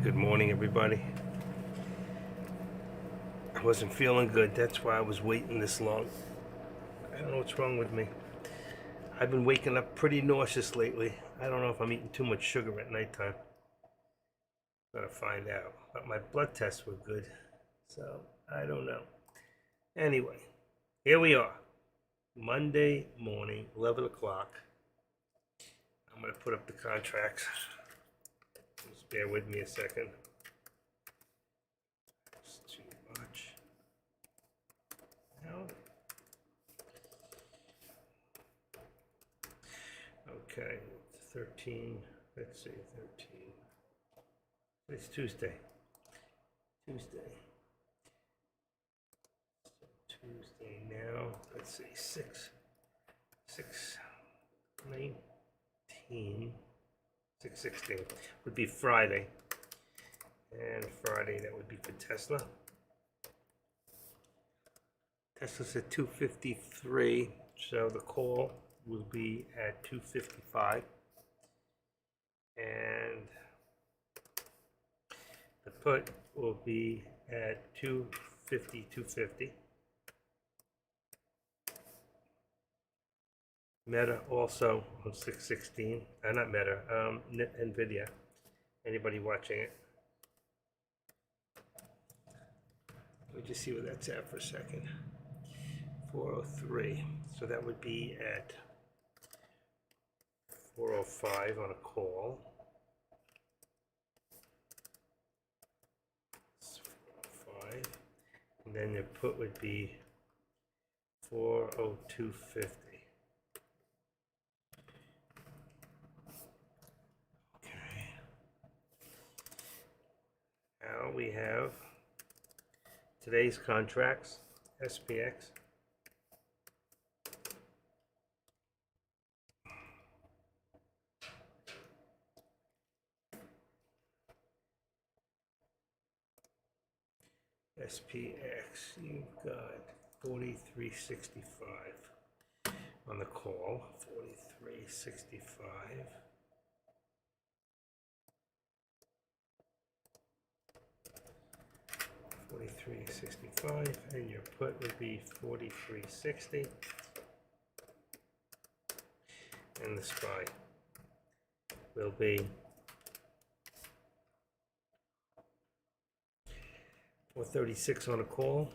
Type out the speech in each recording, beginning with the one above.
Good morning, everybody. I wasn't feeling good. That's why I was waiting this long. I don't know what's wrong with me. I've been waking up pretty nauseous lately. I don't know if I'm eating too much sugar at nighttime. Gotta find out. But my blood tests were good. So, I don't know. Anyway, here we are. Monday morning, 11 o'clock. I'm gonna put up the contracts. Just bear with me a second. It's too much. No. Okay, 13. Let's see, 13. It's Tuesday. Tuesday now. Let's see, 19, 6/16 would be Friday. And Friday, that would be for Tesla. Tesla's at 253, so the call will be at 255. And the put will be at 250, 250. Meta also on 6/16. Not Meta, NVIDIA. Anybody watching it? Let me just see where that's at for a second. 403. So that would be at 405 on a call. It's 405. And then the put would be 402.50. Okay. Now we have today's contracts, SPX. SPX, you've got 43.65 on the call, 43.65. 43.65, and your put would be 43.60, and the SPY will be 436 on a call,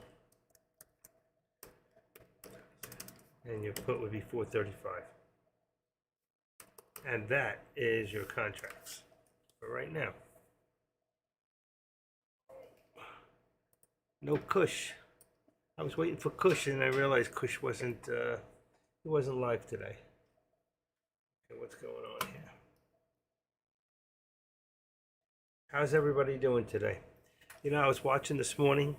and your put would be 435. And that is your contracts for right now. No Kush. I was waiting for Kush, and I realized Kush wasn't live today. Okay, what's going on here? How's everybody doing today? You know, I was watching this morning,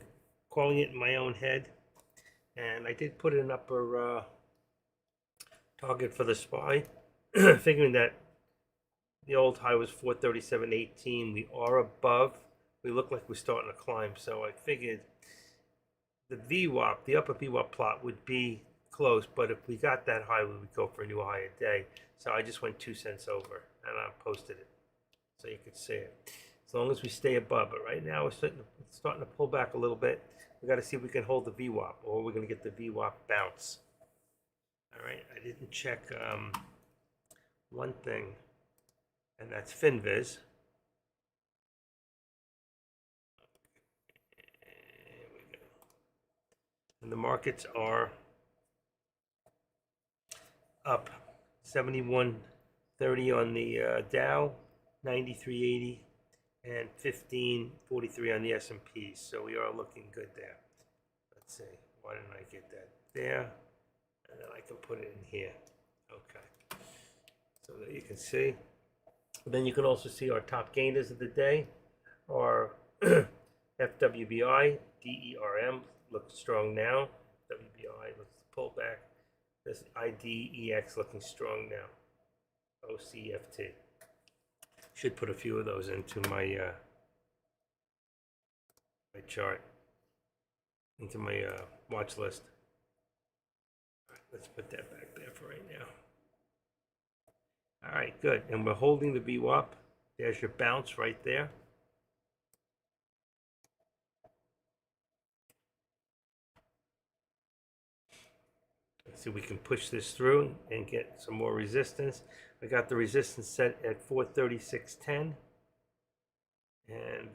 calling it in my own head, and I did put an upper target for the SPY, figuring that the old high was 437.18. We are above. We look like we're starting to climb, so I figured the VWAP, the upper VWAP plot would be close, but if we got that high, we would go for a new high a day. So I just went 2 cents over, and I posted it so you could see it. As long as we stay above, but right now we're starting to pull back a little bit. We got to see if we can hold the VWAP, or we're going to get the VWAP bounce. All right, I didn't check one thing, and that's FinViz. There we go. And the markets are up 71.30 on the Dow, 93.80, and 15.43 on the S&P. So we are looking good there. Let's see. Why didn't I get that there? And then I can put it in here. Okay. So that you can see. Then you can also see our top gainers of the day are FWBI, DERM looks strong now. WBI looks pull back. This IDEX looking strong now. OCFT. Should put a few of those into my my chart, into my watch list. All right, let's put that back there for right now. All right, good. And we're holding the VWAP. There's your bounce right there. Let's see if we can push this through and get some more resistance. I got the resistance set at 436.10. And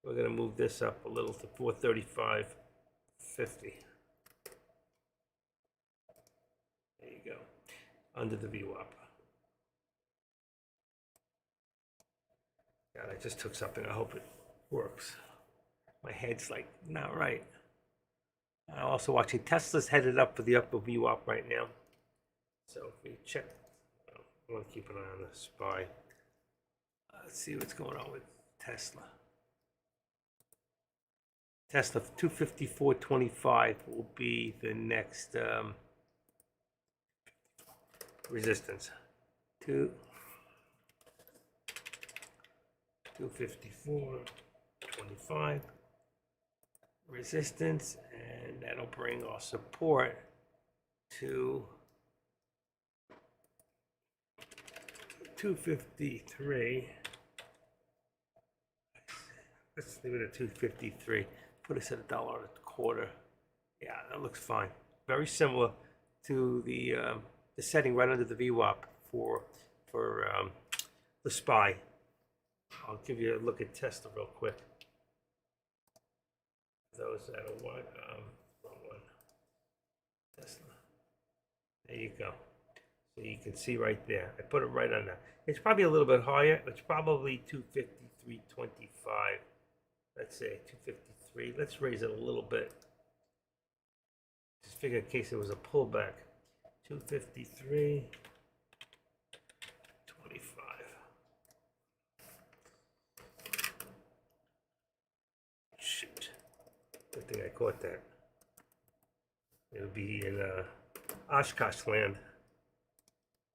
we're going to move this up a little to 435.50. There you go. Under the VWAP. God, I just took something. I hope it works. My head's like not right. I'm also watching Tesla's headed up for the upper VWAP right now. So if we check, I want to keep an eye on the SPY. Let's see what's going on with Tesla. Tesla 254.25 will be the next resistance. 254.25 resistance, and that'll bring our support to 253. Let's leave it at 253. Put us at $1.25. Yeah, that looks fine. Very similar to the setting right under the VWAP for the SPY. I'll give you a look at Tesla real quick. Those that are what? Wrong one. Tesla. There you go. So you can see right there. I put it right under. It's probably a little bit higher. It's probably 253.25. Let's say 253. Let's raise it a little bit. Just figure in case it was a pullback. 253.25. Shoot. Good thing I caught that. It'll be in Oshkosh land.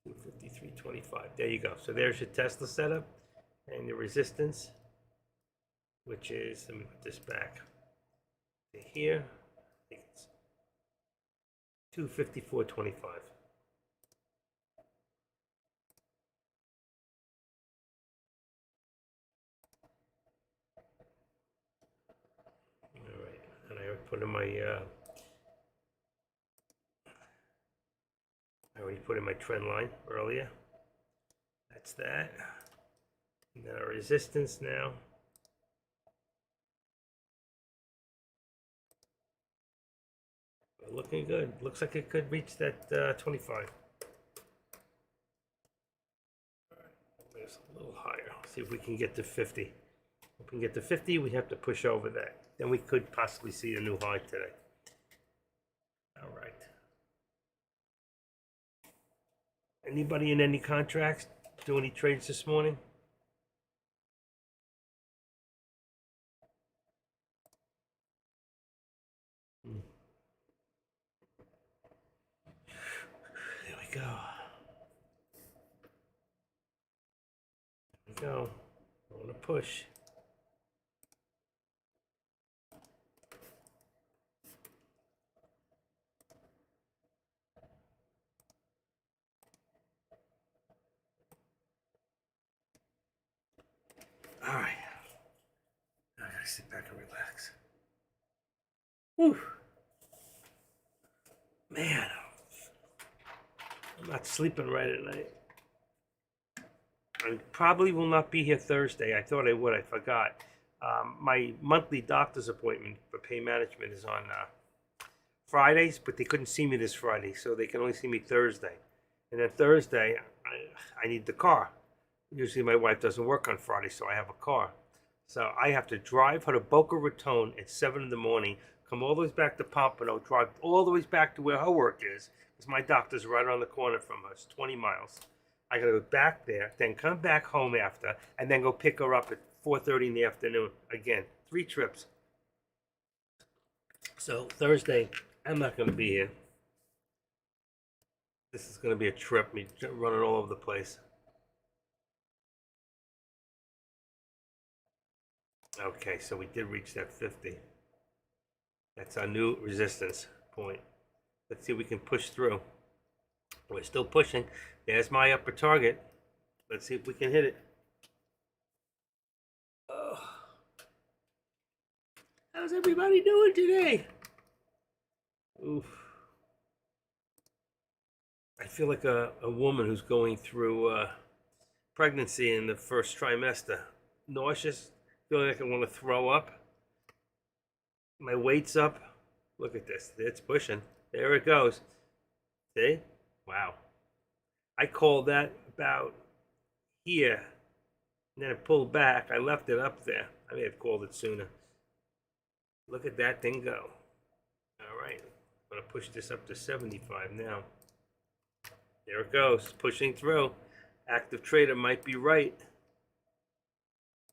253.25. There you go. So there's your Tesla setup and your resistance, which is, let me put this back to here. I think it's 254.25. All right, and I put in my I already put in my trend line earlier. That's that. And then our resistance now. Looking good. Looks like it could reach that 25. All right, there's a little higher. See if we can get to 50. If we can get to 50, we have to push over that. Then we could possibly see a new high today. All right. Anybody in any contracts do any trades this morning? There we go. There we go. I want to push. All right. I gotta sit back and relax. Whew. Man, I'm not sleeping right at night. I probably will not be here Thursday. I thought I would. I forgot. My monthly doctor's appointment for pain management is on Fridays, but they couldn't see me this Friday, so they can only see me Thursday. And then Thursday, I need the car. Usually my wife doesn't work on Friday, so I have a car. So I have to drive her to Boca Raton at 7 in the morning, come all the way back to Pompano, drive all the way back to where her work is, because my doctor's right around the corner from her. It's 20 miles. I gotta go back there, then come back home after, and then go pick her up at 4:30 in the afternoon. Again, 3 trips. So Thursday, I'm not gonna be here. This is gonna be a trip, me running all over the place. Okay, so we did reach that 50. That's our new resistance point. Let's see if we can push through. We're still pushing. There's my upper target. Let's see if we can hit it. Oh. How's everybody doing today? Oof. I feel like a woman who's going through pregnancy in the first trimester. Nauseous, feeling like I want to throw up. My weight's up. Look at this. It's pushing. There it goes. See? Wow. I called that about here. And then it pulled back. I left it up there. I may have called it sooner. Look at that thing go. All right. I'm going to push this up to 75 now. There it goes. Pushing through. Active trader might be right.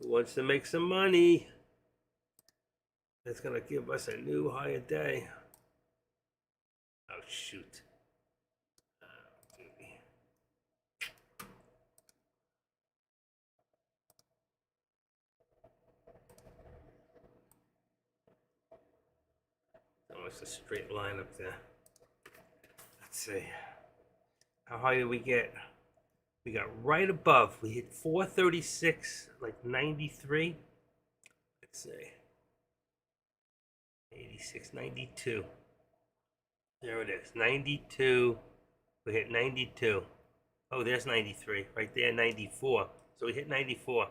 Who wants to make some money? That's going to give us a new higher day. Oh, shoot. Almost a straight line up there. Let's see. How high did we get? We got right above. We hit 436, like 93. Let's see. 86, 92. There it is. 92. We hit 92. Oh, there's 93. Right there, 94. So we hit 94. I'm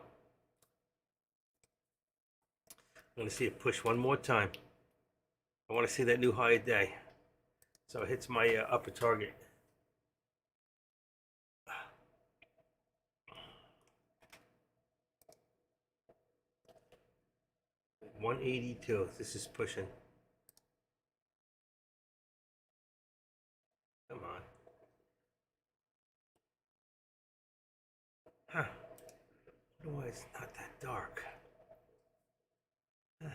going to see it push one more time. I want to see that new higher day. So it hits my upper target. $182. This is pushing. Come on. Huh. Why it's not that dark? Huh.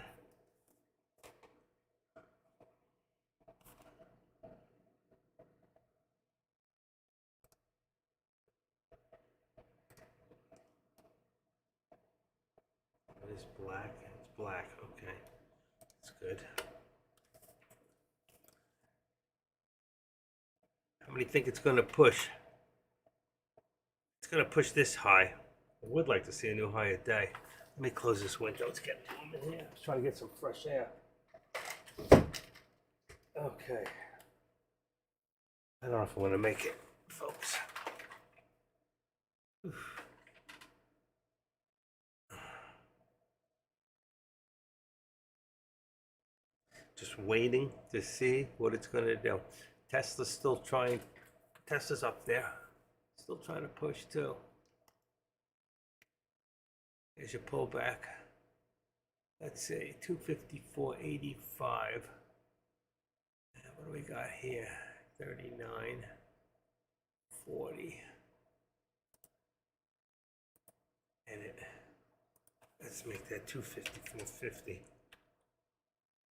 What is black? It's black. Okay. That's good. How many think it's going to push? It's going to push this high. I would like to see a new higher day. Let me close this window. It's getting warm in here. I was trying to get some fresh air. Okay. I don't know if I want to make it, folks. Oof. Just waiting to see what it's going to do. Tesla's still trying. Tesla's up there. Still trying to push too. Here's your pullback. Let's see, 254.85. What do we got here? 39, 40. And let's make that 254.50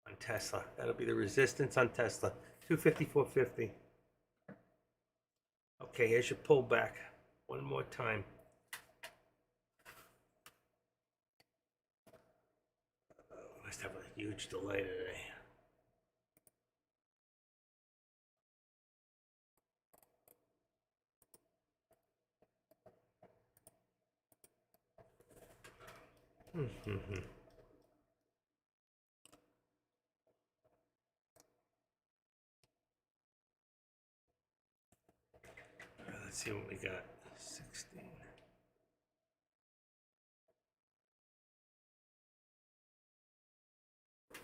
on Tesla. That'll be the resistance on Tesla. 254.50. Okay, here's your pullback. One more time. Must have a huge delay today. Let's see what we got. 16.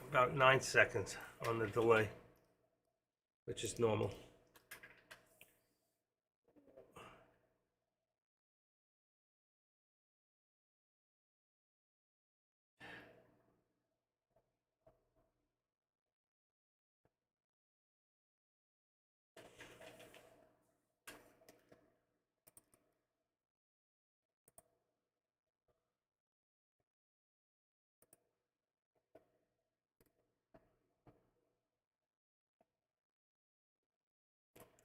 About 9 seconds on the delay, which is normal.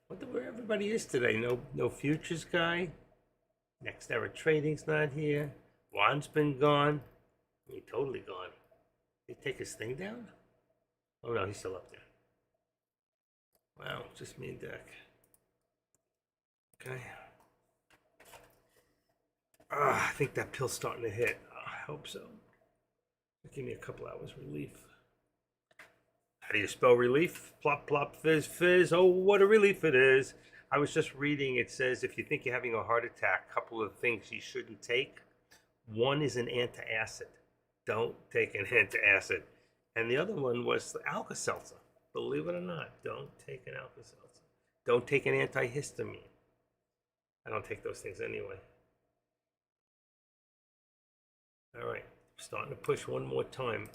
Wonder where everybody is today. No futures guy. Next Era Trading's not here. Juan's been gone. I mean, totally gone. Did he take his thing down? Oh no, he's still up there. Wow, just me and Dak. Okay. I think that pill's starting to hit. I hope so. Give me a couple hours relief. How do you spell relief? Plop, plop, fizz, fizz. Oh, what a relief it is. I was just reading, it says if you think you're having a heart attack, a couple of things you shouldn't take. One is an antacid. Don't take an antacid. And the other one was Alka-Seltzer. Believe it or not, don't take an Alka-Seltzer. Don't take an antihistamine. I don't take those things anyway. All right, starting to push one more time.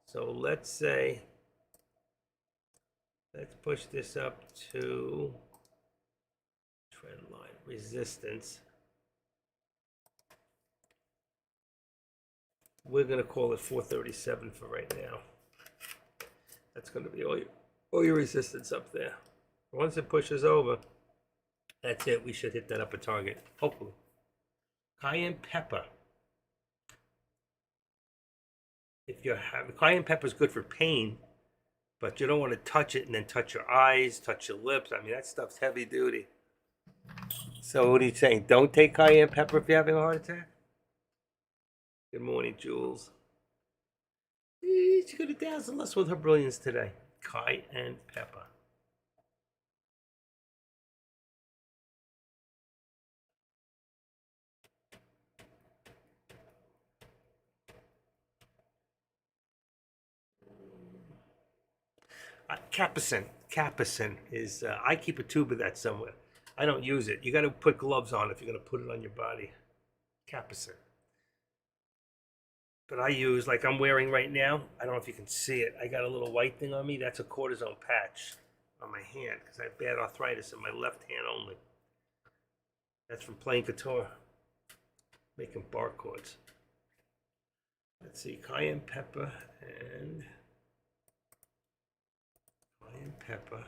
So let's push this up to trend line resistance. We're going to call it 437 for right now. That's going to be all your resistance up there. Once it pushes over, that's it. We should hit that upper target, hopefully. Cayenne pepper. If you have cayenne pepper is good for pain, but you don't want to touch it and then touch your eyes, touch your lips. I mean, that stuff's heavy duty. So what are you saying? Don't take cayenne pepper if you're having a heart attack? Good morning, Jules. She's going to dazzle us with her brilliance today. Cayenne pepper. Capsaicin is, I keep a tube of that somewhere. I don't use it. You got to put gloves on if you're going to put it on your body. Capsaicin. But I use, like I'm wearing right now, I don't know if you can see it. I got a little white thing on me. That's a cortisone patch on my hand because I have bad arthritis in my left hand only. That's from playing guitar, making bar chords. Let's see, cayenne pepper and cayenne pepper.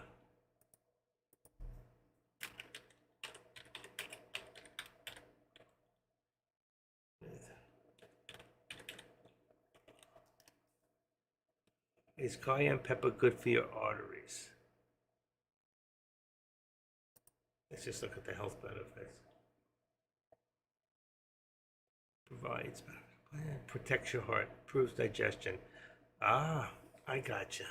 Is cayenne pepper good for your arteries? Let's just look at the health benefits. Provides, protects your heart, improves digestion. Ah, I gotcha.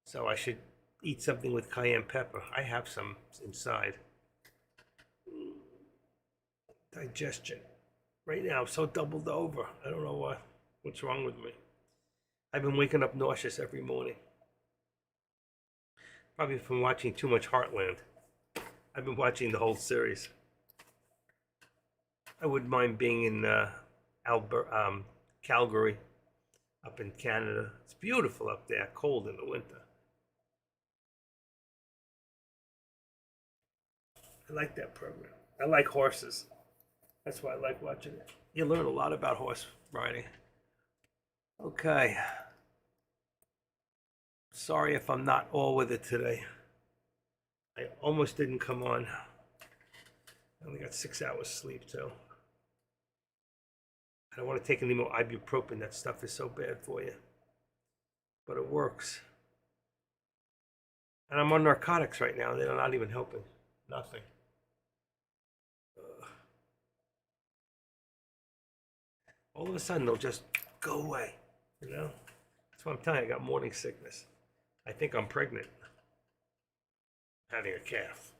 So I should eat something with cayenne pepper. I have some inside. Digestion. Right now I'm so doubled over. I don't know what's wrong with me. I've been waking up nauseous every morning. Probably from watching too much Heartland. I've been watching the whole series. I wouldn't mind being in Calgary, up in Canada. It's beautiful up there, cold in the winter. I like that program. I like horses. That's why I like watching it. You learn a lot about horse riding. Okay. Sorry if I'm not all with it today. I almost didn't come on. I only got 6 hours sleep too. I don't want to take any more ibuprofen. That stuff is so bad for you. But it works. And I'm on narcotics right now. They're not even helping. Nothing. All of a sudden, they'll just go away. You know? That's what I'm telling you. I got morning sickness. I think I'm pregnant. Having a calf.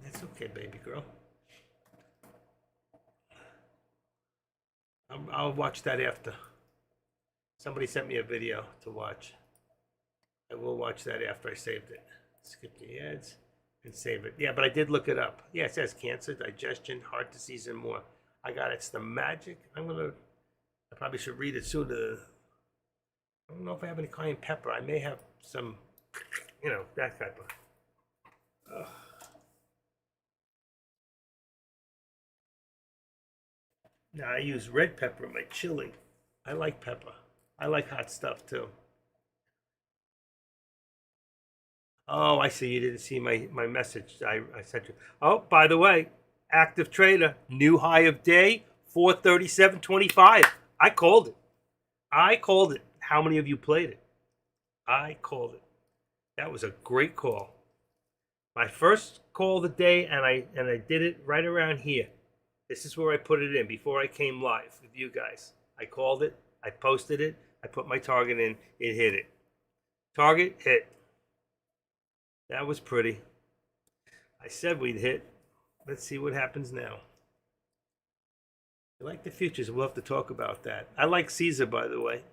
That's okay, baby girl. I'll watch that after. Somebody sent me a video to watch. I will watch that after I saved it. Skip the ads and save it. Yeah, but I did look it up. Yeah, it says cancer, digestion, heart disease, and more. I got it. It's the magic. I probably should read it soon. I don't know if I have any cayenne pepper. I may have some, that type of. Now I use red pepper in my chili. I like pepper. I like hot stuff too. Oh, I see. You didn't see my message I sent you. Oh, by the way, active trader, new high of day, 437.25. I called it. I called it. How many of you played it? I called it. That was a great call. My first call of the day, and I did it right around here. This is where I put it in before I came live with you guys. I called it, I posted it, I put my target in, it hit it. Target hit. That was pretty. I said we'd hit. Let's see what happens now. I like the futures. We'll have to talk about that. I like Caesar, by the way.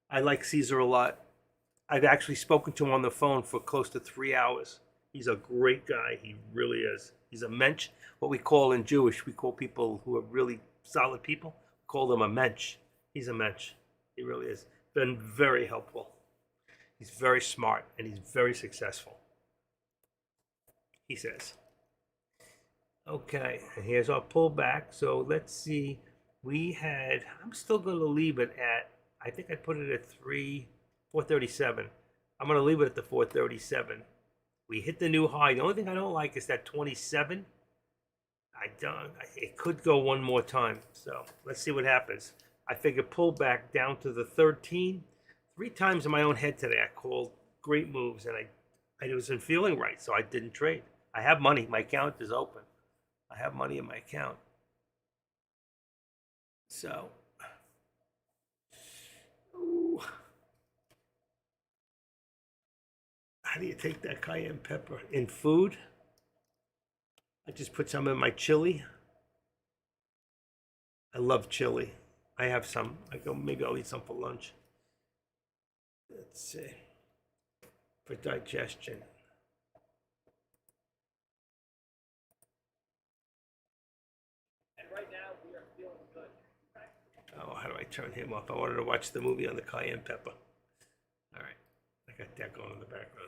I like Caesar a lot. I've actually spoken to him on the phone for close to 3 hours. He's a great guy. He really is. He's a mensch. What we call in Jewish, we call people who are really solid people, we call them a mensch. He's a mensch. He really is. Been very helpful. He's very smart and he's very successful. He says. Okay, and here's our pullback. So let's see. I'm still going to leave it at, I think I put it at 437. I'm going to leave it at the 437. We hit the new high. The only thing I don't like is that 27. It could go one more time. So let's see what happens. I figure pull back down to the 13. 3 times in my own head today, I called great moves and I wasn't feeling right, so I didn't trade. I have money. My account is open. I have money in my account. So, ooh. How do you take that cayenne pepper in food? I just put some in my chili. I love chili. I have some. Maybe I'll eat some for lunch. Let's see. For digestion. And right now we are feeling good. Oh, how do I turn him off? I wanted to watch the movie on the cayenne pepper. All right. I got that going in the background.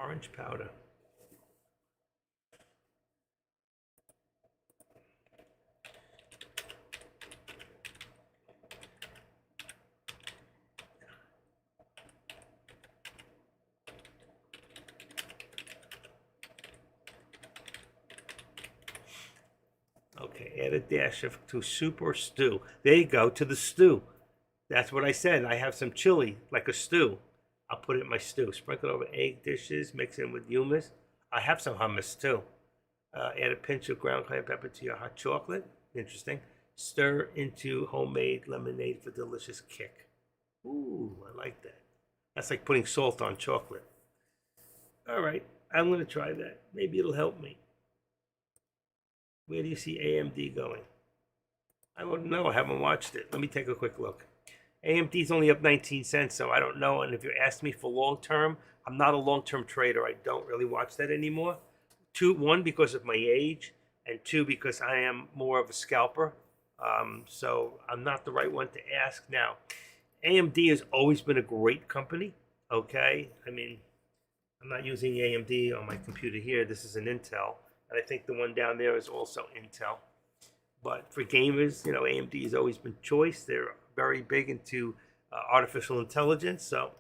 Orange powder. Okay, add a dash to soup or stew. There you go, to the stew. That's what I said. I have some chili, like a stew. I'll put it in my stew. Sprinkle it over egg dishes, mix it with hummus. I have some hummus too. Add a pinch of ground cayenne pepper to your hot chocolate. Interesting. Stir into homemade lemonade for delicious kick. Ooh, I like that. That's like putting salt on chocolate. All right, I'm going to try that. Maybe it'll help me. Where do you see AMD going? I don't know. I haven't watched it. Let me take a quick look. AMD is only up 19 cents, so I don't know. And if you ask me for long term, I'm not a long term trader. I don't really watch that anymore. One, because of my age, and 2, because I am more of a scalper. So I'm not the right one to ask. Now, AMD has always been a great company. Okay, I mean, I'm not using AMD on my computer here. This is an Intel, and I think the one down there is also Intel. But for gamers, AMD has always been choice. They're very big into artificial intelligence. So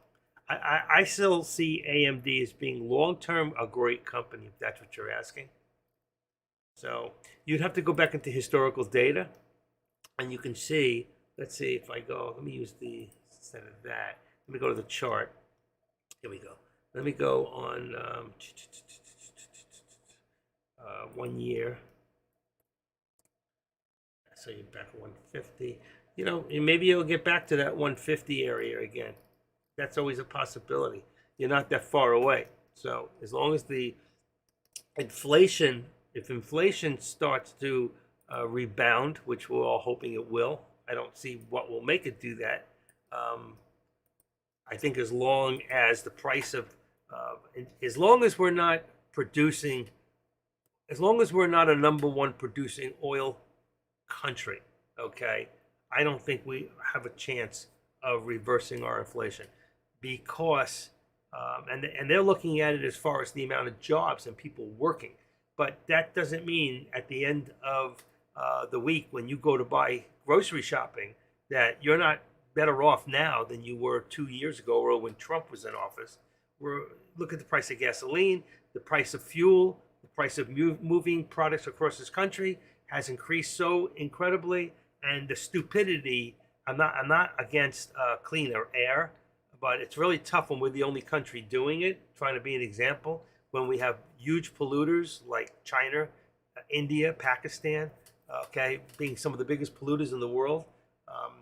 I still see AMD as being long-term a great company, if that's what you're asking. So you'd have to go back into historical data, and you can see, let's see if I go, let me use instead of that, let me go to the chart. Here we go. Let me go on 1 year. So you're back at 150. Maybe you'll get back to that 150 area again. That's always a possibility. You're not that far away. So as long as the inflation, if inflation starts to rebound, which we're all hoping it will, I don't see what will make it do that. I think as long as the price of, as long as we're not producing, as long as we're not a #1 producing oil country, okay, I don't think we have a chance of reversing our inflation, because and they're looking at it as far as the amount of jobs and people working, but that doesn't mean at the end of the week when you go to buy grocery shopping that you're not better off now than you were 2 years ago or when Trump was in office. Look at the price of gasoline, the price of fuel, the price of moving products across this country has increased so incredibly, and the stupidity. I'm not against cleaner air, but it's really tough when we're the only country doing it, trying to be an example. When we have huge polluters like China, India, Pakistan, okay, being some of the biggest polluters in the world. Um,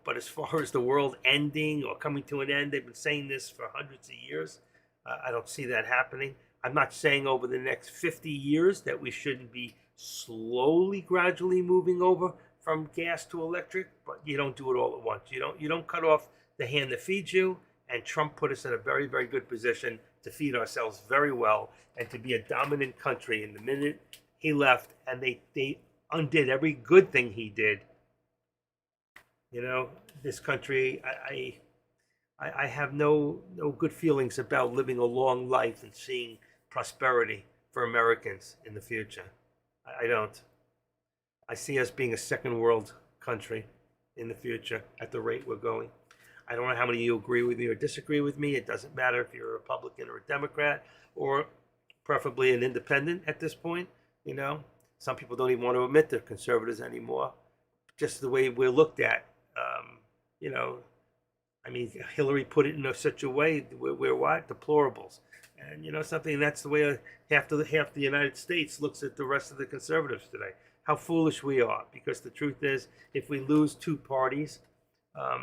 but as far as the world ending or coming to an end, they've been saying this for hundreds of years. I don't see that happening. I'm not saying over the next 50 years that we shouldn't be slowly, gradually moving over from gas to electric, but you don't do it all at once. You don't cut off the hand that feeds you. And Trump put us in a very, very good position to feed ourselves very well and to be a dominant country. And the minute he left, and they undid every good thing he did, this country, I have no good feelings about living a long life and seeing prosperity for Americans in the future. I don't. I see us being a second world country in the future at the rate we're going. I don't know how many of you agree with me or disagree with me. It doesn't matter if you're a Republican or a Democrat or preferably an independent at this point. Some people don't even want to admit they're conservatives anymore. Just the way we're looked at. You know, I mean, Hillary put it in such a way we're what? Deplorables. And something, that's the way half the United States looks at the rest of the conservatives today. How foolish we are, because the truth is, if we lose two parties,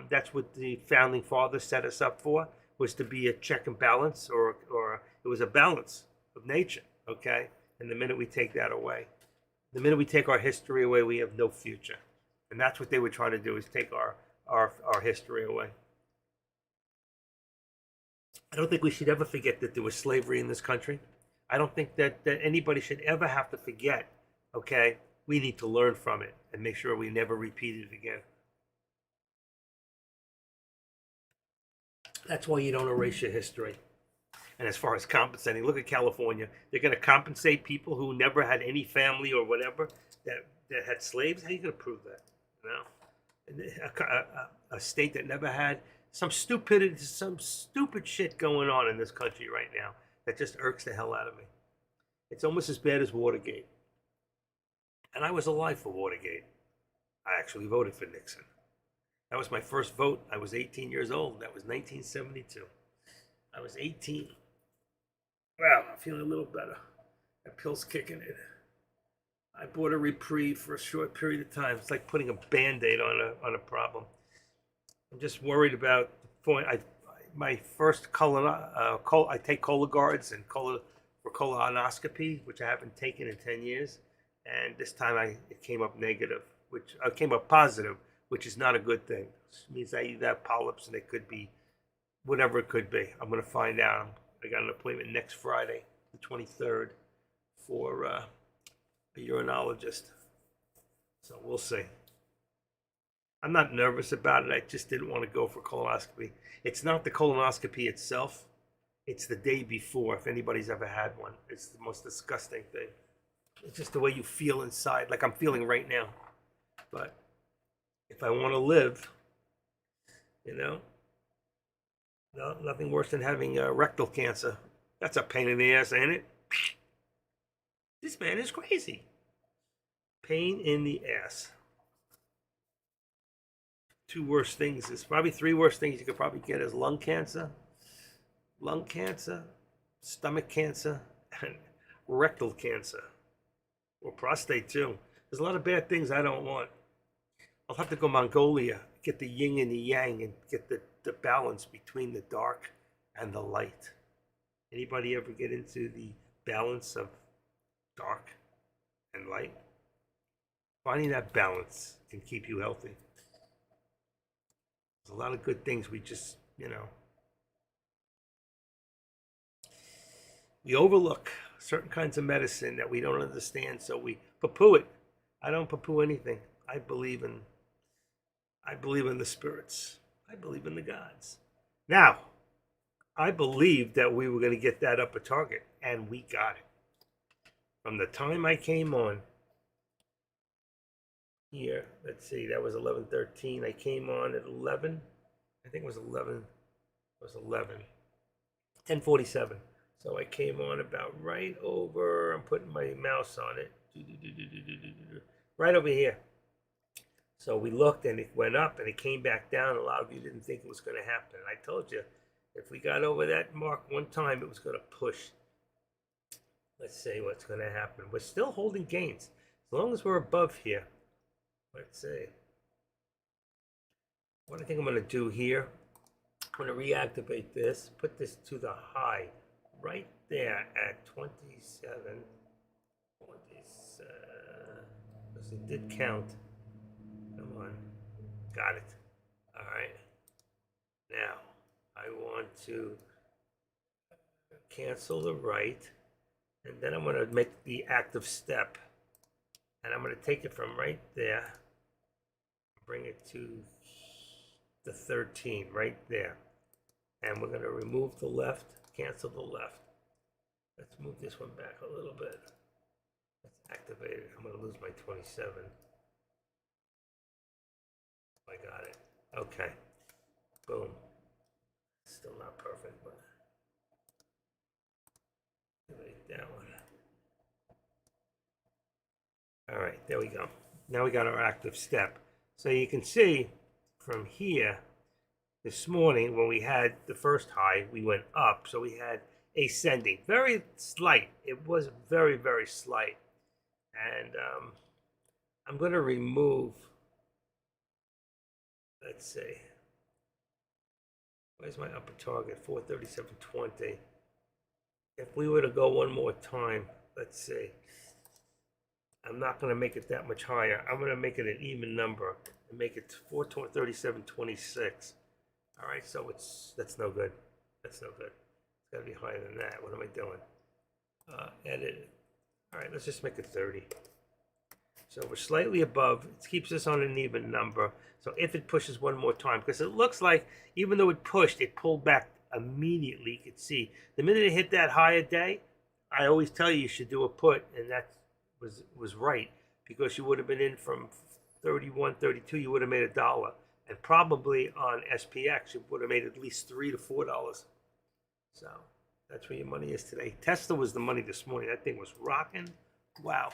that's what the founding fathers set us up for, was to be a check and balance, or it was a balance of nature, okay? And the minute we take that away, the minute we take our history away, we have no future. And that's what they were trying to do, is take our history away. I don't think we should ever forget that there was slavery in this country. I don't think that anybody should ever have to forget, okay? We need to learn from it and make sure we never repeat it again. That's why you don't erase your history. And as far as compensating, look at California. They're going to compensate people who never had any family or whatever that had slaves. How are you going to prove that? A state that never had some stupid shit going on in this country right now that just irks the hell out of me. It's almost as bad as Watergate. And I was alive for Watergate. I actually voted for Nixon. That was my first vote. I was 18 years old. That was 1972. I was 18. Wow, I'm feeling a little better. That pill's kicking in. I bought a reprieve for a short period of time. It's like putting a Band-Aid on a problem. I'm just worried about the point. My first I take Cologuards and for colonoscopy, which I haven't taken in 10 years. And this time it came up negative, which came up positive, which is not a good thing. It means I either have polyps, and it could be whatever it could be. I'm going to find out. I got an appointment next Friday, the 23rd, for a urinologist. So we'll see. I'm not nervous about it. I just didn't want to go for colonoscopy. It's not the colonoscopy itself. It's the day before, if anybody's ever had one. It's the most disgusting thing. It's just the way you feel inside, like I'm feeling right now. But if I want to live, no, nothing worse than having rectal cancer. That's a pain in the ass, ain't it? This man is crazy. Pain in the ass. Two worst things. It's probably three worst things you could probably get is lung cancer, stomach cancer, and rectal cancer. Or prostate too. There's a lot of bad things I don't want. I'll have to go Mongolia, get the yin and the yang, and get the balance between the dark and the light. Anybody ever get into the balance of dark and light? Finding that balance can keep you healthy. There's a lot of good things we just, we overlook certain kinds of medicine that we don't understand, so we poo-poo it. I don't poo-poo anything. I believe in the spirits. I believe in the gods. Now, I believed that we were going to get that upper target, and we got it. From the time I came on here, let's see, that was 11:13. I came on at 11. I think it was 11. It was 11. 10:47. So I came on about right over, I'm putting my mouse on it, right over here. So we looked and it went up and it came back down. A lot of you didn't think it was going to happen. I told you, if we got over that mark one time, it was going to push. Let's see what's going to happen. We're still holding gains. As long as we're above here. Let's see. What I think I'm going to do here, I'm going to reactivate this, put this to the high right there at 27. 27. Because it did count. Come on. Got it. All right. Now, I want to cancel the right. And then I'm going to make the active step. And I'm going to take it from right there. Bring it to the 13 right there. And we're going to remove the left, cancel the left. Let's move this one back a little bit. Let's activate it. I'm going to lose my 27. I got it. Okay. Boom. Still not perfect, but activate that one. All right, there we go. Now we got our active step. So you can see from here, this morning when we had the first high, we went up. So we had ascending, very slight. It was very, very slight. And I'm going to remove, let's see, where's my upper target? 437.20. If we were to go one more time, let's see. I'm not going to make it that much higher. I'm going to make it an even number and make it 437.26. All right, so that's no good. That's no good. It's got to be higher than that. What am I doing? Edit. All right, let's just make it 30. So we're slightly above. It keeps us on an even number. So if it pushes one more time, because it looks like even though it pushed, it pulled back immediately. You could see the minute it hit that higher day, I always tell you should do a put, and that was right, because you would have been in from 31, 32. You would have made $1, and probably on SPX you would have made at least $3 to $4. So that's where your money is today. Tesla was the money this morning. That thing was rocking. Wow.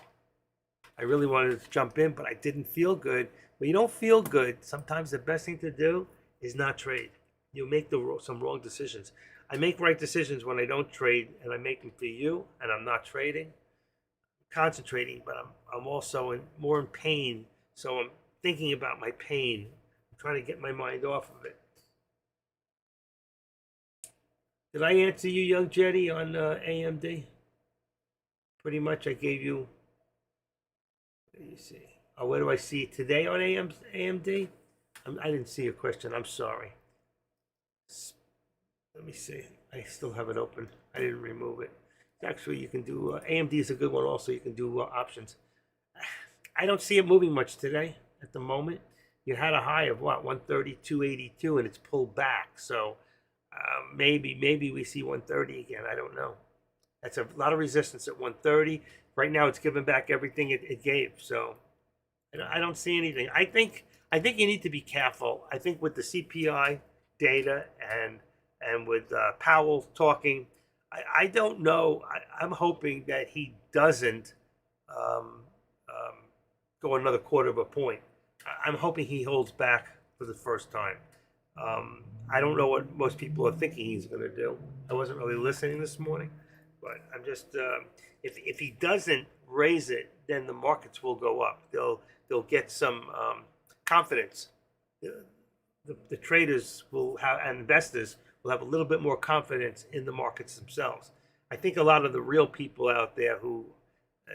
I really wanted to jump in, but I didn't feel good. When you don't feel good, sometimes the best thing to do is not trade. You make some wrong decisions. I make right decisions when I don't trade, and I make them for you, and I'm not trading, concentrating, but I'm also more in pain. So I'm thinking about my pain. I'm trying to get my mind off of it. Did I answer you, young Jetty, on AMD? Pretty much I gave you, let me see. Oh, where do I see it today on AMD? I didn't see your question. I'm sorry. Let me see. I still have it open. I didn't remove it. Actually, you can do, AMD is a good one also. You can do options. I don't see it moving much today at the moment. You had a high of what, 132.82, and it's pulled back. So maybe we see 130 again. I don't know. That's a lot of resistance at 130. Right now, it's giving back everything it gave. So I don't see anything. I think you need to be careful. I think with the CPI data and with Powell talking, I don't know. I'm hoping that he doesn't go another quarter of a point. I'm hoping he holds back for the first time. I don't know what most people are thinking he's going to do. I wasn't really listening this morning, but I'm just if he doesn't raise it, then the markets will go up. They'll get some confidence. The traders will have, and investors will have a little bit more confidence in the markets themselves. I think a lot of the real people out there who,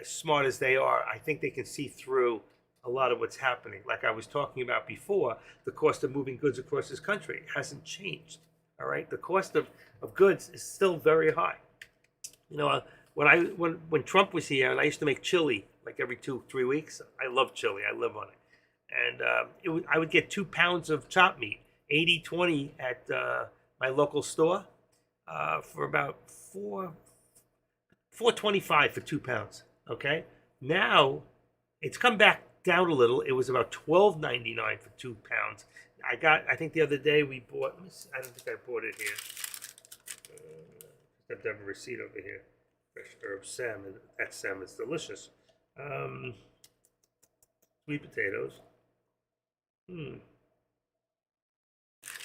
as smart as they are, I think they can see through a lot of what's happening. Like I was talking about before, the cost of moving goods across this country hasn't changed. All right, the cost of goods is still very high. You know, when Trump was here, and I used to make chili like every 2-3 weeks. I love chili. I live on it. And I would get 2 pounds of chopped meat, 80-20 at my local store, for about $4.25 for 2 pounds. Okay, now it's come back down a little. It was about $12.99 for 2 pounds. I think the other day we bought. I don't think I bought it here. I have to have a receipt over here. Fresh herb salmon. That salmon's delicious. Um, Sweet potatoes.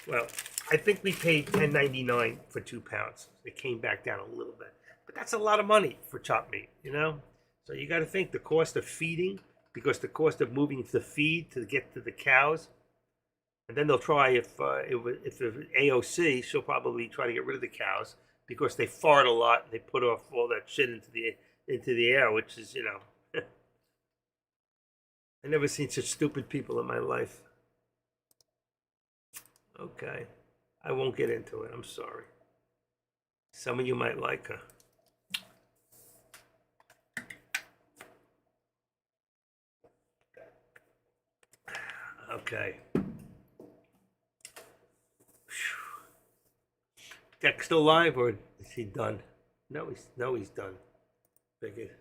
Well, I think we paid $10.99 for 2 pounds. It came back down a little bit, but that's a lot of money for chopped meat, you know. So you got to think the cost of feeding, because the cost of moving the feed to get to the cows, and then they'll try if AOC, she'll probably try to get rid of the cows because they fart a lot and they put off all that shit into the air, which is, you know, I never seen such stupid people in my life. Okay. I won't get into it. I'm sorry. Some of you might like her. Okay. Deck still alive, or is he done? No, he's done. Figured.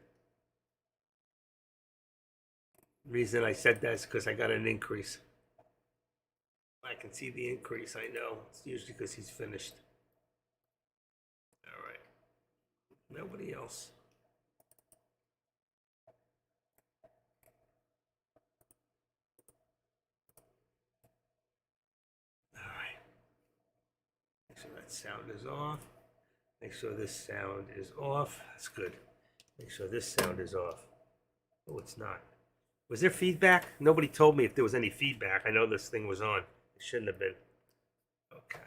Reason I said that is because I got an increase. I can see the increase. I know it's usually because he's finished. All right. Nobody else. All right. Make sure that sound is off. Make sure this sound is off. That's good. Make sure this sound is off. Oh, it's not. Was there feedback? Nobody told me if there was any feedback. I know this thing was on. It shouldn't have been. Okay.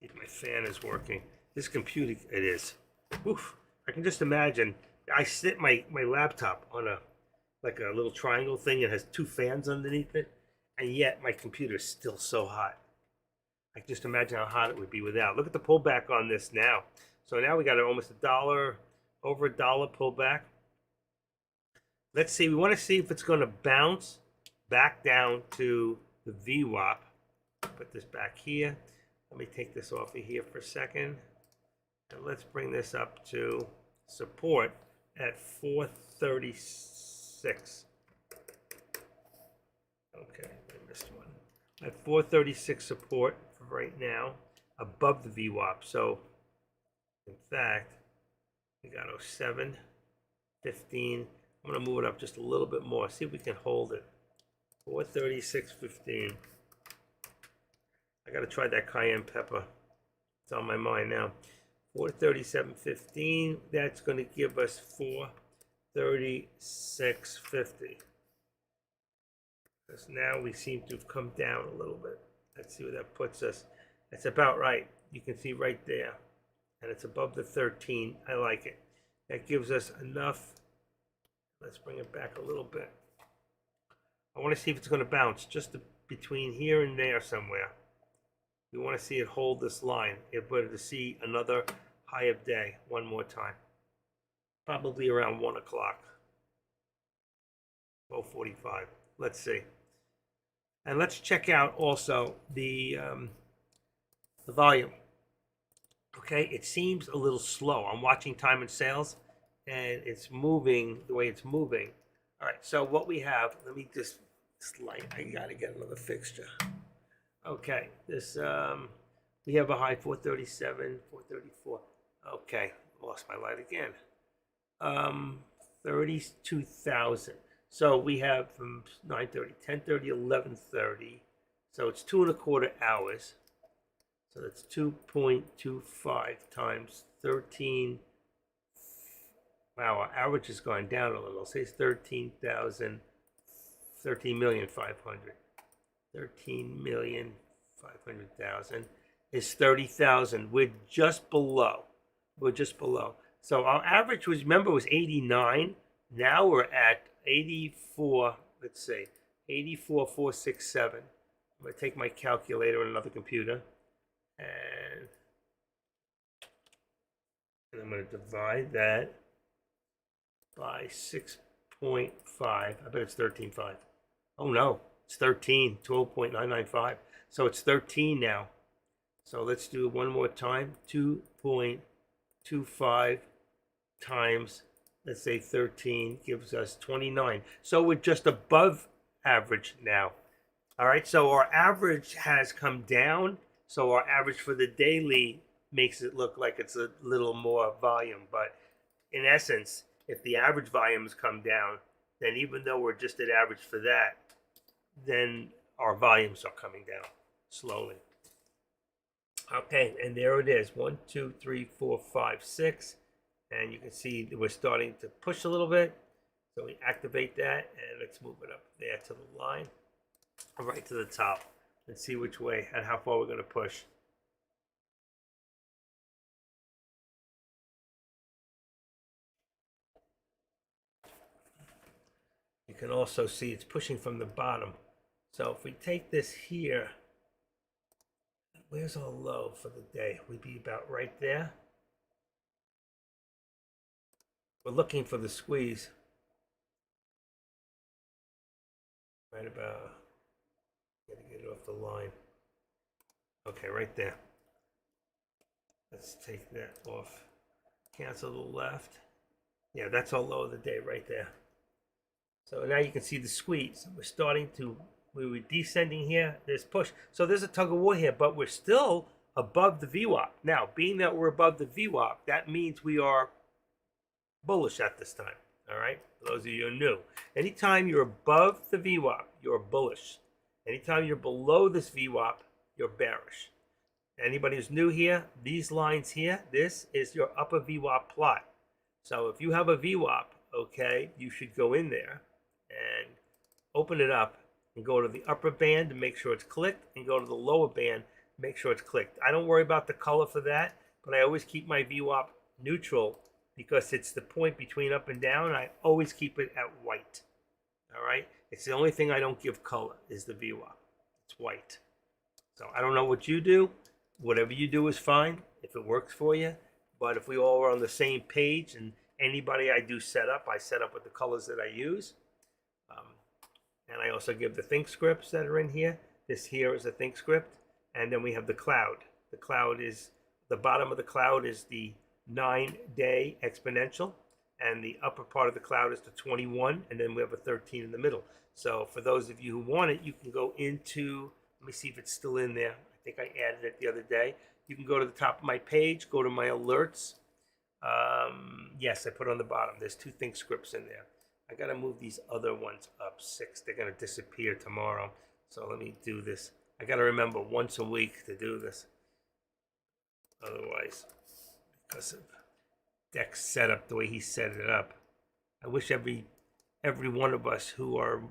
If my fan is working. This computer, it is. Oof. I can just imagine. I sit my laptop on a like a little triangle thing. It has two fans underneath it, and yet my computer is still so hot. I can just imagine how hot it would be without. Look at the pullback on this now. So now we got almost $1, over $1 pullback. Let's see. We want to see if it's going to bounce back down to the VWAP. Put this back here. Let me take this off of here for a second. And let's bring this up to support at 436. Okay, I missed one. At 436 support for right now, above the VWAP. So, in fact, we got 07, 15. I'm going to move it up just a little bit more. See if we can hold it. 436.15. I got to try that cayenne pepper. It's on my mind now. 437.15. That's going to give us 436.50. Because now we seem to have come down a little bit. Let's see where that puts us. That's about right. You can see right there. And it's above the 13. I like it. That gives us enough. Let's bring it back a little bit. I want to see if it's going to bounce just between here and there somewhere. We want to see it hold this line. If we're to see another high of day one more time. Probably around 1 o'clock. 12:45. Let's see. And let's check out also the volume. Okay, it seems a little slow. I'm watching time and sales, and it's moving the way it's moving. All right, so what we have, let me just light. I gotta get another fixture. Okay, this we have a high 437, 434. Okay, lost my light again. 32,000. So we have from 9:30, 10:30, 11:30. So it's 2.25 hours. So that's 2.25 times 13. Wow, our average has gone down a little. Say it's 13,000, 13,500,000. 13,500,000 is 30,000. We're just below. We're just below. So our average was, remember, was 89. Now we're at 84. Let's see, 84,467. I'm gonna take my calculator on another computer, and I'm gonna divide that by 6.5. I bet it's 13.5. Oh no, it's 13, 12.995. So it's 13 now. So let's do it one more time. 2.25 times, let's say 13, gives us 29. So we're just above average now. All right, so our average has come down. So our average for the daily makes it look like it's a little more volume. But in essence, if the average volumes come down, then even though we're just at average for that, then our volumes are coming down slowly. Okay, and there it is, 1, 2, 3, 4, 5, 6, and you can see that we're starting to push a little bit. So we activate that, and let's move it up there to the line, right to the top, and see which way and how far we're going to push. You can also see it's pushing from the bottom. So if we take this here, where's our low for the day? We'd be about right there. We're looking for the squeeze. Right about, gotta get it off the line. Okay, right there. Let's take that off. Cancel the left. Yeah, that's our low of the day right there. So now you can see the squeeze. We're starting to, we were descending here, there's push. So there's a tug of war here, but we're still above the VWAP. Now, being that we're above the VWAP, that means we are bullish at this time. All right, for those of you who are new. Anytime you're above the VWAP, you're bullish. Anytime you're below this VWAP, you're bearish. Anybody who's new here, these lines here, this is your upper VWAP plot. So if you have a VWAP, okay, you should go in there and open it up and go to the upper band and make sure it's clicked, and go to the lower band, make sure it's clicked. I don't worry about the color for that, but I always keep my VWAP neutral because it's the point between up and down. I always keep it at white. All right, it's the only thing I don't give color is the VWAP. It's white. So I don't know what you do. Whatever you do is fine if it works for you. But if we all are on the same page, and anybody I do set up, I set up with the colors that I use. And I also give the think scripts that are in here. This here is a think script. And then we have the cloud. The cloud is, the bottom of the cloud is the 9-day exponential. And the upper part of the cloud is the 21. And then we have a 13 in the middle. So for those of you who want it, you can go into, let me see if it's still in there. I think I added it the other day. You can go to the top of my page, go to my alerts. Yes, I put on the bottom. There's 2 think scripts in there. I got to move these other ones up 6. They're going to disappear tomorrow. So let me do this. I got to remember once a week to do this. Otherwise, because of Deck's setup, the way he set it up, I wish every one of us who are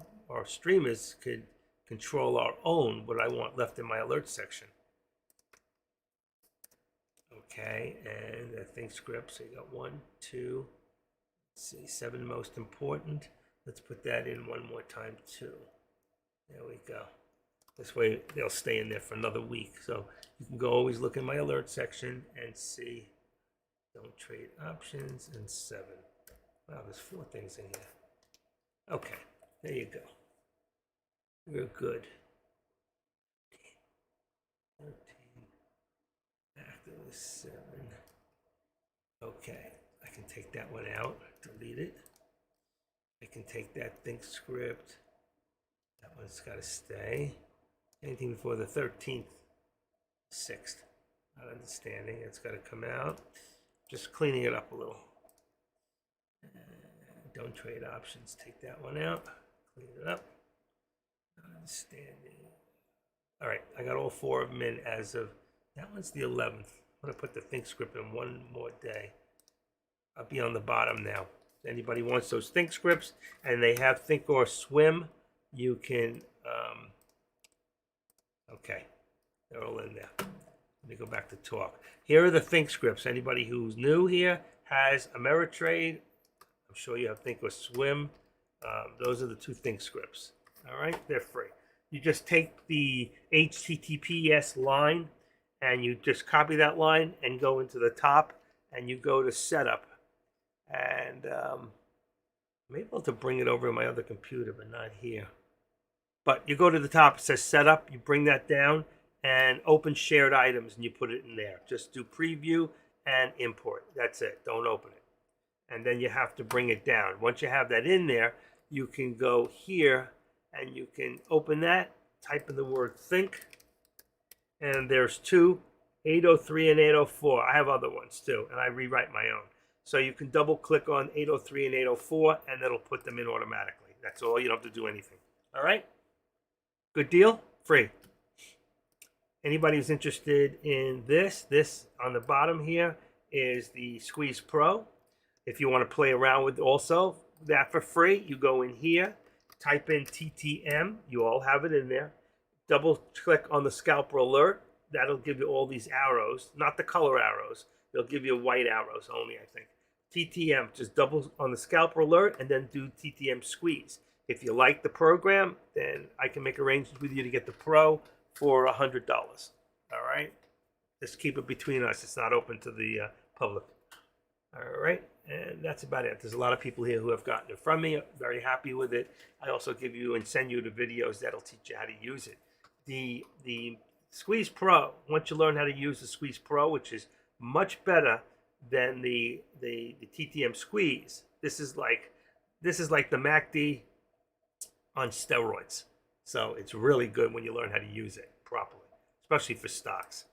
streamers could control our own what I want left in my alert section. Okay, and I think scripts, so you got 1, 2, let's see, 7 most important. Let's put that in one more time too. There we go. This way they'll stay in there for another week. So you can go always look in my alert section and see. Don't trade options and 7. Wow, there's 4 things in here. Okay, there you go. We're good. 13. Active is 7. Okay, I can take that one out, delete it. I can take that think script. That one's got to stay. Anything before the 13th, 6th. Not understanding. It's got to come out. Just cleaning it up a little. Don't trade options. Take that one out. Clean it up. Not understanding. All right, I got all 4 of them in as of, that one's the 11th. I'm going to put the think script in one more day. I'll be on the bottom now. If anybody wants those think scripts and they have think or swim, you can, okay, they're all in there. Let me go back to talk. Here are the think scripts. Anybody who's new here has Ameritrade. I'm sure you have think or swim. Those are the 2 think scripts. All right, they're free. You just take the HTTPS line and you just copy that line and go into the top and you go to setup. And I'm able to bring it over to my other computer, but not here. But you go to the top, it says setup, you bring that down and open shared items and you put it in there. Just do preview and import. That's it, don't open it. And then you have to bring it down. Once you have that in there, you can go here and you can open that, type in the word think, and there's 2, 803 and 804. I have other ones too, and I rewrite my own. So you can double click on 803 and 804 and it'll put them in automatically. That's all. You don't have to do anything. All right? Good deal? Free. Anybody who's interested in this on the bottom here is the Squeeze Pro. If you want to play around with also that for free, you go in here, type in TTM. You all have it in there. Double click on the scalper alert. That'll give you all these arrows, not the color arrows. They'll give you white arrows only, I think. TTM, just double on the scalper alert and then do TTM squeeze. If you like the program, then I can make arrangements with you to get the Pro for $100. All right? Just keep it between us. It's not open to the public. All right? And that's about it. There's a lot of people here who have gotten it from me. Very happy with it. I also give you and send you the videos that'll teach you how to use it. The Squeeze Pro, once you learn how to use the Squeeze Pro, which is much better than the TTM Squeeze, this is like the MACD on steroids. So it's really good when you learn how to use it properly, especially for stocks.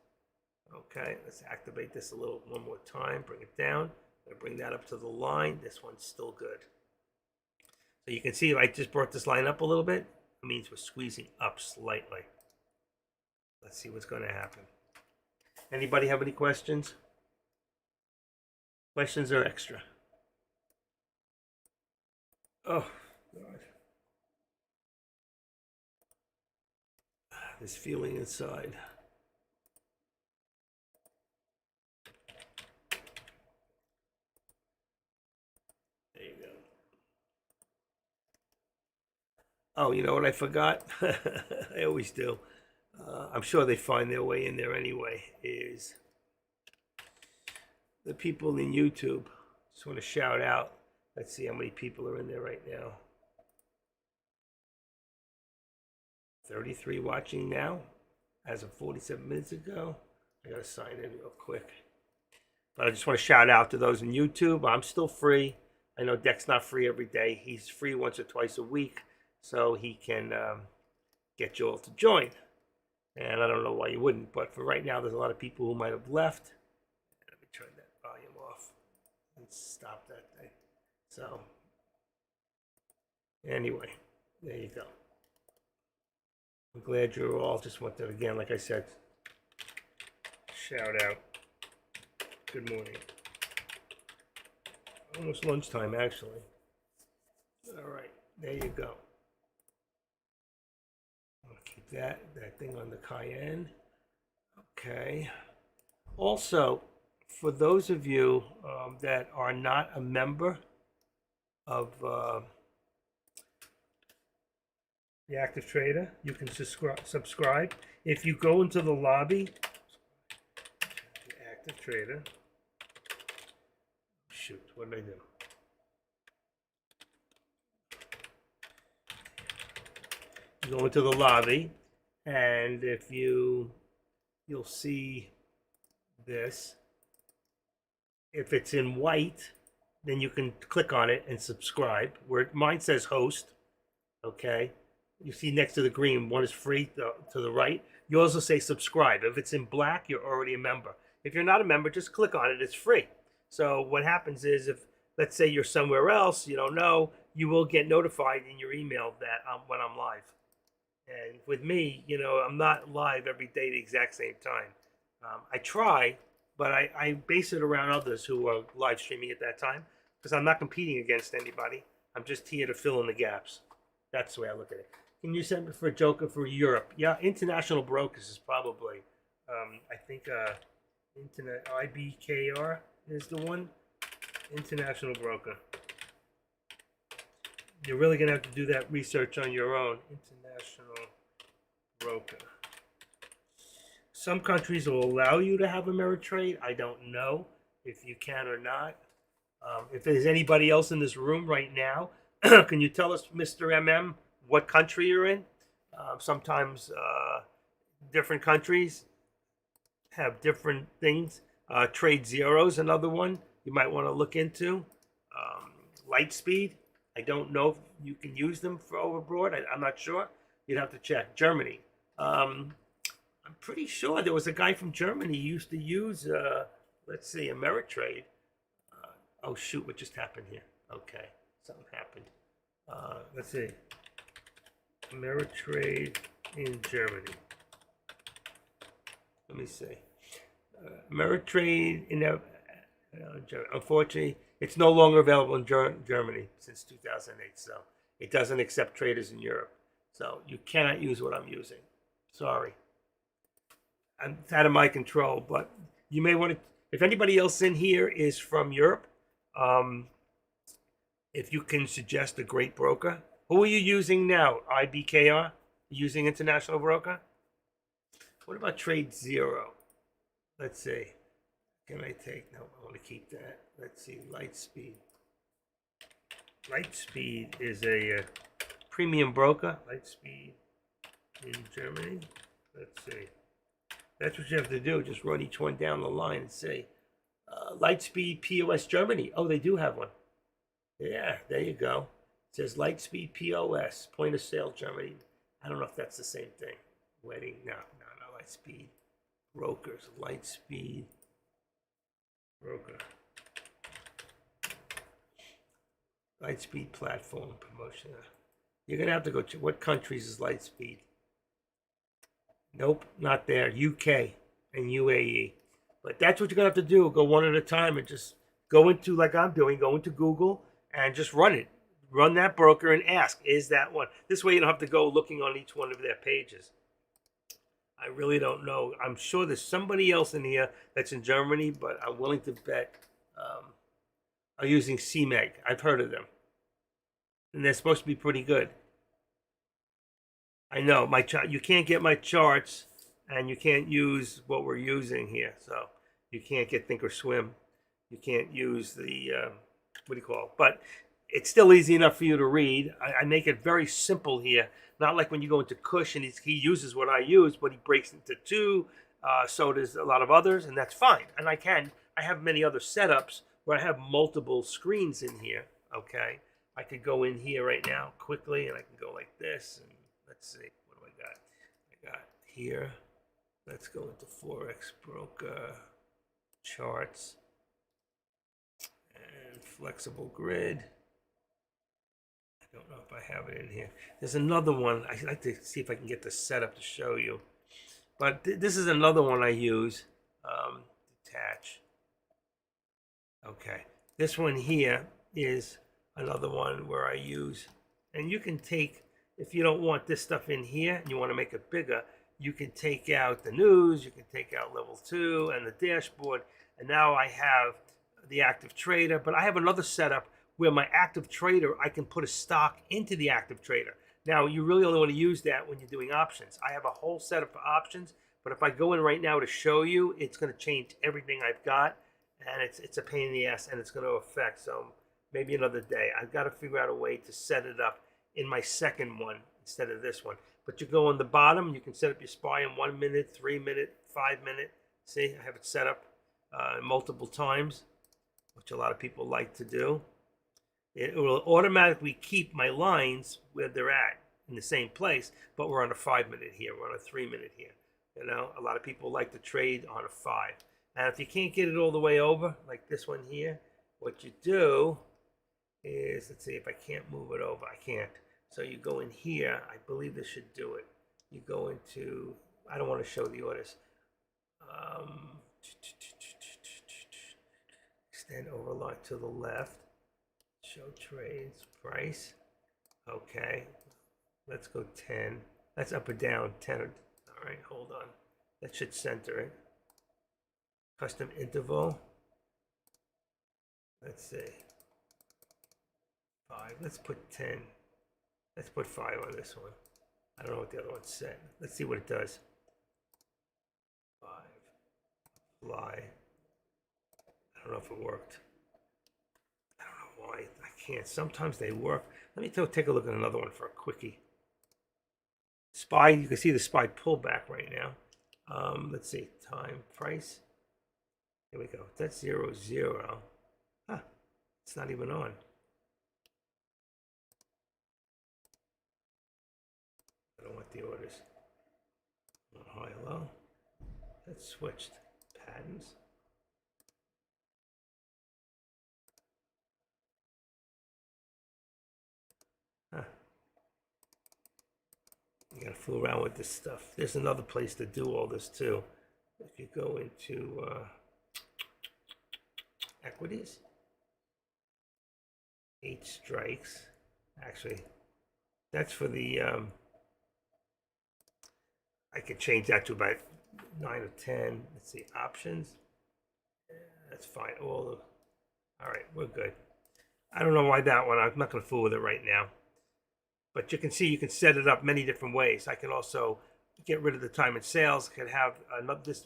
Okay, let's activate this one more time. Bring it down. I'm gonna bring that up to the line. This one's still good. So you can see I just brought this line up a little bit. It means we're squeezing up slightly. Let's see what's going to happen. Anybody have any questions? Questions are extra. Oh, God. This feeling inside. There you go. Oh, you know what I forgot? I always do. I'm sure they find their way in there anyway, is the people in YouTube. Just want to shout out. Let's see how many people are in there right now. 33 watching now, as of 47 minutes ago. I gotta sign in real quick. But I just want to shout out to those in YouTube. I'm still free. I know Deck's not free every day. He's free once or twice a week, so he can get you all to join. And I don't know why you wouldn't, but for right now, there's a lot of people who might have left. Let me turn that volume off and stop that thing. So, anyway, there you go. I'm glad you're all. Just wanted, again, like I said, shout out. Good morning. Almost lunchtime, actually. All right, there you go. Keep that thing on the Cayenne. Okay. Also, for those of you that are not a member of the Active Trader, you can subscribe. If you go into the lobby, the Active Trader. Shoot, what did I do? Go into the lobby, and if you'll see this. If it's in white, then you can click on it and subscribe. Where mine says host, okay. You see next to the green, one is free to the right. You also say subscribe. If it's in black, you're already a member. If you're not a member, just click on it. It's free. So what happens is, if let's say you're somewhere else, you don't know, you will get notified in your email that when I'm live. And with me, I'm not live every day the exact same time. I try, but I base it around others who are live streaming at that time, because I'm not competing against anybody. I'm just here to fill in the gaps. That's the way I look at it. Can you send me for a joker for Europe? Yeah, International Brokers is probably, I think, Internet IBKR is the one. International Broker. You're really gonna have to do that research on your own. International Broker. Some countries will allow you to have Ameritrade. I don't know if you can or not. If there's anybody else in this room right now, can you tell us, Mr. MM, what country you're in? Sometimes different countries have different things. Trade Zero is another one you might want to look into. Lightspeed. I don't know if you can use them for overboard. I'm not sure. You'd have to check. Germany. I'm pretty sure there was a guy from Germany who used to use, let's see, Ameritrade. Oh shoot, what just happened here? Okay, something happened. Let's see. Ameritrade in Germany. Let me see. Ameritrade in unfortunately, it's no longer available in Germany since 2008. So it doesn't accept traders in Europe. So you cannot use what I'm using. Sorry. It's out of my control, but you may want to, if anybody else in here is from Europe, um, if you can suggest a great broker. Who are you using now? IBKR? Using International Broker? What about Trade Zero? Let's see. Can I take? No, I want to keep that. Let's see. Lightspeed. Lightspeed is a premium broker. Lightspeed in Germany. Let's see. That's what you have to do. Just run each one down the line and say, Lightspeed POS Germany. Oh, they do have one. Yeah, there you go. It says Lightspeed POS, point of sale Germany. I don't know if that's the same thing. Wedding, no, Lightspeed. Brokers, Lightspeed. Broker. Lightspeed platform promotion. You're going to have to go to what countries is Lightspeed? Nope, not there. UK and UAE. But that's what you're going to have to do. Go one at a time and just go into, like I'm doing, go into Google and just run it. Run that broker and ask, is that one? This way you don't have to go looking on each one of their pages. I really don't know. I'm sure there's somebody else in here that's in Germany, but I'm willing to bet are using CMEG. I've heard of them. And they're supposed to be pretty good. I know my you can't get my charts, and you can't use what we're using here. So you can't get Thinkorswim. You can't use the what do you call it? But it's still easy enough for you to read. I make it very simple here. Not like when you go into Kush and he uses what I use, but he breaks into two. So does a lot of others, and that's fine. And I have many other setups where I have multiple screens in here. Okay, I could go in here right now quickly, and I can go like this. And let's see, what do I got? I got here. Let's go into Forex Broker, charts, and flexible grid. I don't know if I have it in here. There's another one. I'd like to see if I can get the setup to show you. But this is another one I use. Detach. Okay. This one here is another one where I use, and you can take, if you don't want this stuff in here and you want to make it bigger, you can take out the news, you can take out level 2 and the dashboard, and now I have the active trader, but I have another setup where my active trader, I can put a stock into the active trader. Now, you really only want to use that when you're doing options. I have a whole setup for options, but if I go in right now to show you, it's going to change everything I've got, and it's a pain in the ass, and it's going to affect. So maybe another day. I've got to figure out a way to set it up in my second one instead of this one. But you go on the bottom, you can set up your SPY in 1 minute, 3 minute, 5 minute. See, I have it set up multiple times, which a lot of people like to do. It will automatically keep my lines where they're at in the same place, but we're on a 5 minute here, we're on a 3 minute here. You know, a lot of people like to trade on a 5. And if you can't get it all the way over, like this one here, what you do is, let's see if I can't move it over. I can't. So you go in here. I believe this should do it. You go into, I don't want to show the orders. Extend overlay to the left. Show trades, price. Okay. Let's go 10. That's up or down, 10. All right, hold on. That should center it. Custom interval. Let's see. 5. Let's put 10. Let's put 5 on this one. I don't know what the other one's set. Let's see what it does. 5. Fly. I don't know if it worked. I don't know why. I can't. Sometimes they work. Let me take a look at another one for a quickie. SPY. You can see the SPY pullback right now. Let's see. Time. Price. Here we go. That's 0, 0. Huh. It's not even on. I don't want the orders. High, low. That's switched. Patterns. Gotta fool around with this stuff. There's another place to do all this too. If you go into equities, 8 strikes. Actually, that's for the, I could change that to about 9 or 10. Let's see, options. Yeah, that's fine. All right, we're good. I don't know why that one. I'm not going to fool with it right now. But you can see you can set it up many different ways. I can also get rid of the time and sales. I can have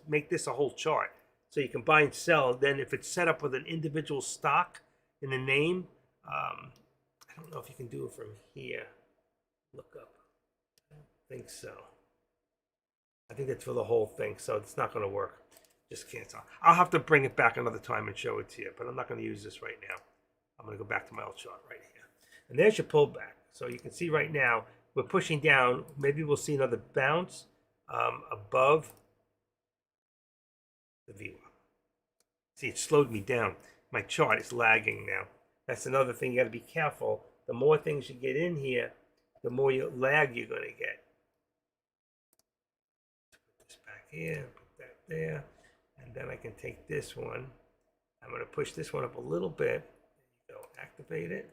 make this a whole chart. So you can buy and sell. Then if it's set up with an individual stock in the name, I don't know if you can do it from here. Look up. I don't think so. I think that's for the whole thing, so it's not going to work. Just cancel. I'll have to bring it back another time and show it to you, but I'm not going to use this right now. I'm going to go back to my old chart right here. And there's your pullback. So you can see right now, we're pushing down. Maybe we'll see another bounce above the VWAP. See, it slowed me down. My chart is lagging now. That's another thing. You got to be careful. The more things you get in here, the more lag you're going to get. Put this back here, put that there. And then I can take this one. I'm going to push this one up a little bit. There you go. Activate it.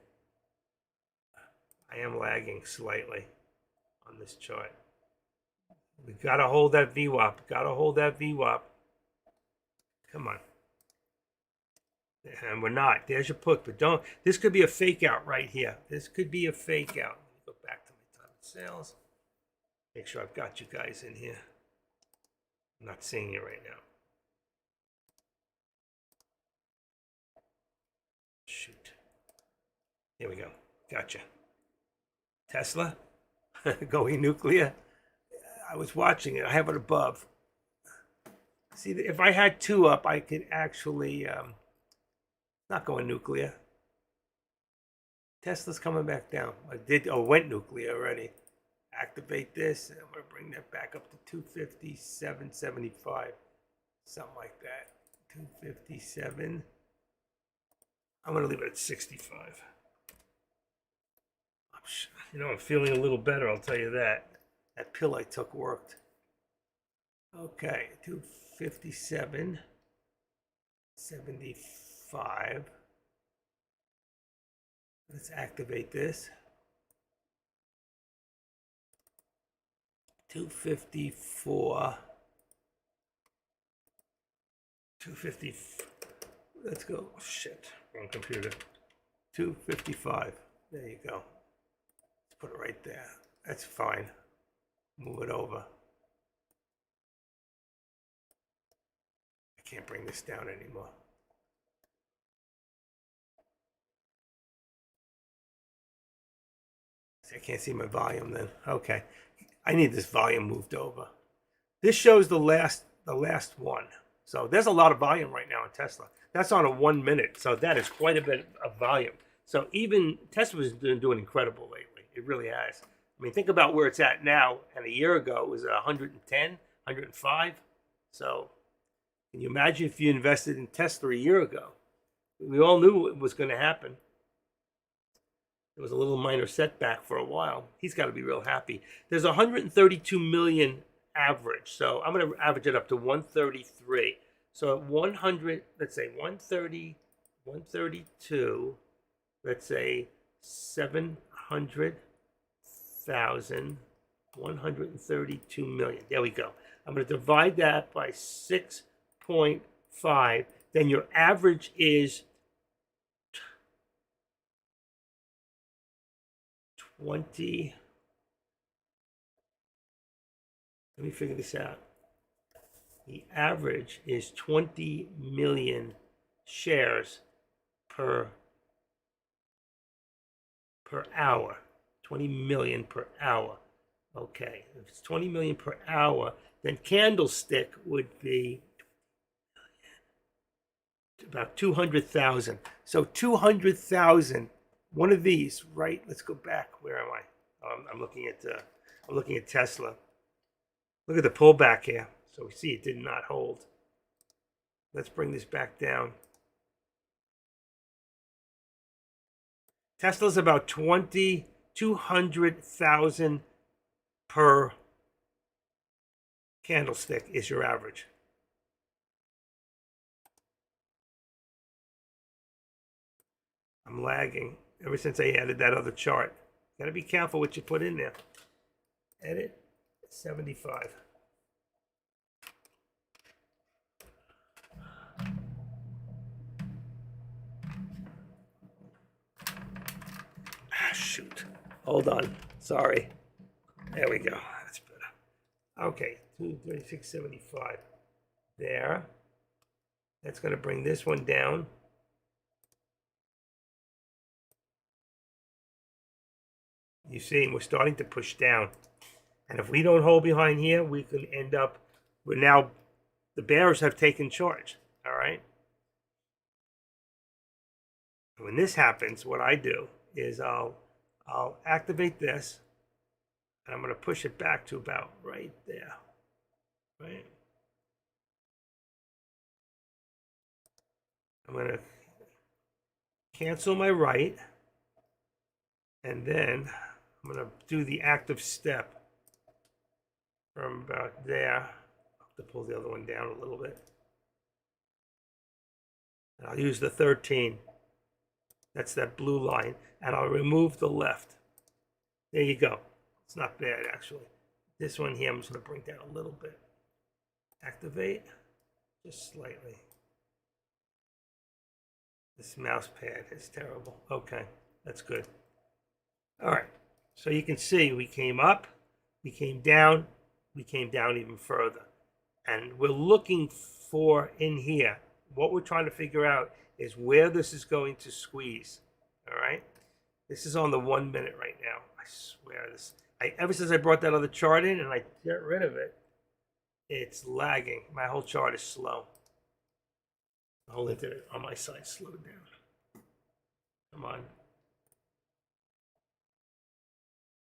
I am lagging slightly on this chart. We got to hold that VWAP. Got to hold that VWAP. Come on. And we're not. There's your put, but don't. This could be a fake out right here. This could be a fake out. Let me go back to my time and sales. Make sure I've got you guys in here. I'm not seeing you right now. Shoot. Here we go. Gotcha. Tesla going nuclear. I was watching it. I have it above. See, if I had 2 up, I could actually not going nuclear. Tesla's coming back down. Went nuclear already. Activate this, and I'm going to bring that back up to 257.75. Something like that. 257. I'm going to leave it at 65. I'm feeling a little better, I'll tell you that. That pill I took worked. Okay, 257.75. Let's activate this. 254. 250. Let's go. Oh, shit. Wrong computer. 255. There you go. Let's put it right there. That's fine. Move it over. I can't bring this down anymore. See, I can't see my volume then. Okay. I need this volume moved over. This shows the last one. So there's a lot of volume right now in Tesla. That's on a 1 minute. So that is quite a bit of volume. So even Tesla has been doing incredible lately. It really has. I mean, think about where it's at now. And a year ago, it was at 110, 105. So can you imagine if you invested in Tesla a year ago? We all knew it was going to happen. There was a little minor setback for a while. He's got to be real happy. There's 132 million average. So I'm going to average it up to 133. So at 100, let's say 130, 132, let's say 700,000, 132 million. There we go. I'm going to divide that by 6.5. Then your average is 20. Let me figure this out. The average is 20 million shares per hour. 20 million per hour. Okay, if it's 20 million per hour, then Candlestick would be about 200,000. So 200,000. One of these, right? Let's go back. Where am I? I'm looking at Tesla. Look at the pullback here. So we see it did not hold. Let's bring this back down. Tesla's about 200,000 per candlestick is your average. I'm lagging ever since I added that other chart. Got to be careful what you put in there. Edit 75. Ah, shoot. Hold on. Sorry. There we go. That's better. Okay, 236.75. There. That's going to bring this one down. You see, we're starting to push down. And if we don't hold behind here, we can end up, we're now, the bears have taken charge, all right? When this happens, what I do is I'll activate this, and I'm going to push it back to about right there, right? I'm going to cancel my right, and then I'm going to do the active step from about there. I'll have to pull the other one down a little bit. And I'll use the 13. That's that blue line. And I'll remove the left. There you go. It's not bad, actually. This one here, I'm just going to bring down a little bit. Activate. Just slightly. This mouse pad is terrible. Okay, that's good. All right. So you can see we came up, we came down even further. And we're looking for in here, what we're trying to figure out is where this is going to squeeze. All right. This is on the 1 minute right now. I swear this. Ever since I brought that other chart in and I get rid of it, it's lagging. My whole chart is slow. The whole internet on my side slowed down. Come on.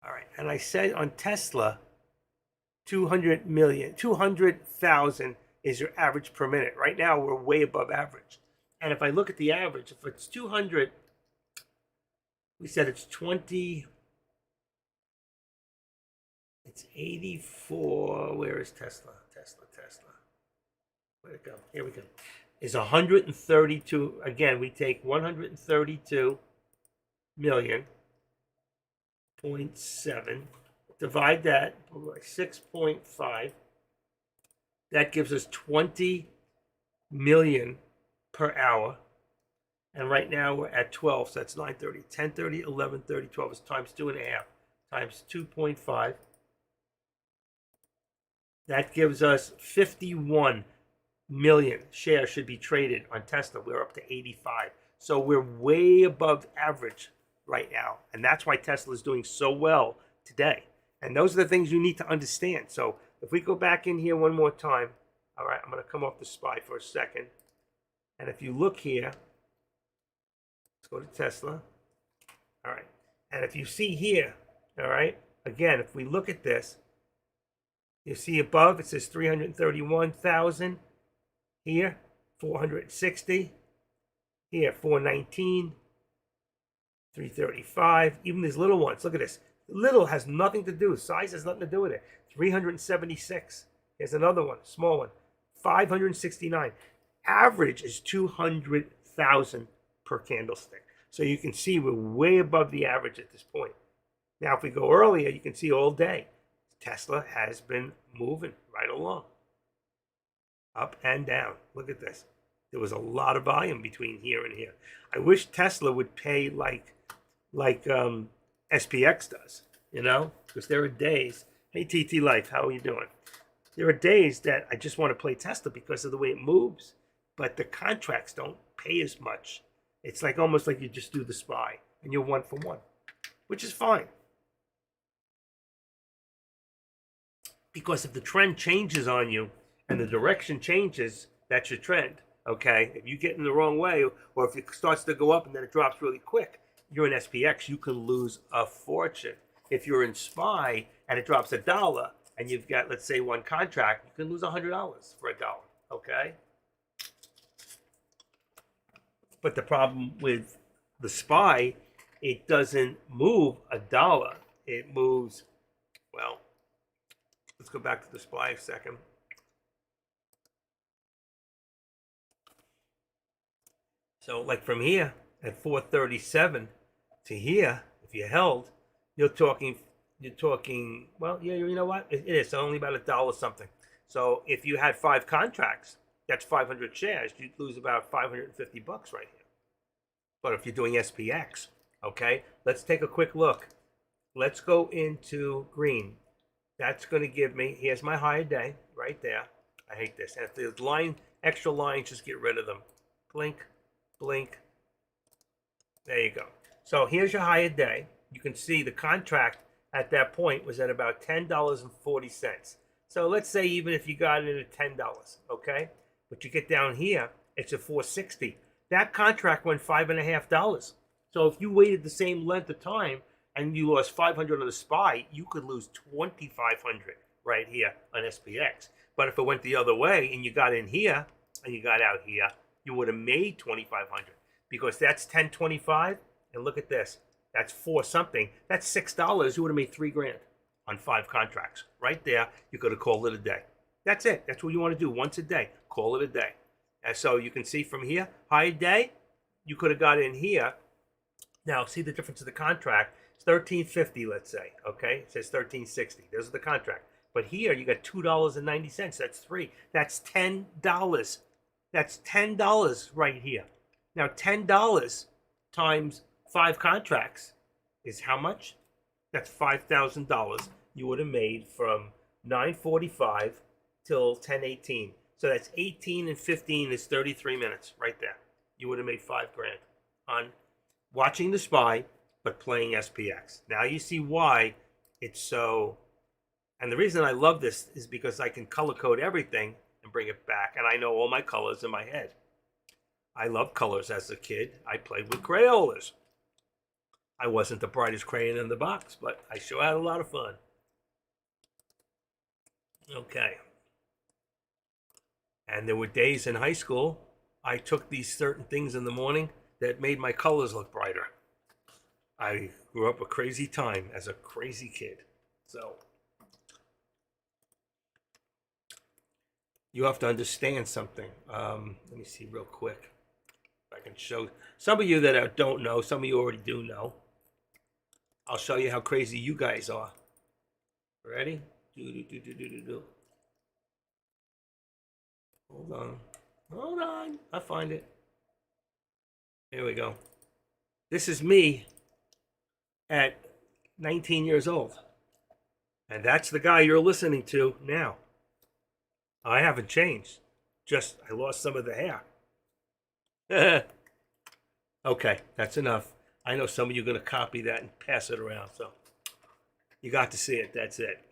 All right. And I said on Tesla, 200,000 is your average per minute. Right now, we're way above average. And if I look at the average, if it's 200, we said it's 20, it's 84. Where is Tesla? Tesla. Where'd it go? Here we go. Is 132. Again, we take 132 million, 0.7. Divide that by 6.5. That gives us 20 million per hour. And right now we're at 12, so that's 9:30, 10:30, 11:30, 12 is times 2.5 times 2.5. That gives us 51 million shares should be traded on Tesla. We're up to 85. So we're way above average right now. And that's why Tesla is doing so well today. And those are the things you need to understand. So if we go back in here one more time, all right, I'm going to come off the SPY for a second. And if you look here, let's go to Tesla. All right. And if you see here, all right, again, if we look at this, you see above, it says 331,000. Here, 460. Here, 419. 335. Even these little ones, look at this. Little has nothing to do. Size has nothing to do with it. 376. Here's another one, small one. 569. Average is 200,000 per candlestick. So you can see we're way above the average at this point. Now, if we go earlier, you can see all day, Tesla has been moving right along. Up and down. Look at this. There was a lot of volume between here and here. I wish Tesla would pay like SPX does, you know, because there are days. Hey, TT Life, how are you doing? There are days that I just want to play Tesla because of the way it moves, but the contracts don't pay as much. It's like almost like you just do the SPY and you're 1 for 1, which is fine. Because if the trend changes on you and the direction changes, that's your trend. Okay, if you get in the wrong way, or if it starts to go up and then it drops really quick, you're in SPX, you can lose a fortune. If you're in SPY and it drops $1 and you've got, let's say, one contract, you can lose $100 for $1. Okay. But the problem with the SPY, it doesn't move $1. It moves, well, Let's go back to the SPY a second. So like from here at 437 to here, if you held, you're talking, well, yeah, you know what? It is only about $1 something. So if you had 5 contracts, that's 500 shares. You'd lose about 550 bucks right here. But if you're doing SPX, okay, let's take a quick look. Let's go into green. That's going to give me, here's my higher day right there. I hate this. And if there's extra lines, just get rid of them. Blink, blink. There you go. So here's your higher day. You can see the contract at that point was at about $10.40. So let's say even if you got it at $10, okay? But you get down here, it's at $4.60. That contract went $5.50. So if you waited the same length of time and you lost 500 on the SPY, you could lose 2,500 right here on SPX. But if it went the other way and you got in here and you got out here, you would have made 2,500 because that's 10.25. And look at this, that's 4 something. That's $6. You would have made $3,000 on 5 contracts right there. You could have called it a day. That's it. That's what you want to do once a day. Call it a day. And so you can see from here, high day, you could have got in here. Now see the difference of the contract. It's $13.50, let's say. Okay, it says $13.60. There's the contract. But here you got $2.90. That's 3. That's $10. That's $10 right here. Now $10 times 5 contracts is how much? That's $5,000 you would have made from 9:45 till 10:18. So that's 18 and 15 is 33 minutes right there. You would have made $5,000 on watching the SPY, but playing SPX. Now you see why it's so, and the reason I love this is because I can color code everything and bring it back. And I know all my colors in my head. I loved colors as a kid. I played with Crayolas. I wasn't the brightest crayon in the box, but I sure had a lot of fun. Okay. And there were days in high school, I took these certain things in the morning that made my colors look brighter. I grew up a crazy time as a crazy kid. So you have to understand something. Let me see real quick. If I can show some of you that don't know, some of you already do know. I'll show you how crazy you guys are. Ready? Hold on. Hold on. I'll find it. Here we go. This is me at 19 years old. And that's the guy you're listening to now. I haven't changed. Just I lost some of the hair. Okay, that's enough. I know some of you are going to copy that and pass it around. So you got to see it. That's it.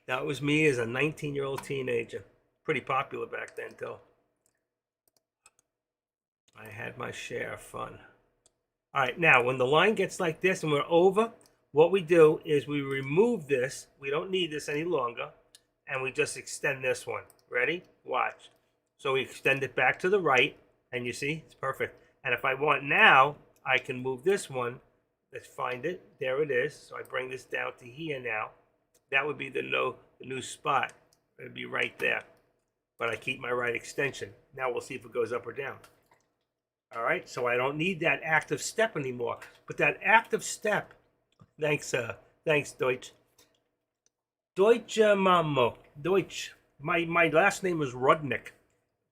That was me as a 19-year-old teenager. Pretty popular back then, though. I had my share of fun. All right, now when the line gets like this and we're over, what we do is we remove this. We don't need this any longer. And we just extend this one. Ready? Watch. So we extend it back to the right. And you see, it's perfect. And if I want now, I can move this one. Let's find it. There it is. So I bring this down to here now. That would be the new spot. It would be right there. But I keep my right extension. Now we'll see if it goes up or down. All right, so I don't need that active step anymore. But that active step, thanks Deutsch. Deutsche Mamo. Deutsch. My last name is Rudnick.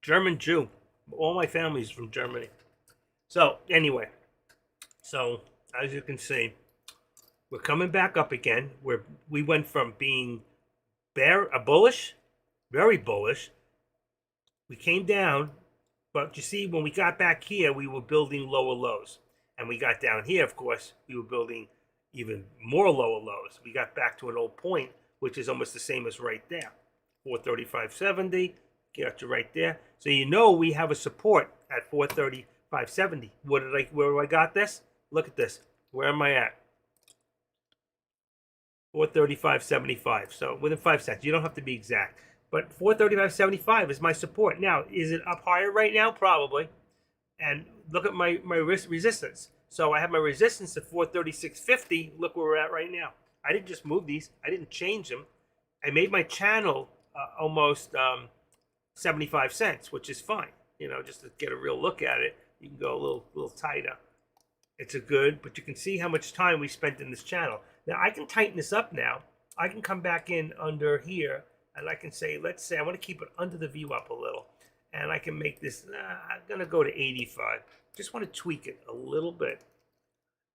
German Jew. All my family's from Germany. So anyway, so as you can see, we're coming back up again. We went from being bullish, very bullish. We came down, but you see, when we got back here, we were building lower lows. And we got down here, of course, we were building even more lower lows. We got back to an old point, which is almost the same as right there. 435.70, got you right there. So you know we have a support at 435.70. Where I got this? Look at this. Where am I at? 435.75. So within 5 cents. You don't have to be exact. But 435.75 is my support. Now, is it up higher right now? Probably. And look at my resistance. So I have my resistance at 436.50. Look where we're at right now. I didn't just move these. I didn't change them. I made my channel almost 75 cents, which is fine. Just to get a real look at it, you can go a little tighter. It's a good, but you can see how much time we spent in this channel. Now I can tighten this up now. I can come back in under here and I can say, let's say I want to keep it under the view up a little. And I can make this, I'm going to go to 85. Just want to tweak it a little bit.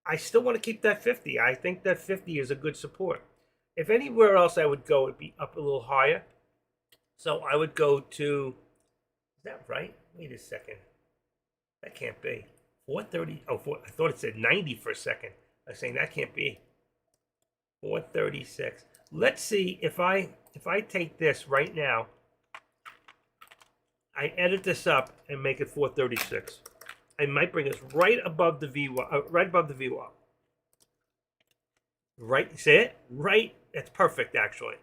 I still want to keep that 50. I think that 50 is a good support. If anywhere else I would go, it would be up a little higher. So I would go to, is that right? Wait a second. That can't be. 430, I thought it said 90 for a second. I was saying that can't be. 436. Let's see if I take this right now, I edit this up and make it 436. I might bring us right above the V, right above the VWAP. Right, see it? Right, that's perfect actually.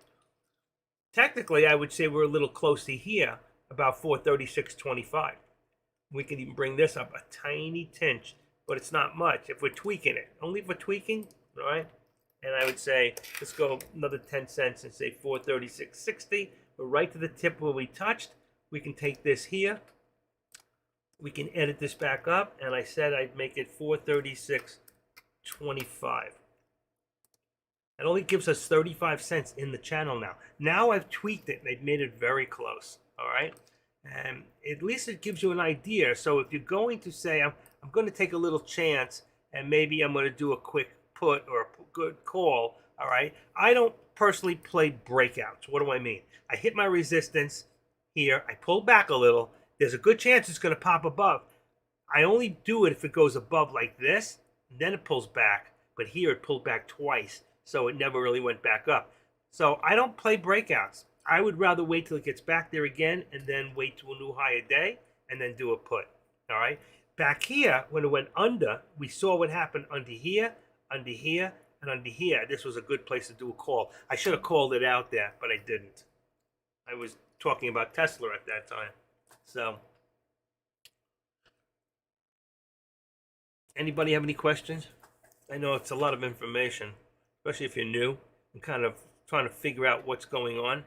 Technically, I would say we're a little close to here, about 436.25. We can even bring this up a tiny tinge, but it's not much if we're tweaking it. Only if we're tweaking, all right? And I would say, let's go another 10 cents and say 436.60. We're right to the tip where we touched. We can take this here. We can edit this back up, and I said I'd make it 436.25. It only gives us 35 cents in the channel now. Now I've tweaked it, and I've made it very close, all right? And at least it gives you an idea. So if you're going to say, I'm going to take a little chance, and maybe I'm going to do a quick put or a good call, all right? I don't personally play breakouts. What do I mean? I hit my resistance here. I pull back a little. There's a good chance it's going to pop above. I only do it if it goes above like this, and then it pulls back. But here it pulled back twice, so it never really went back up. So I don't play breakouts. I would rather wait till it gets back there again and then wait to a new higher day and then do a put. All right. Back here, when it went under, we saw what happened under here, and under here. This was a good place to do a call. I should have called it out there, but I didn't. I was talking about Tesla at that time. So, anybody have any questions? I know it's a lot of information, especially if you're new and kind of trying to figure out what's going on.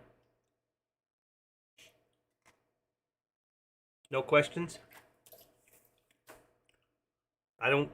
No questions? I don't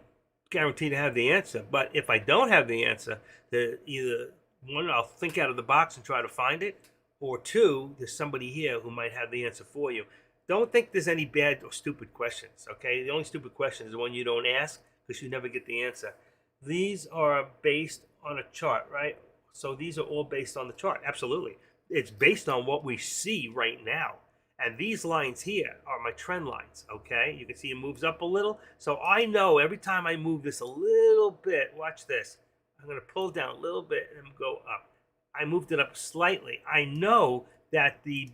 guarantee to have the answer, but if I don't have the answer, either one, I'll think out of the box and try to find it, or two, there's somebody here who might have the answer for you. Don't think there's any bad or stupid questions, okay? The only stupid question is the one you don't ask because you never get the answer. These are based on a chart, right? So these are all based on the chart. Absolutely. It's based on what we see right now. And these lines here are my trend lines, okay? You can see it moves up a little. So I know every time I move this a little bit, watch this. I'm going to pull down a little bit and go up. I moved it up slightly. I know that the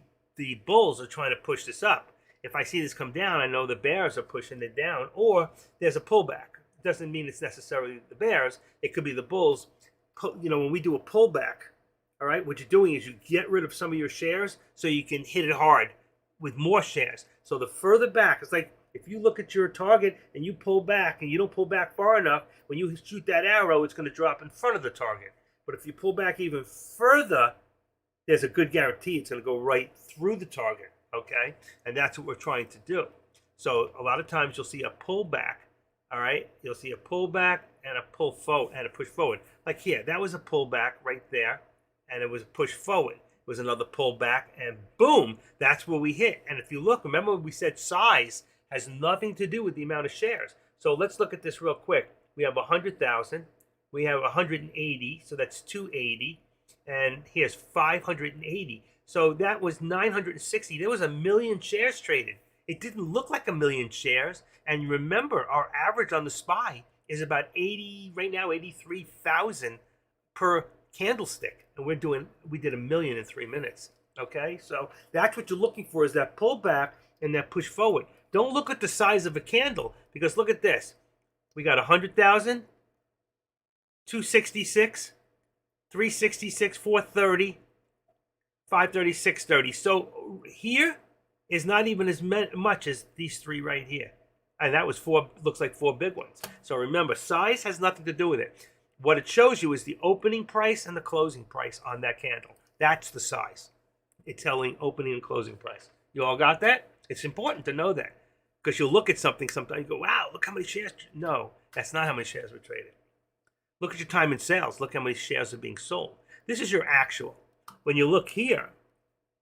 bulls are trying to push this up. If I see this come down, I know the bears are pushing it down, or there's a pullback. It doesn't mean it's necessarily the bears. It could be the bulls. You know, when we do a pullback, all right, what you're doing is you get rid of some of your shares so you can hit it hard with more shares. So the further back, it's like if you look at your target and you pull back and you don't pull back far enough, when you shoot that arrow, it's going to drop in front of the target. But if you pull back even further, there's a good guarantee it's going to go right through the target, okay? And that's what we're trying to do. So a lot of times you'll see a pullback, all right? You'll see a pullback and a pull forward and a push forward. Like here, that was a pullback right there, and it was a push forward. It was another pullback, and boom, that's where we hit. And if you look, remember we said size has nothing to do with the amount of shares. So let's look at this real quick. We have 100,000. We have 180, so that's 280. And here's 580. So that was 960. There was 1 million shares traded. It didn't look like 1 million shares. And you remember, our average on the SPY is about 80, right now, 83,000 per candlestick. And we did 1 million in 3 minutes. Okay, so that's what you're looking for, is that pullback and that push forward. Don't look at the size of a candle, because look at this. We got 100,000, 266, 366, 430, 530, 630. So here is not even as much as these three right here. And that was looks like four big ones. So remember, size has nothing to do with it. What it shows you is the opening price and the closing price on that candle. That's the size. It's telling opening and closing price. You all got that? It's important to know that, because you'll look at something sometimes and go, wow, look how many shares. No, that's not how many shares were traded. Look at your time in sales. Look how many shares are being sold. This is your actual. When you look here,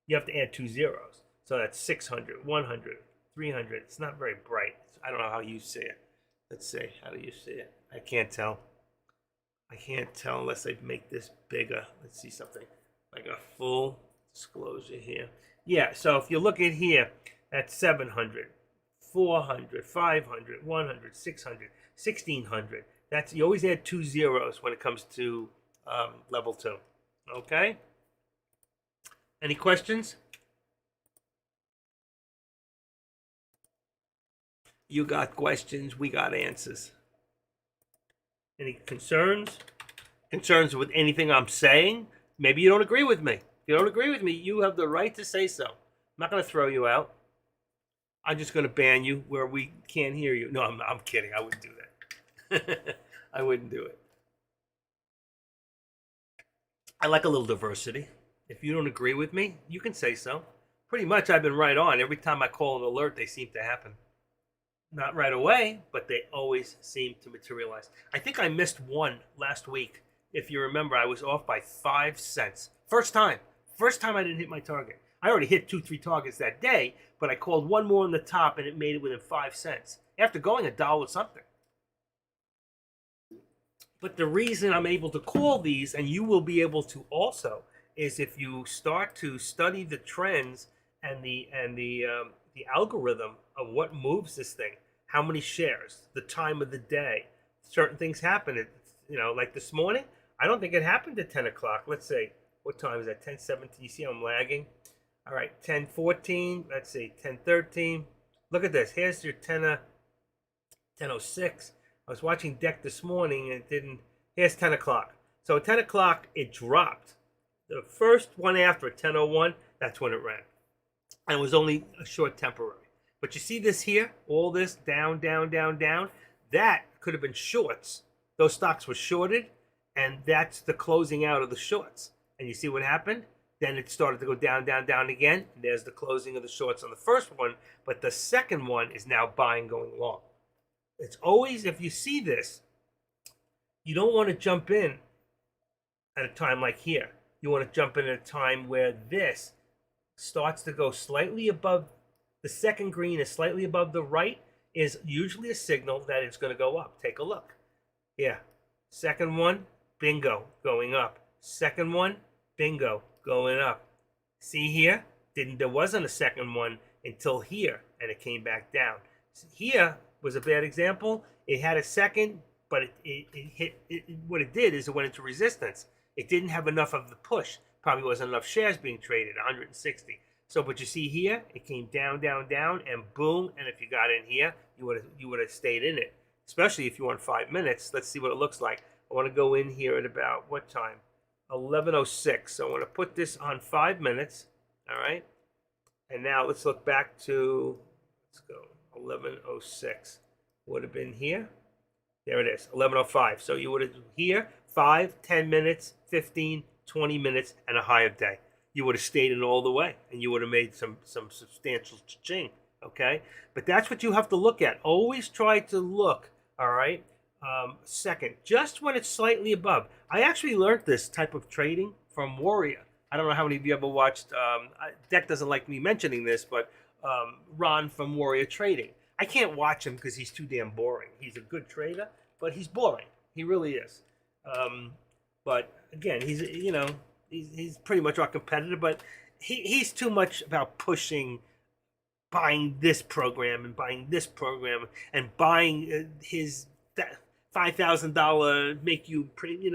you have to add 2 zeros. So that's 600, 100, 300. It's not very bright. I don't know how you see it. Let's see. How do you see it? I can't tell. I can't tell unless I make this bigger. Let's see something. Like a full disclosure here. Yeah, so if you look at here, that's 700, 400, 500, 100, 600, 1600. That's, you always add 2 zeros when it comes to level 2. Okay? Any questions? You got questions, we got answers. Any concerns? Concerns with anything I'm saying? Maybe you don't agree with me. If you don't agree with me, you have the right to say so. I'm not going to throw you out. I'm just going to ban you where we can't hear you. No, I'm kidding. I wouldn't do that. I wouldn't do it. I like a little diversity. If you don't agree with me, you can say so. Pretty much I've been right on. Every time I call an alert, they seem to happen. Not right away, but they always seem to materialize. I think I missed one last week. If you remember, I was off by 5 cents. First time I didn't hit my target. I already hit 2-3 targets that day, but I called one more on the top and it made it within 5 cents after going $1 something. But the reason I'm able to call these, and you will be able to also, is if you start to study the trends and the algorithm of what moves this thing, how many shares, the time of the day, certain things happen. Like this morning, I don't think it happened at 10 o'clock. Let's say, what time is that? 10:17. You see I'm lagging. All right, 10:14. Let's see, 10:13. Look at this. Here's your 10:06. I was watching Deck this morning and it didn't. Here's 10 o'clock. So at 10 o'clock, it dropped. The first one after at 10:01, that's when it ran. And it was only a short temporary. But you see this here? All this down, down, down, down. That could have been shorts. Those stocks were shorted, and that's the closing out of the shorts. And you see what happened? Then it started to go down, down, down again. And there's the closing of the shorts on the first one. But the second one is now buying going long. It's always, if you see this, you don't want to jump in at a time like here. You want to jump in at a time where this starts to go slightly above, the second green is slightly above the right, is usually a signal that it's going to go up. Take a look. Yeah. Second one, bingo, going up. Second one, bingo, going up. See here? There wasn't a second one until here, and it came back down. Here was a bad example. It had a second, but it hit. What it did is it went into resistance. It didn't have enough of the push. Probably wasn't enough shares being traded, 160. So, but you see here, it came down, down, down, and boom. And if you got in here, you would have stayed in it. Especially if you want 5 minutes. Let's see what it looks like. I want to go in here at about what time? 11:06. So I want to put this on 5 minutes. All right. And now let's look back to, let's go, 11:06. Would have been here. There it is, 11:05. So you would have here 5, 10 minutes, 15, 20 minutes, and a higher day. You would have stayed in all the way, and you would have made some substantial cha-ching. Okay, but that's what you have to look at. Always try to look. All right. Second, just when it's slightly above. I actually learned this type of trading from Warrior. I don't know how many of you ever watched. Deck doesn't like me mentioning this, but Ron from Warrior Trading. I can't watch him because he's too damn boring. He's a good trader, but he's boring. He really is. But again, he's pretty much our competitor, but he's too much about pushing, buying this program and buying this program and buying his $5,000 make you pretty.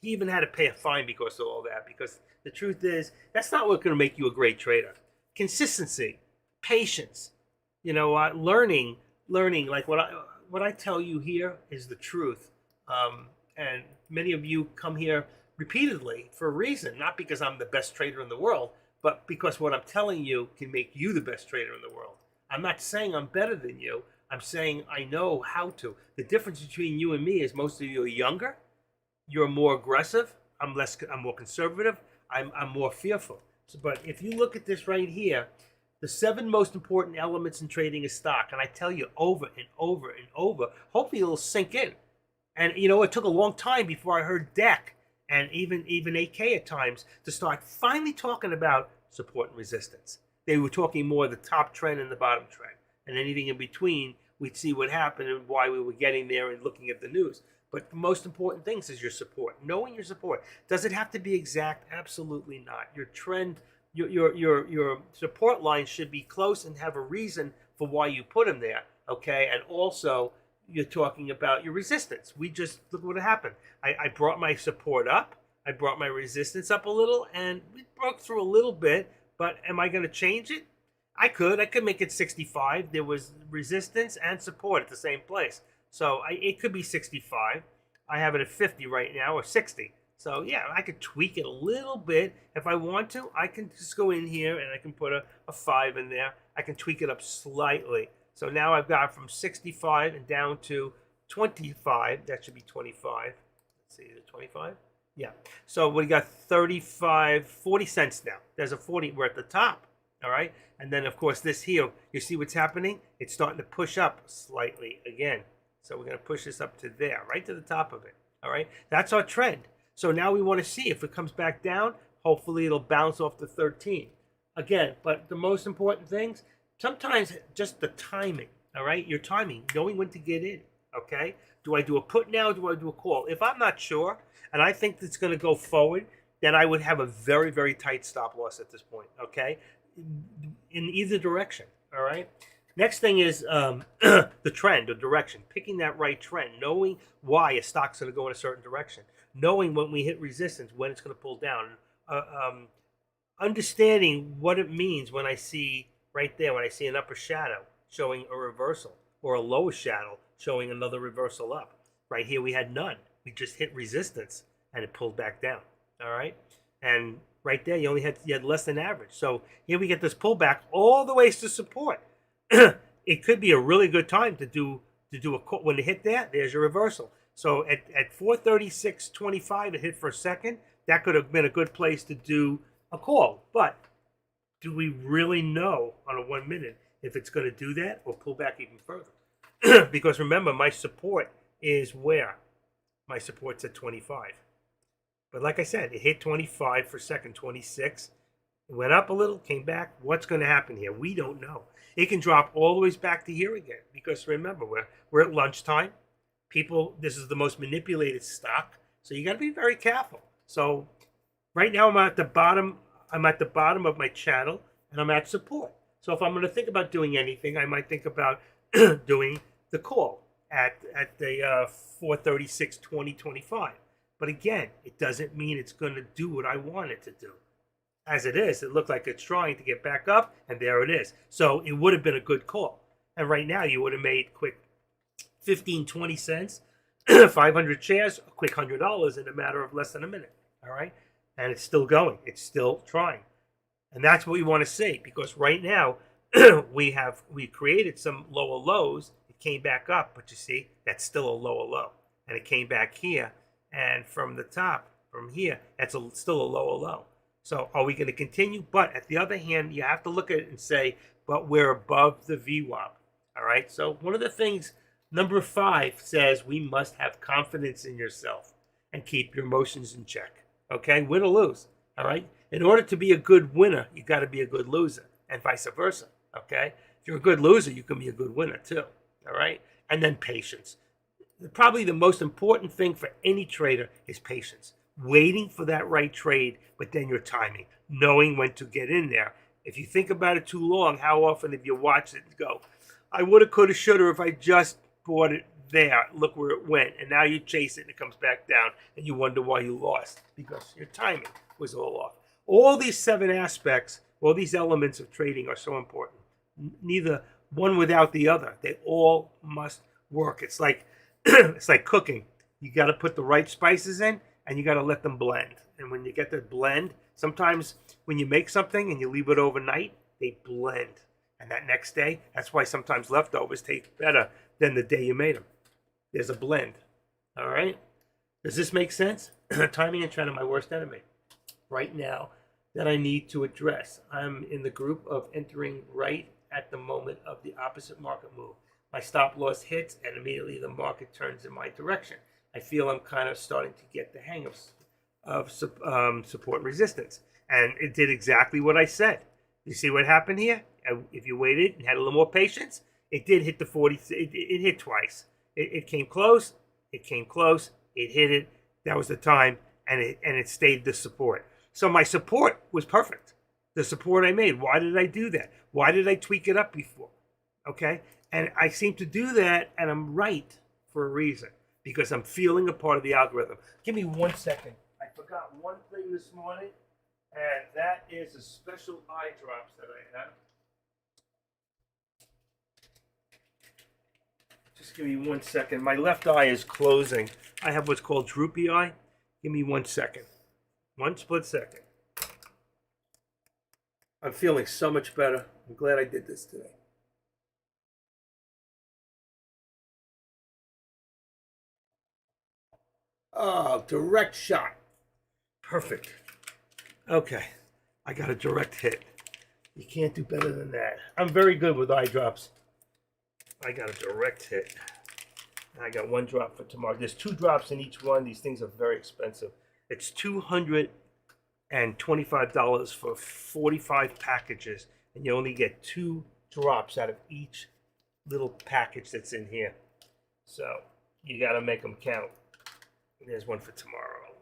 He even had to pay a fine because of all that. Because the truth is, that's not what's going to make you a great trader. Consistency, patience. Learning. Like what I tell you here is the truth. And many of you come here repeatedly for a reason, not because I'm the best trader in the world, but because what I'm telling you can make you the best trader in the world. I'm not saying I'm better than you. I'm saying I know how to. The difference between you and me is most of you are younger, you're more aggressive. I'm more conservative. I'm more fearful. So, but if you look at this right here, the 7 most important elements in trading a stock, and I tell you over and over and over, hopefully it'll sink in. And it took a long time before I heard DEC and even AK at times to start finally talking about support and resistance. They were talking more the top trend and the bottom trend, and anything in between, we'd see what happened and why we were getting there and looking at the news. But the most important things is your support. Knowing your support. Does it have to be exact? Absolutely not. Your trend, your support line should be close and have a reason for why you put them there. Okay, and also you're talking about your resistance. We just look what happened. I brought my support up. I brought my resistance up a little, and we broke through a little bit. But am I going to change it? I could make it 65. There was resistance and support at the same place. So it could be 65. I have it at 50 right now, or 60. So yeah, I could tweak it a little bit. If I want to, I can just go in here and I can put a 5 in there. I can tweak it up slightly. So now I've got from 65 and down to 25. That should be 25. Let's see, is it 25? Yeah. So we got 35, 40 cents now. There's a 40. We're at the top. All right. And then, of course, this here, you see what's happening? It's starting to push up slightly again. So we're going to push this up to there, right to the top of it. All right. That's our trend. So now we want to see if it comes back down. Hopefully, it'll bounce off the 13. Again, but the most important things, sometimes just the timing. All right. Your timing, knowing when to get in. Okay. Do I do a put now? Do I do a call? If I'm not sure, and I think it's going to go forward, then I would have a very, very tight stop loss at this point. Okay. In either direction. All right. Next thing is the trend or direction, picking that right trend, knowing why a stock's going to go in a certain direction, knowing when we hit resistance, when it's going to pull down, understanding what it means when I see right there, when I see an upper shadow showing a reversal or a lower shadow showing another reversal up. Right here we had none. We just hit resistance and it pulled back down. All right. And right there you had less than average. So here we get this pullback all the ways to support. It could be a really good time to do a when it hit that. There's your reversal. So at 436.25, it hit for a second. That could have been a good place to do a call. But do we really know on a 1 minute if it's going to do that or pull back even further? Because remember, my support is where? My support's at 25. But like I said, it hit 25 for a second, 26. It went up a little, came back. What's going to happen here? We don't know. It can drop all the way back to here again. Because remember, we're at lunchtime. People, this is the most manipulated stock. So you got to be very careful. So right now I'm at the bottom. I'm at the bottom of my channel and I'm at support. So if I'm going to think about doing anything, I might think about doing the call at the 436.2025. But again, it doesn't mean it's going to do what I want it to do. As it is, it looked like it's trying to get back up, and there it is. So it would have been a good call. And right now, you would have made quick 15, 20 cents, 500 shares, a quick $100 in a matter of less than a minute. All right? And it's still going. It's still trying. And that's what we want to see, because right now, we created some lower lows. It came back up, but you see, that's still a lower low. And it came back here, and from the top, from here, that's still a lower low. So are we going to continue? But at the other hand, you have to look at it and say, but we're above the VWAP. All right. So one of the things, number 5 says we must have confidence in yourself and keep your emotions in check. Okay. Win or lose. All right. In order to be a good winner, you got to be a good loser and vice versa. Okay. If you're a good loser, you can be a good winner too. All right. And then patience. Probably the most important thing for any trader is patience. Waiting for that right trade, but then your timing, knowing when to get in there. If you think about it too long, how often have you watched it and go, I woulda, coulda, shoulda if I just bought it there. Look where it went. And now you chase it and it comes back down and you wonder why you lost because your timing was all off. All these 7 aspects, all these elements of trading are so important. Neither one without the other. They all must work. It's like it's like cooking. You got to put the right spices in and you got to let them blend. And when you get the blend, sometimes when you make something and you leave it overnight, they blend. And that next day, that's why sometimes leftovers taste better than the day you made them. There's a blend. All right? Does this make sense? Timing and trend are my worst enemy right now that I need to address. I'm in the group of entering right at the moment of the opposite market move. My stop loss hits and immediately the market turns in my direction. I feel I'm kind of starting to get the hang of support and resistance. And it did exactly what I said. You see what happened here? If you waited and had a little more patience, it did hit the 40. It hit twice. It came close. It came close. It hit it. That was the time, and it stayed the support. So my support was perfect. The support I made. Why did I do that? Why did I tweak it up before? Okay, and I seem to do that, and I'm right for a reason because I'm feeling a part of the algorithm. Give me 1 second. I forgot one thing this morning, and that is a special eye drops that I have. Just give me 1 second. My left eye is closing. I have what's called droopy eye. Give me 1 second. 1 split second. I'm feeling so much better. I'm glad I did this today. Oh, direct shot. Perfect. Okay. I got a direct hit. You can't do better than that. I'm very good with eye drops. I got a direct hit. I got 1 drop for tomorrow. There's 2 drops in each one. These things are very expensive. It's $225 for 45 packages, and you only get 2 drops out of each little package that's in here. So you got to make them count. There's one for tomorrow.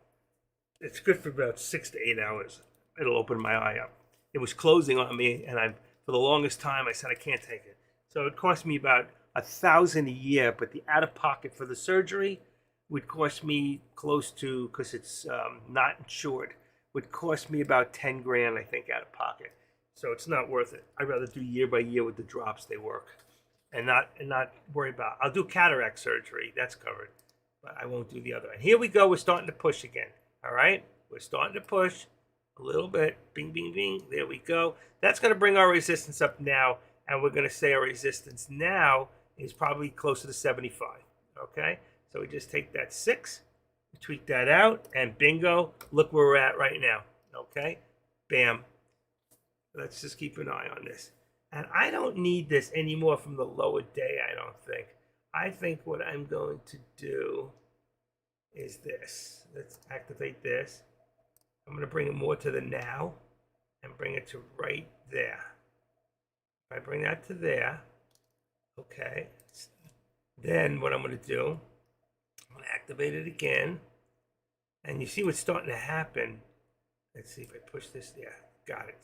It's good for about 6 to 8 hours. It'll open my eye up. It was closing on me, and for the longest time I said I can't take it. So it cost me about $1,000 a year, but the out-of-pocket for the surgery would cost me close to, because it's not insured, would cost me about 10 grand, I think, out of pocket. So it's not worth it. I'd rather do year by year with the drops. They work, and not worry about. I'll do cataract surgery. That's covered, but I won't do the other. And here we go. We're starting to push again. All right, we're starting to push a little bit. Bing, bing, bing. There we go. That's going to bring our resistance up now, and we're going to say our resistance now is probably closer to 75. Okay, so we just take that 6, tweak that out, and bingo, look where we're at right now. Okay, bam. Let's just keep an eye on this. And I don't need this anymore from the lower day, I don't think. I think what I'm going to do is this. Let's activate this. I'm going to bring it more to the now and bring it to right there. If I bring that to there, okay. Then what I'm going to do, I'm going to activate it again. And you see what's starting to happen. Let's see if I push this there. Got it.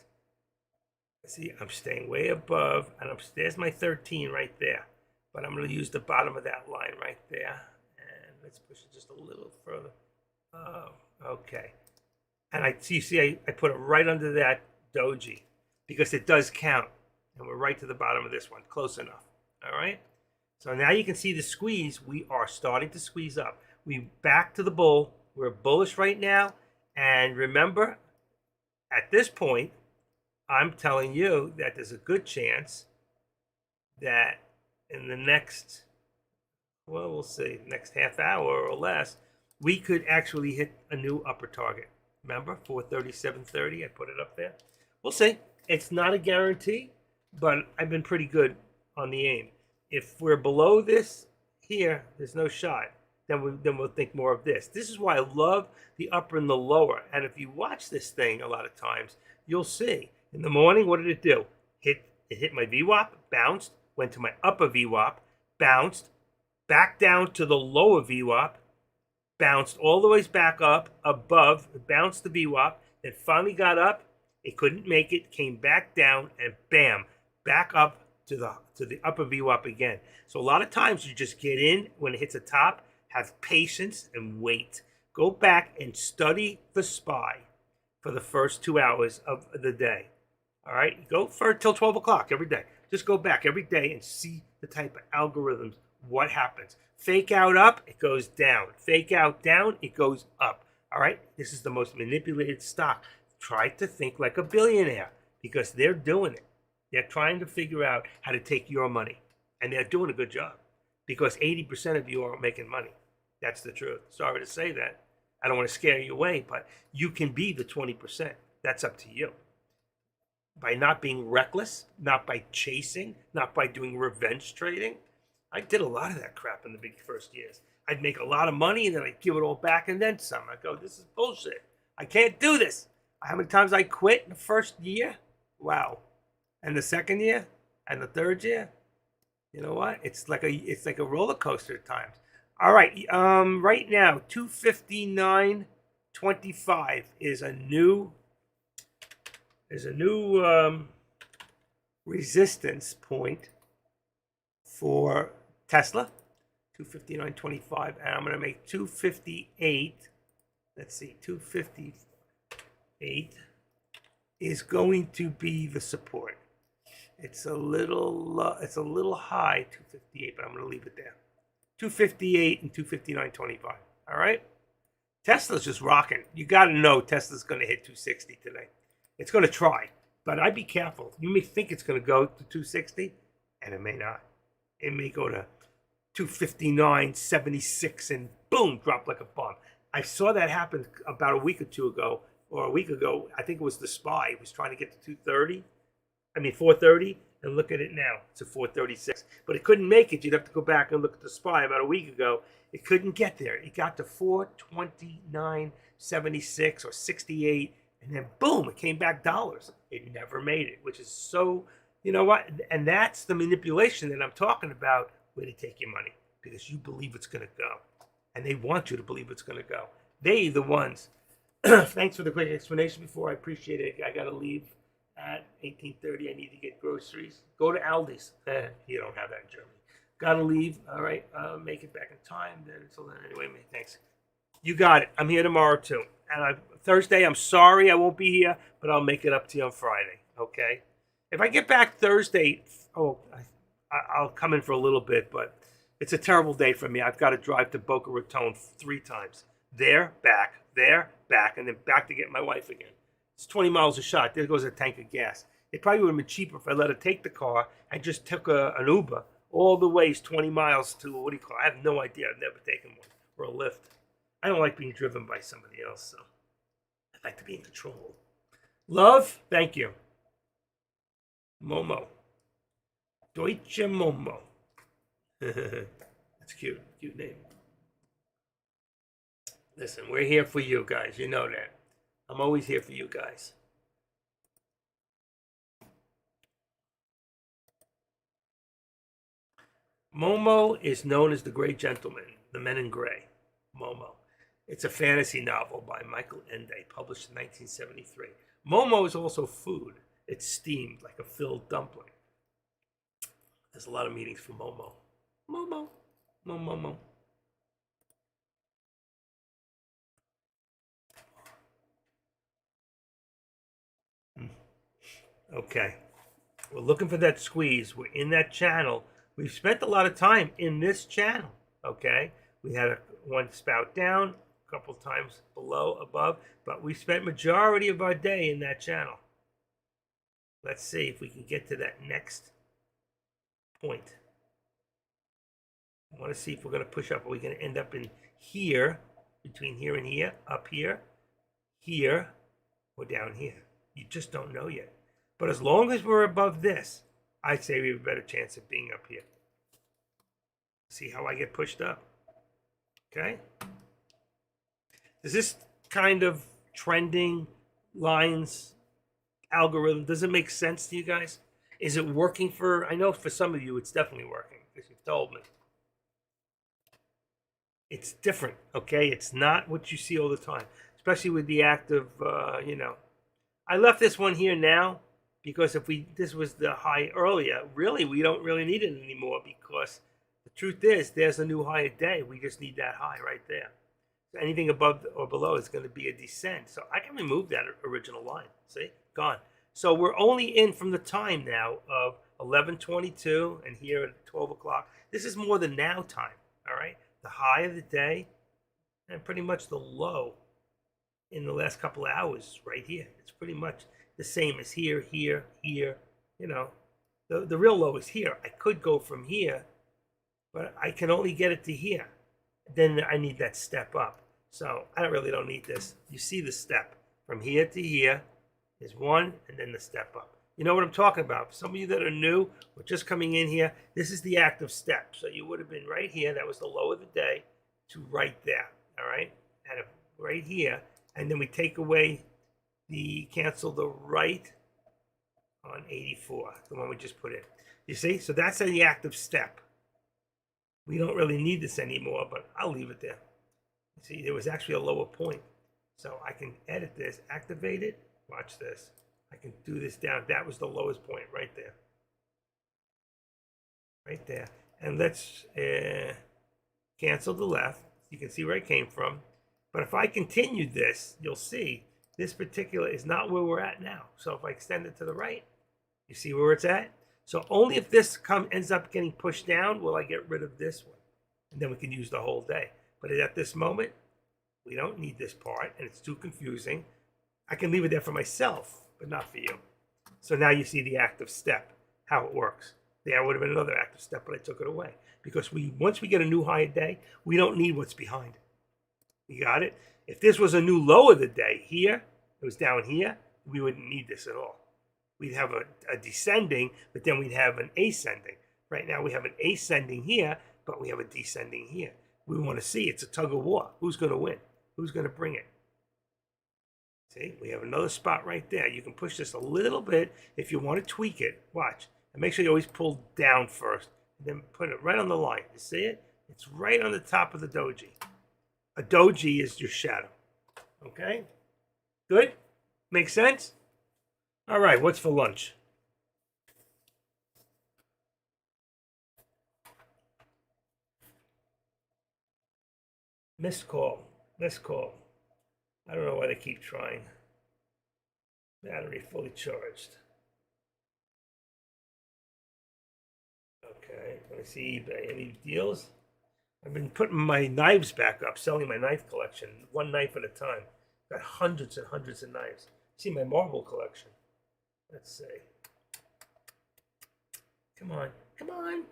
See, I'm staying way above, and there's my 13 right there. But I'm going to use the bottom of that line right there. And let's push it just a little further. Oh, okay. And I put it right under that doji because it does count. And we're right to the bottom of this one. Close enough. All right? So now you can see the squeeze. We are starting to squeeze up. We back to the bull. We're bullish right now. And remember, at this point, I'm telling you that there's a good chance that in the next, well, we'll see, next half hour or less, we could actually hit a new upper target. Remember, 437.30, I put it up there. We'll see. It's not a guarantee, but I've been pretty good on the aim. If we're below this here, there's no shot. Then we'll think more of this. This is why I love the upper and the lower. And if you watch this thing a lot of times, you'll see. In the morning, what did it do? It hit my VWAP, bounced, went to my upper VWAP, bounced, back down to the lower VWAP, bounced all the way back up, above, bounced the VWAP, then finally got up, it couldn't make it, came back down, and bam, back up to the upper VWAP again. So a lot of times you just get in when it hits the top, have patience, and wait. Go back and study the SPY for the first 2 hours of the day. All right, go for till 12 o'clock every day. Just go back every day and see the type of algorithms, what happens. Fake out up, it goes down. Fake out down, it goes up. All right, this is the most manipulated stock. Try to think like a billionaire because they're doing it. They're trying to figure out how to take your money, and they're doing a good job because 80% of you aren't making money. That's the truth. Sorry to say that. I don't want to scare you away, but you can be the 20%. That's up to you. By not being reckless, not by chasing, not by doing revenge trading. I did a lot of that crap in the big first years. I'd make a lot of money and then I'd give it all back and then some. I'd go, this is bullshit. I can't do this. How many times I quit in the first year? Wow. And the second year? And the third year? You know what? It's like a roller coaster at times. All right. Right now, 259.25 is a new resistance point for Tesla. 259.25, and I'm going to make 258. Let's see, 258 is going to be the support. It's a little high, 258, but I'm going to leave it there. 258 and 259.25. All right. Tesla's just rocking. You got to know Tesla's going to hit 260 today. It's going to try, but I'd be careful. You may think it's going to go to 260, and it may not. It may go to 259.76 and boom, drop like a bomb. I saw that happen about a week or two ago, or a week ago. I think it was the SPY. It was trying to get to 430, and look at it now. It's a 436, but it couldn't make it. You'd have to go back and look at the SPY about a week ago. It couldn't get there. It got to 429.76 or 68, and then boom, it came back dollars. It never made it, which is so, you know what? And that's the manipulation that I'm talking about, where they take your money because you believe it's going to go, and they want you to believe it's going to go. They the ones. Thanks for the quick explanation before. I appreciate it. I got to leave at 18:30. I need to get groceries. Go to Aldi's. You don't have that in Germany. Got to leave. All right. Make it back in time. Then until then, anyway, thanks. You got it. I'm here tomorrow too. And Thursday, I'm sorry I won't be here, but I'll make it up to you on Friday. Okay. If I get back Thursday, I'll come in for a little bit, but it's a terrible day for me. I've got to drive to Boca Raton 3 times. There, back, and then back to get my wife again. It's 20 miles a shot. There goes a tank of gas. It probably would have been cheaper if I let her take the car and just took an Uber all the way 20 miles to, what do you call it? I have no idea. I've never taken one, or a Lyft. I don't like being driven by somebody else, so I like to be in control. Love, thank you. Momo. Deutsche Momo. That's cute. Cute name. Listen, we're here for you guys. You know that. I'm always here for you guys. Momo is known as the Gray Gentleman, the Men in Gray. Momo. It's a fantasy novel by Michael Ende, published in 1973. Momo is also food. It's steamed like a filled dumpling. There's a lot of meanings for Momo. Momo. Momo. Okay. We're looking for that squeeze. We're in that channel. We've spent a lot of time in this channel. Okay. We had one spout down, a couple times below, above, but we spent majority of our day in that channel. Let's see if we can get to that next point. I want to see if we're going to push up. Are we going to end up in here, between here and here, up here, or down here? You just don't know yet. But as long as we're above this, I'd say we have a better chance of being up here. See how I get pushed up? Okay? Does this kind of trending lines algorithm, does it make sense to you guys? Is it working for, I know for some of you it's definitely working, because you've told me. It's different, okay? It's not what you see all the time, especially with the active, I left this one here now because if this was the high earlier, really, we don't really need it anymore because the truth is there's a new high a day. We just need that high right there. So anything above or below is going to be a descent. So I can remove that original line. See? Gone. So we're only in from the time now of 11:22 and here at 12 o'clock. This is more the now time, all right? The high of the day and pretty much the low in the last couple of hours right here. It's pretty much the same as here. You know, the real low is here. I could go from here, but I can only get it to here. then I need that step up. So I really don't need this. You see the step from here to here is one, and then the step up. You know what I'm talking about. Some of you that are new or just coming in here, this is the active step. So you would have been right here. That was the low of the day to right there. All right, and right here, and then we take away cancel the right on 84, the one we just put in. You see? So that's the active step. We don't really need this anymore, but I'll leave it there. You see, there was actually a lower point. So I can edit this, activate it. Watch this. I can do this down. That was the lowest point right there. Right there. And let's cancel the left. You can see where it came from. But if I continue this, you'll see this particular is not where we're at now. So if I extend it to the right, you see where it's at? So only if this ends up getting pushed down will I get rid of this one. And then we can use the whole day. But at this moment, we don't need this part, and it's too confusing. I can leave it there for myself, but not for you. So now you see the active step, how it works. There would have been another active step, but I took it away. Because once we get a new higher day, we don't need what's behind it. You got it? If this was a new low of the day here, it was down here, we wouldn't need this at all. We'd have a descending, but then we'd have an ascending. Right now we have an ascending here, but we have a descending here. We want to see it's a tug of war. Who's going to win? Who's going to bring it? See, we have another spot right there. You can push this a little bit if you want to tweak it. Watch. And make sure you always pull down first. And then put it right on the line. You see it? It's right on the top of the doji. A doji is your shadow. Okay? Good? Make sense? All right, what's for lunch? Missed call. Missed call. I don't know why they keep trying. Battery fully charged. Okay, let me see eBay. Any deals? I've been putting my knives back up, selling my knife collection, one knife at a time. Got hundreds and hundreds of knives. See my marble collection. Let's see. Come on, come on.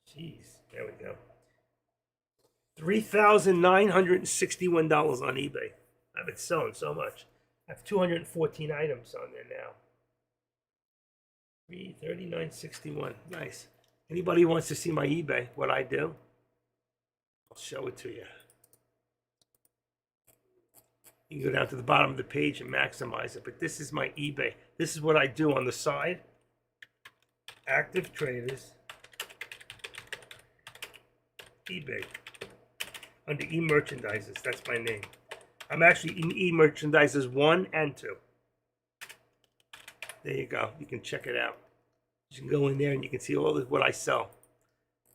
Jeez, there we go. $3,961 on eBay. I've been selling so much. I have 214 items on there now. $339.61. Nice. Anybody who wants to see my eBay, what I do, I'll show it to you. You can go down to the bottom of the page and maximize it. But this is my eBay. This is what I do on the side. Active Traders. eBay. Under eMerchandises. That's my name. I'm actually in eMerchandises 1 and 2. There you go. You can check it out. You can go in there and you can see all what I sell.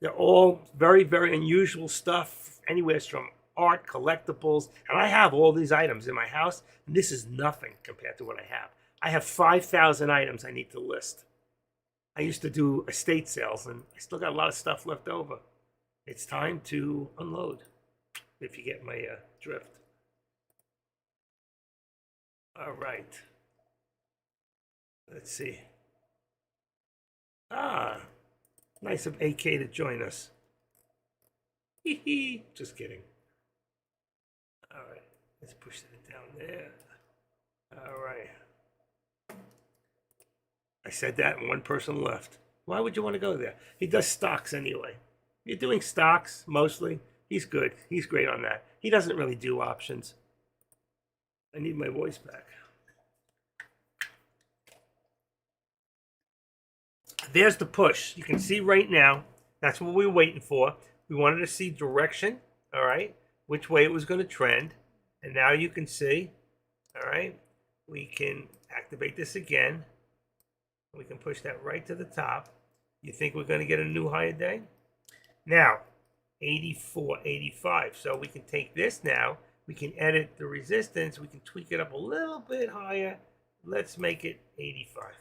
They're all very, very unusual stuff. Anywhere from art, collectibles. And I have all these items in my house. And this is nothing compared to what I have. I have 5,000 items I need to list. I used to do estate sales and I still got a lot of stuff left over. It's time to unload, if you get my drift. All right. Let's see. Nice of AK to join us. Hee hee. Just kidding. All right. Let's push that down there. All right. I said that and one person left. Why would you want to go there? He does stocks anyway. You're doing stocks mostly. He's good. He's great on that. He doesn't really do options. I need my voice back. There's the push. You can see right now, that's what we were waiting for. We wanted to see direction, all right, which way it was going to trend. And now you can see, all right, we can activate this again. We can push that right to the top. You think we're going to get a new higher day? Now, 84, 85. So we can take this now. We can edit the resistance. We can tweak it up a little bit higher. Let's make it 85.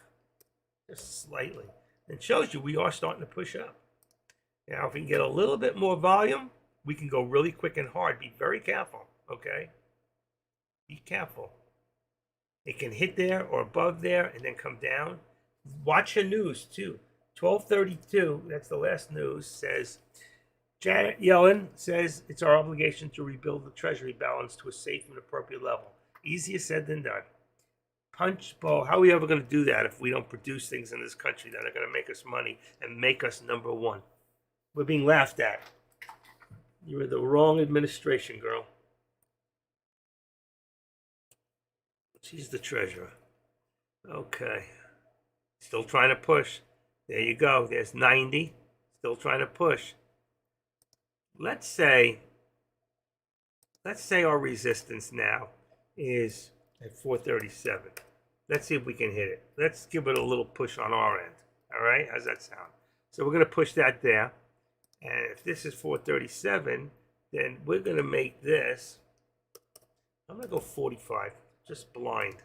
Just slightly. It shows you we are starting to push up. Now, if we can get a little bit more volume, we can go really quick and hard. Be very careful, okay? Be careful. It can hit there or above there and then come down. Watch your news, too. 12:32, that's the last news, says Janet Yellen says it's our obligation to rebuild the treasury balance to a safe and appropriate level. Easier said than done. Punch bowl. How are we ever going to do that if we don't produce things in this country that are going to make us money and make us number one? We're being laughed at. You're in the wrong administration, girl. She's the treasurer. Okay. Still trying to push. There you go. There's 90. Still trying to push. Let's say our resistance now is at 437. Let's see if we can hit it. Let's give it a little push on our end. All right? How's that sound? So we're going to push that there. And if this is 437, then we're going to make this, I'm going to go 45. Just blind.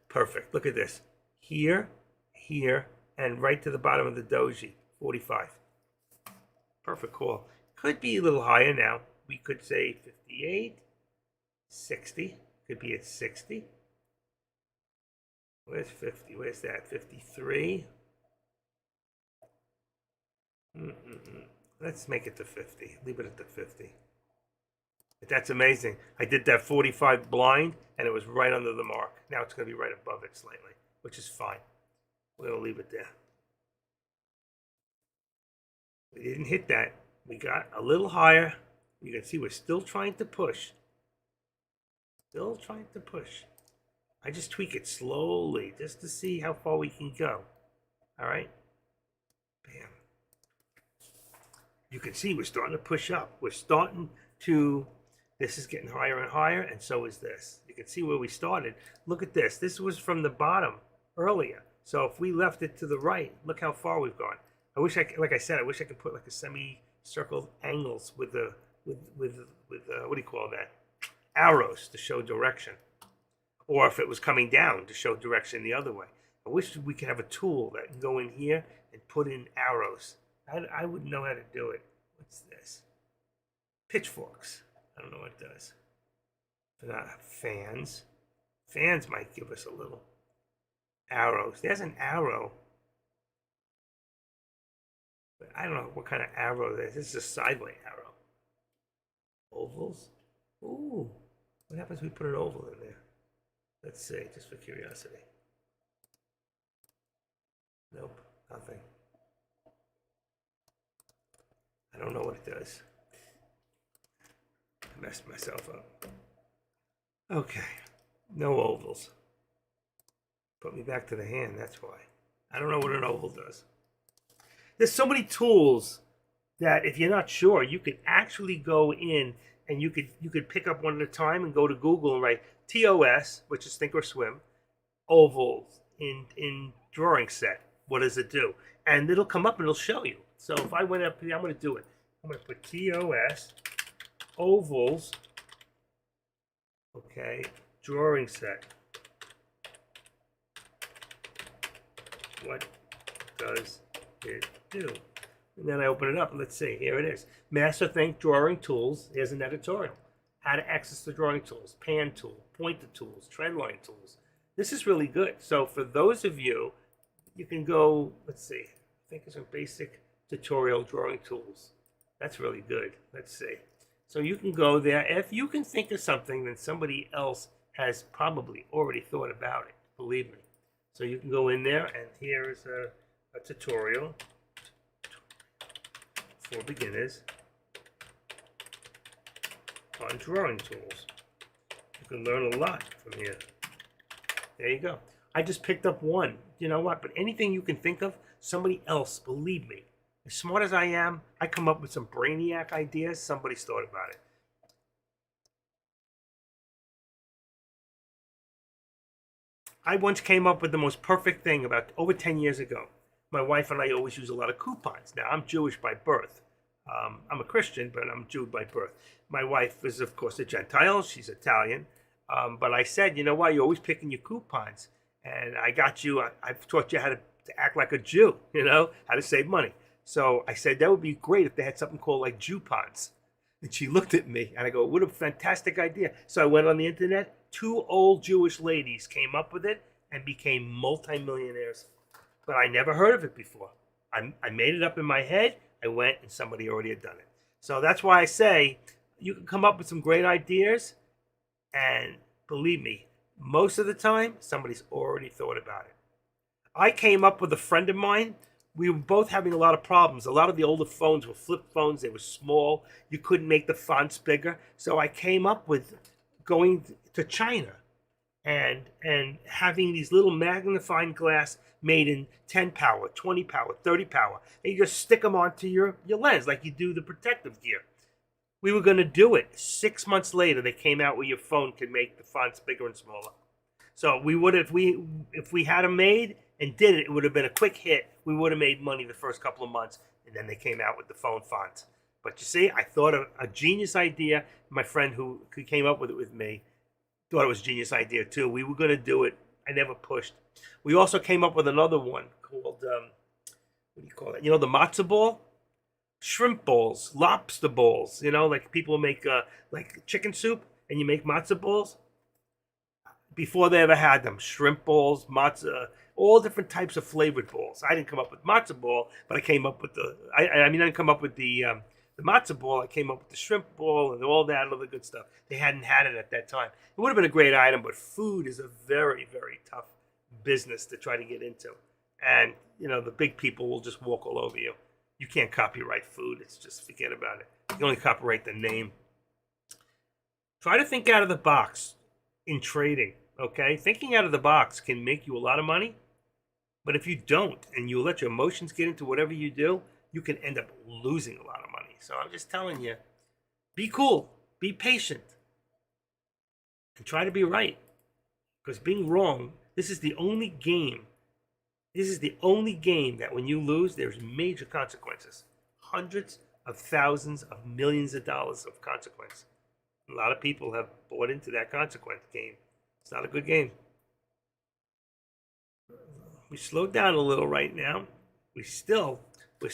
Perfect. Look at this. Here, here, and right to the bottom of the doji. 45. Perfect call. Could be a little higher now. We could say 58, 60. Could be at 60. Where's 50? Where's that? 53. Let's make it to 50. Leave it at the 50. But that's amazing. I did that 45 blind, and it was right under the mark. Now it's going to be right above it slightly, which is fine. We're going to leave it there. We didn't hit that. We got a little higher. You can see we're still trying to push. Still trying to push. I just tweak it slowly just to see how far we can go. All right? Bam. You can see we're starting to push up. We're starting to, this is getting higher and higher, and so is this. You can see where we started. Look at this. This was from the bottom earlier. So if we left it to the right, look how far we've gone. I wish I, like I said, I wish I could put like a semi-circle angles with the, with what do you call that? Arrows to show direction. Or if it was coming down to show direction the other way. I wish we could have a tool that can go in here and put in arrows. I wouldn't know how to do it. What's this? Pitchforks. I don't know what it does. Fans. Fans might give us a little. Arrows. There's an arrow. But I don't know what kind of arrow this is. This is a sideway arrow. Ovals? Ooh. What happens if we put an oval in there? Let's see, just for curiosity. Nope, nothing. I don't know what it does. I messed myself up. Okay, no ovals. Put me back to the hand, that's why. I don't know what an oval does. There's so many tools that if you're not sure, you could actually go in and you could pick up one at a time and go to Google and write TOS, which is Thinkorswim, ovals in drawing set. What does it do? And it'll come up and it'll show you. So if I went up here, I'm going to do it. I'm going to put TOS, ovals, okay, drawing set. What does it do? And then I open it up and let's see, here it is. MasterThink Drawing Tools. Here's an editorial. How to access the drawing tools, pan tool, pointer tools, trendline tools. This is really good. So for those of you, you can go, let's see, I think it's a basic tutorial drawing tools. That's really good. Let's see. So you can go there. If you can think of something, then somebody else has probably already thought about it, believe me. So you can go in there, and here is a tutorial for beginners on drawing tools. You can learn a lot from here. There you go. I just picked up one. You know what? But anything you can think of, somebody else, believe me, as smart as I am, I come up with some brainiac ideas, somebody's thought about it. I once came up with the most perfect thing about over 10 years ago. My wife and I always use a lot of coupons. Now, I'm Jewish by birth. I'm a Christian, but I'm Jew by birth. My wife is, of course, a Gentile. She's Italian. But I said, you know why? You're always picking your coupons. And I got you, I've taught you how to act like a Jew, you know, how to save money. So I said, that would be great if they had something called like Jewpons. And she looked at me and I go, what a fantastic idea. So I went on the internet. 2 old Jewish ladies came up with it and became multimillionaires. But I never heard of it before. I made it up in my head. I went and somebody already had done it. So that's why I say you can come up with some great ideas, and believe me, most of the time somebody's already thought about it. I came up with a friend of mine. We were both having a lot of problems. A lot of the older phones were flip phones. They were small. You couldn't make the fonts bigger. So I came up with going to China and having these little magnifying glass made in 10 power, 20 power, 30 power. And you just stick them onto your lens like you do the protective gear. We were going to do it. 6 months later, they came out where your phone could make the fonts bigger and smaller. So we would have, if we had them made and did it, it would have been a quick hit. We would have made money the first couple of months, and then they came out with the phone fonts. But you see, I thought of a genius idea. My friend who came up with it with me thought it was a genius idea too. We were going to do it. I never pushed. We also came up with another one called, what do you call it? You know, the matzo ball? Shrimp bowls, lobster bowls. You know, like people make like chicken soup, and you make matzo balls. Before they ever had them, shrimp balls, matzo, all different types of flavored balls. I didn't come up with matzo ball, but I came up with I didn't come up with the matzo ball. I came up with the shrimp ball and all that other good stuff. They hadn't had it at that time. It would have been a great item, but food is a very, very tough business to try to get into. And, you know, the big people will just walk all over you. You can't copyright food. It's just, forget about it. You can only copyright the name. Try to think out of the box in trading, okay? Thinking out of the box can make you a lot of money, but if you don't and you let your emotions get into whatever you do, you can end up losing a lot of money. So I'm just telling you, be cool, be patient, and try to be right. Because being wrong, this is the only game that when you lose, there's major consequences. Hundreds of thousands of millions of dollars of consequence. A lot of people have bought into that consequence game. It's not a good game. We slowed down a little right now. We're still, the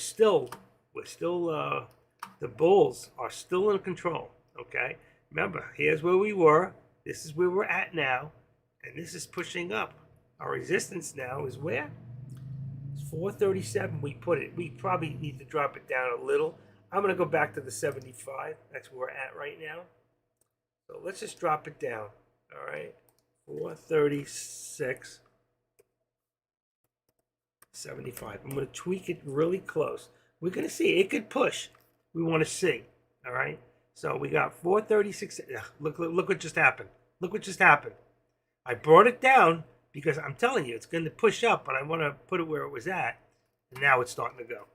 Bulls are still in control, okay? Remember, here's where we were. This is where we're at now. And this is pushing up. Our resistance now is where? It's 437. We put it. We probably need to drop it down a little. I'm going to go back to the 75. That's where we're at right now. So let's just drop it down. All right. 436. 75. I'm going to tweak it really close. We're going to see. It could push. We want to see. All right. So we got 436. Look what just happened. Look what just happened. I brought it down because I'm telling you, it's going to push up, but I want to put it where it was at. And now it's starting to go.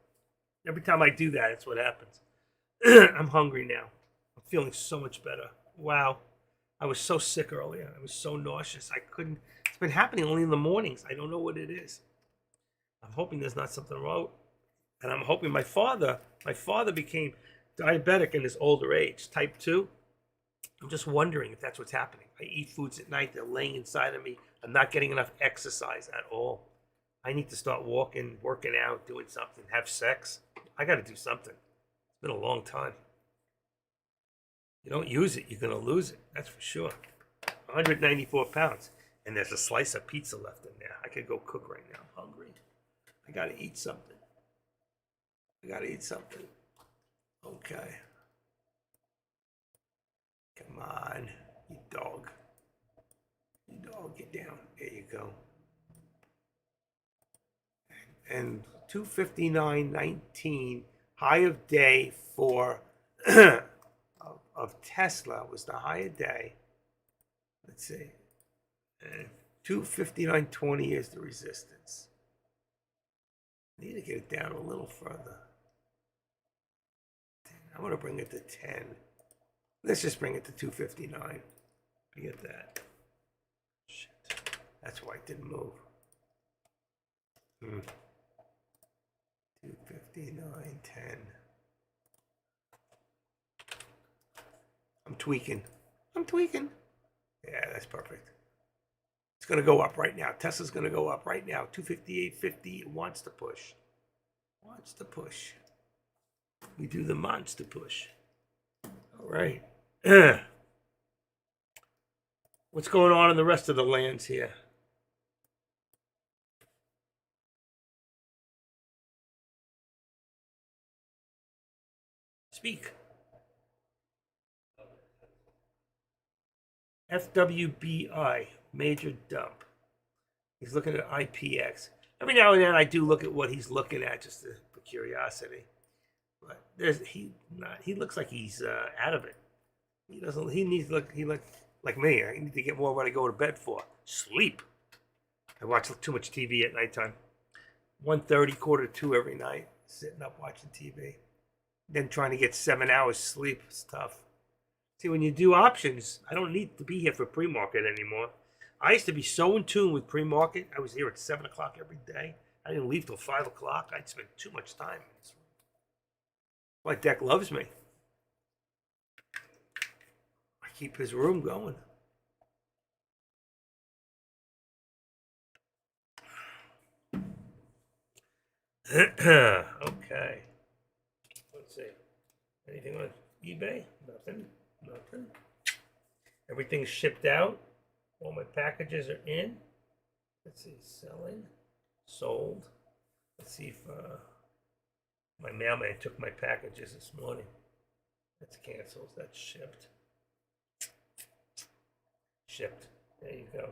Every time I do that, it's what happens. I'm hungry now. I'm feeling so much better. Wow. I was so sick earlier. I was so nauseous. I couldn't. It's been happening only in the mornings. I don't know what it is. I'm hoping there's not something wrong. And I'm hoping my father became diabetic in his older age, type 2. I'm just wondering if that's what's happening. I eat foods at night. They're laying inside of me. I'm not getting enough exercise at all. I need to start walking, working out, doing something, have sex. I got to do something. It's been a long time. You don't use it, you're going to lose it. That's for sure. 194 pounds. And there's a slice of pizza left in there. I could go cook right now. I'm hungry. I got to eat something. Okay. Come on, you dog. Get down. There you go. And 259.19, high of day for of Tesla was the high of day. Let's see. 259.20 is the resistance. I need to get it down a little further. I'm going to bring it to 10. Let's just bring it to 259. Forget that. Shit. That's why it didn't move. 259.10. I'm tweaking. Yeah, that's perfect. It's going to go up right now. Tesla's going to go up right now. 258.50. It wants to push. We do the monster push. All right. What's going on in the rest of the lands here? Speak. FWBI, major dump. He's looking at IPX. Every now and then I do look at what he's looking at just for curiosity. But he looks like he's out of it. He doesn't. He needs to look. He looks like me. I need to get more what I go to bed for. Sleep. I watch too much TV at nighttime. 1:30, quarter to 2 every night, sitting up watching TV. Then trying to get 7 hours sleep is tough. See, when you do options, I don't need to be here for pre-market anymore. I used to be so in tune with pre-market. I was here at 7 o'clock every day. I didn't leave till 5 o'clock. I'd spend too much time. My deck loves me. I keep his room going. Okay. Let's see. Anything on eBay? Nothing. Nothing. Everything's shipped out. All my packages are in. Let's see. Selling. Sold. Let's see if my mailman took my packages this morning. That's canceled. That's shipped. Shipped. There you go.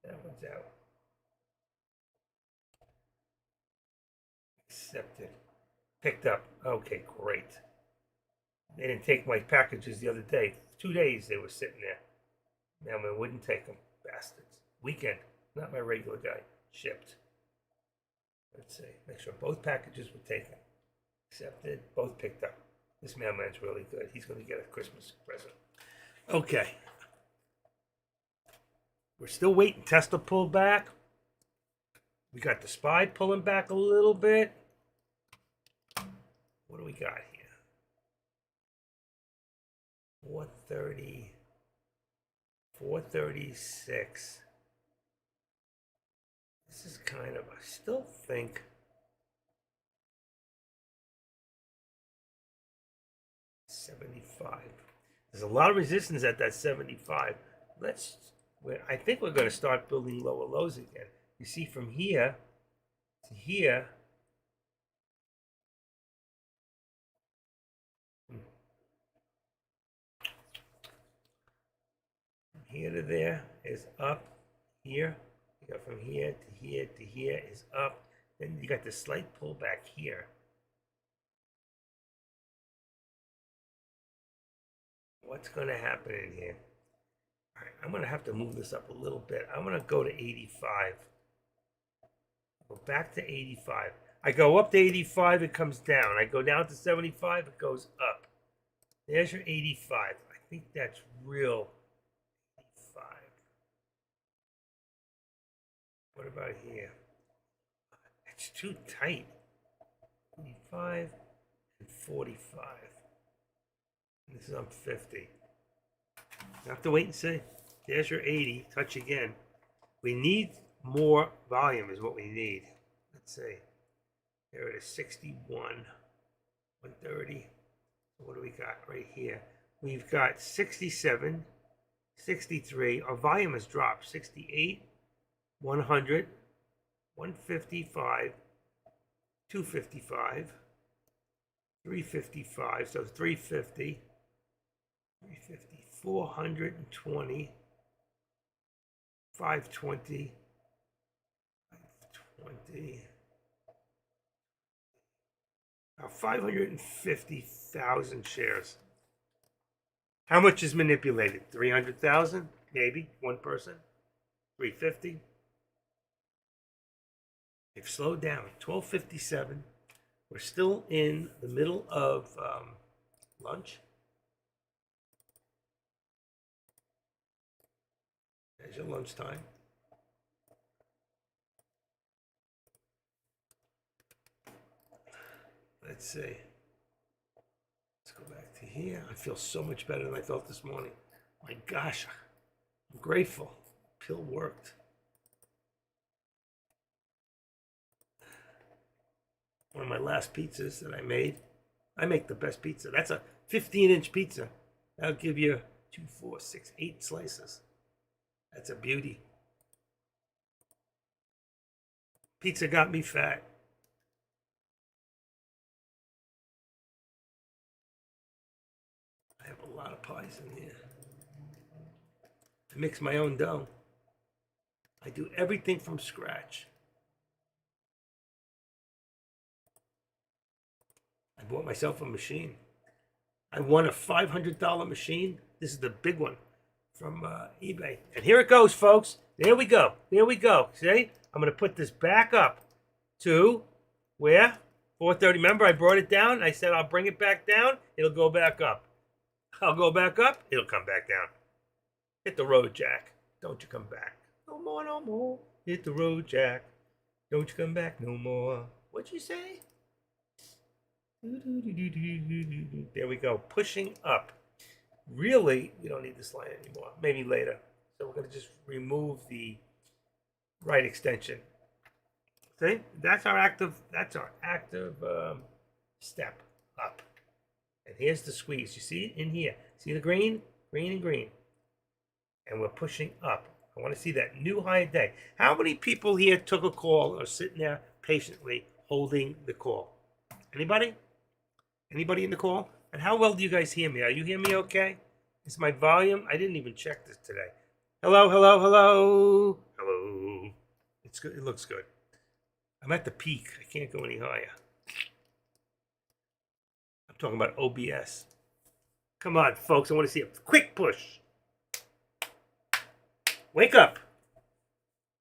That one's out. Accepted. Picked up. Okay, great. They didn't take my packages the other day. 2 days they were sitting there. Mailman wouldn't take them. Bastards. Weekend. Not my regular guy. Shipped. Let's see. Make sure both packages were taken. Accepted. Both picked up. This mailman's really good. He's going to get a Christmas present. Okay. We're still waiting. Tesla pulled back. We got the SPY pulling back a little bit. What do we got here? 430, 436. This is kind of, I still think, $75. There's a lot of resistance at that 75. I think we're going to start building lower lows again. You see, from here to here, from here to there is up. Here, you got from here to here to here is up. Then you got the slight pullback here. What's going to happen in here? All right, I'm going to have to move this up a little bit. I'm going to go to 85. Go back to 85. I go up to 85, it comes down. I go down to 75, it goes up. There's your 85. I think that's real 85. What about here? It's too tight. 85 and 45. And this is on 50. You have to wait and see. There's your 80. Touch again. We need more volume is what we need. Let's see. There it is, 61, 130. What do we got right here? We've got 67, 63. Our volume has dropped. 68, 100, 155, 255, 355. So 350, 350, 420, 520. 20, 550,000 shares. How much is manipulated? 300,000? Maybe. One person? 350? They've slowed down. 12:57. We're still in the middle of lunch. There's your lunchtime. Let's see. Let's go back to here. I feel so much better than I felt this morning. My gosh, I'm grateful. Pill worked. One of my last pizzas that I made. I make the best pizza. That's a 15-inch pizza. That'll give you 2, 4, 6, 8 slices. That's a beauty. Pizza got me fat. to mix my own dough. I do everything from scratch. I bought myself a machine. I won a $500 machine. This is the big one from eBay. And here it goes, folks. There we go. There we go. See? I'm going to put this back up to where? 430. Remember, I brought it down. I said I'll bring it back down. It'll go back up. I'll go back up. It'll come back down. Hit the road, Jack. Don't you come back. No more, no more. Hit the road, Jack. Don't you come back no more. What'd you say? There we go. Pushing up. Really, we don't need this line anymore. Maybe later. So we're going to just remove the right extension. See? That's our active step up. And here's the squeeze. You see it in here? See the green? Green and green. And we're pushing up. I want to see that new high day. How many people here took a call or sitting there patiently holding the call? Anybody? Anybody in the call? And how well do you guys hear me? Are you hearing me okay? Is my volume? I didn't even check this today. Hello, hello, hello. Hello. It's good. It looks good. I'm at the peak. I can't go any higher. I'm talking about OBS. Come on, folks. I want to see a quick push. Wake up.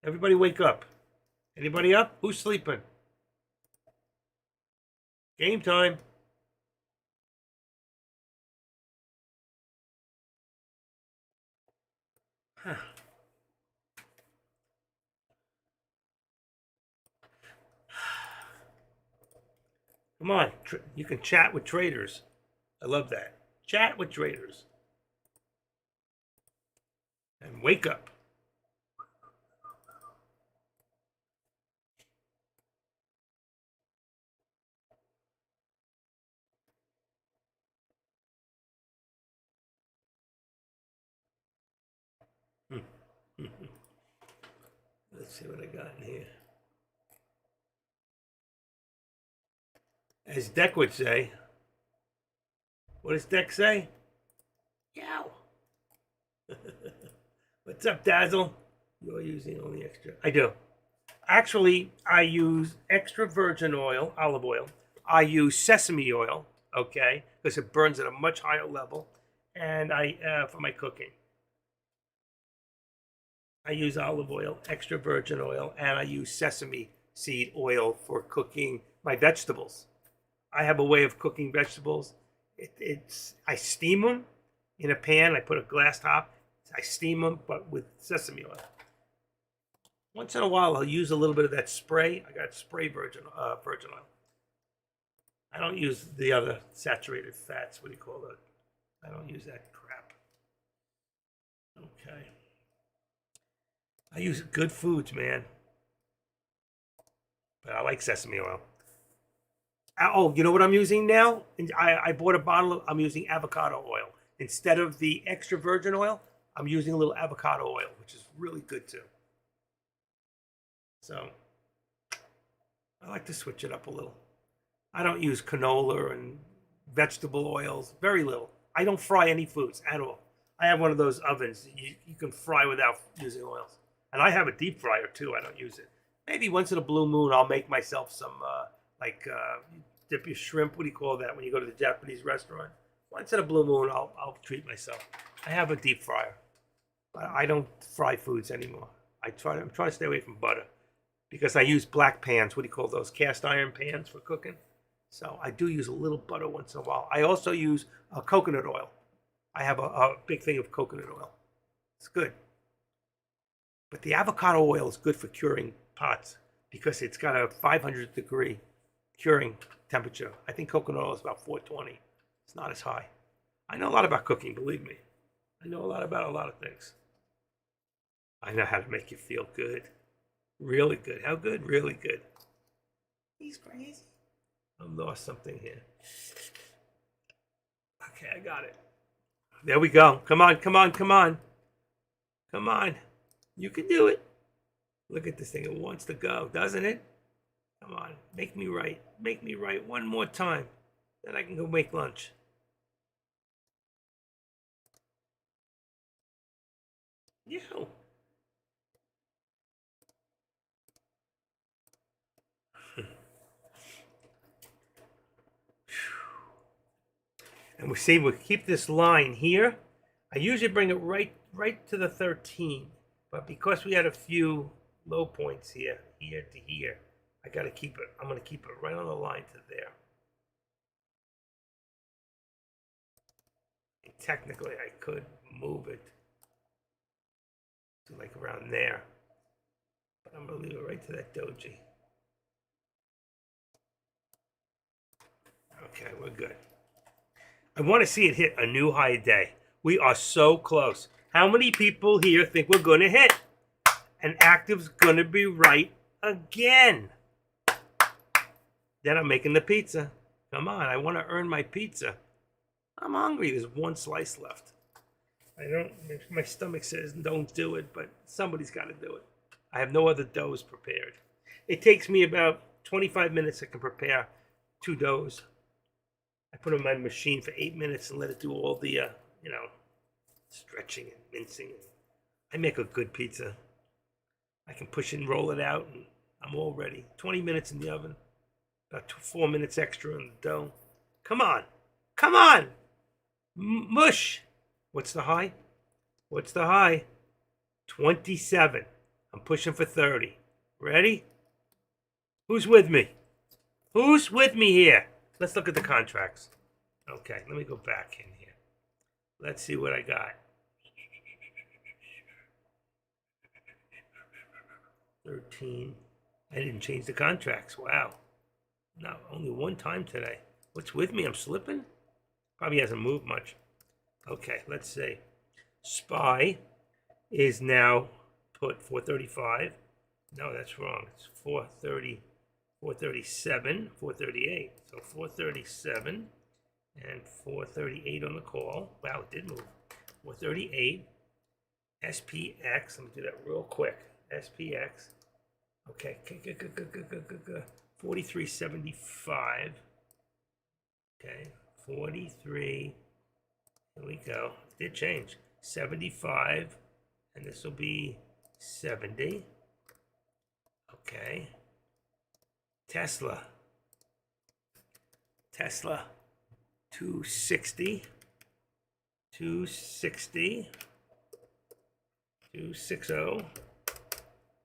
Everybody wake up. Anybody up? Who's sleeping? Game time. Huh. Come on. You can chat with traders. I love that. Chat with traders. And wake up. Let's see what I got in here. As Deck would say, what does Deck say? Yow. What's up, Dazzle? You're using only extra. I do. Actually, I use extra virgin oil, olive oil. I use sesame oil, okay, because it burns at a much higher level. And for my cooking, I use olive oil, extra virgin oil, and I use sesame seed oil for cooking my vegetables. I have a way of cooking vegetables. I steam them in a pan. I put a glass top. I steam them, but with sesame oil. Once in a while, I'll use a little bit of that spray. I got spray virgin oil. I don't use the other saturated fats. What do you call that? I don't use that crap. Okay. I use good foods, man. But I like sesame oil. Oh, you know what I'm using now? I bought a bottle of, I'm using avocado oil. Instead of the extra virgin oil, I'm using a little avocado oil, which is really good too. So, I like to switch it up a little. I don't use canola and vegetable oils, very little. I don't fry any foods at all. I have one of those ovens you can fry without using oils. And I have a deep fryer too, I don't use it. Maybe once in a blue moon, I'll make myself some, dip your shrimp. What do you call that when you go to the Japanese restaurant? Once in a blue moon, I'll treat myself. I have a deep fryer. But I don't fry foods anymore. I'm trying to stay away from butter because I use black pans. What do you call those? Cast iron pans for cooking. So I do use a little butter once in a while. I also use coconut oil. I have a big thing of coconut oil. It's good. But the avocado oil is good for curing pots because it's got a 500-degree curing temperature. I think coconut oil is about 420. It's not as high. I know a lot about cooking, believe me. I know a lot about a lot of things. I know how to make you feel good. Really good. How good? Really good. He's crazy. I lost something here. Okay, I got it. There we go. Come on, come on, come on. Come on. You can do it. Look at this thing. It wants to go, doesn't it? Come on. Make me right. Make me right one more time. Then I can go make lunch. Yeah. And we see we keep this line here. I usually bring it right to the 13, but because we had a few low points here to here, I got to keep it. I'm going to keep it right on the line to there. And technically, I could move it to like around there, but I'm going to leave it right to that doji. Okay, we're good. I want to see it hit a new high day. We are so close. How many people here think we're going to hit? And active's going to be right again. Then I'm making the pizza. Come on, I want to earn my pizza. I'm hungry. There's one slice left. My stomach says don't do it, but somebody's got to do it. I have no other doughs prepared. It takes me about 25 minutes to prepare 2 doughs. I put them in my machine for 8 minutes and let it do all the, stretching and mincing. I make a good pizza. I can push it and roll it out, and I'm all ready. 20 minutes in the oven, about 4 minutes extra on the dough. Come on, come on, mush. What's the high? What's the high? 27. I'm pushing for 30. Ready? Who's with me? Who's with me here? Let's look at the contracts. Okay, let me go back in here. Let's see what I got. 13. I didn't change the contracts. Wow. No, only one time today. What's with me? I'm slipping? Probably hasn't moved much. Okay, let's see. SPY is now put 435. No, that's wrong. It's 430, 437, 438. So 437 and 438 on the call. Wow, it did move. 438. SPX. Let me do that real quick. SPX. Okay. 4375. Okay. 43. Here we go. It did change. 75. And this will be 70. Okay. Tesla. 260. 260. 260.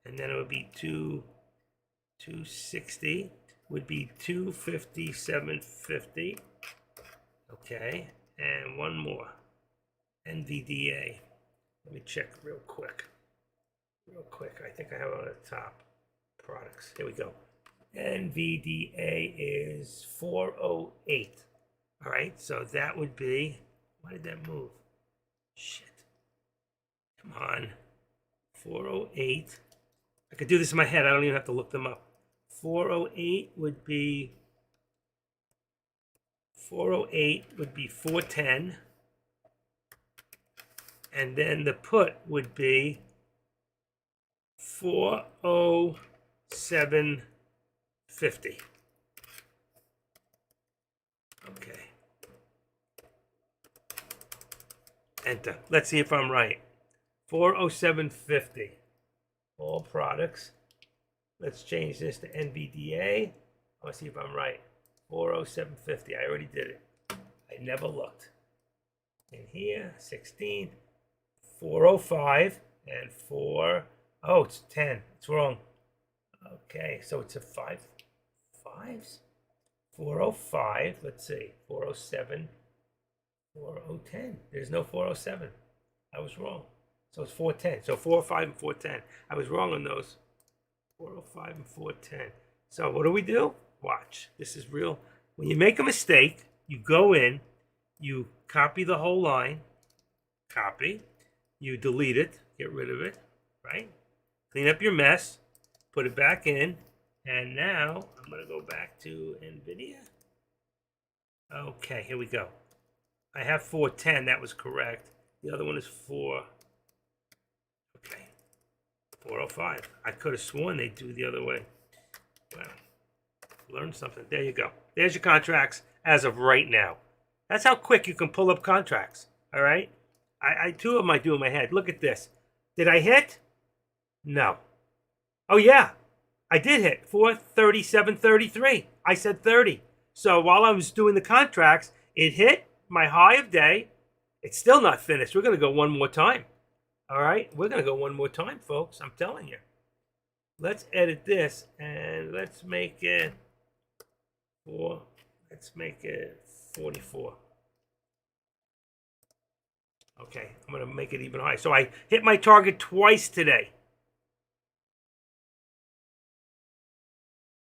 And then it would be 260 would be 257.50. Okay, and one more. NVDA. Let me check real quick. I think I have it on the top. Products. Here we go. NVDA is 408. All right, so that would be. Why did that move? Shit. Come on. 408. I could do this in my head. I don't even have to look them up. 408 would be 410. And then the put would be 407.50. Okay. Enter. Let's see if I'm right. 407.50. All products. Let's change this to NVDA. Let's see if I'm right. 407.50. I already did it. I never looked. In here, 16, 405, and 4. Oh, it's 10. It's wrong. Okay, so it's a 5. 5s? 405. Let's see. 407. 4010. There's no 407. I was wrong. So it's 410. So 405 and 410. I was wrong on those. 405 and 410. So what do we do? Watch. This is real. When you make a mistake, you go in, you copy the whole line, copy, you delete it, get rid of it, right? Clean up your mess, put it back in, and now I'm going to go back to NVIDIA. Okay, here we go. I have 410, that was correct. The other one is 4. Okay, 405. I could have sworn they'd do the other way. Well, learn something. There you go. There's your contracts as of right now. That's how quick you can pull up contracts. All right. I 2 of them I do in my head. Look at this. Did I hit? No. Oh, yeah. I did hit 437.33. I said 30. So while I was doing the contracts, it hit my high of day. It's still not finished. We're going to go one more time. All right? We're going to go one more time, folks. I'm telling you. Let's edit this and let's make it 4. Let's make it 44. Okay, I'm going to make it even higher. So I hit my target twice today.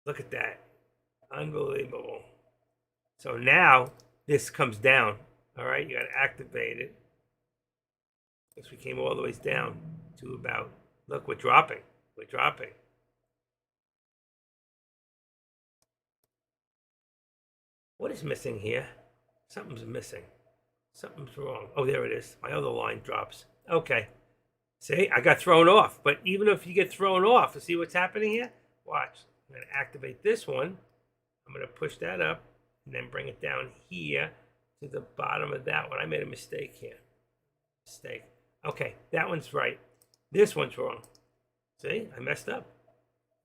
Look at that. Unbelievable. So now this comes down. All right, you got to activate it. Because we came all the way down to about, look, we're dropping. We're dropping. What is missing here? Something's missing. Something's wrong. Oh, there it is. My other line drops. Okay. See, I got thrown off. But even if you get thrown off, see what's happening here? Watch. I'm going to activate this one. I'm going to push that up and then bring it down here to the bottom of that one. I made a mistake here. Mistake. Okay, that one's right. This one's wrong. See, I messed up.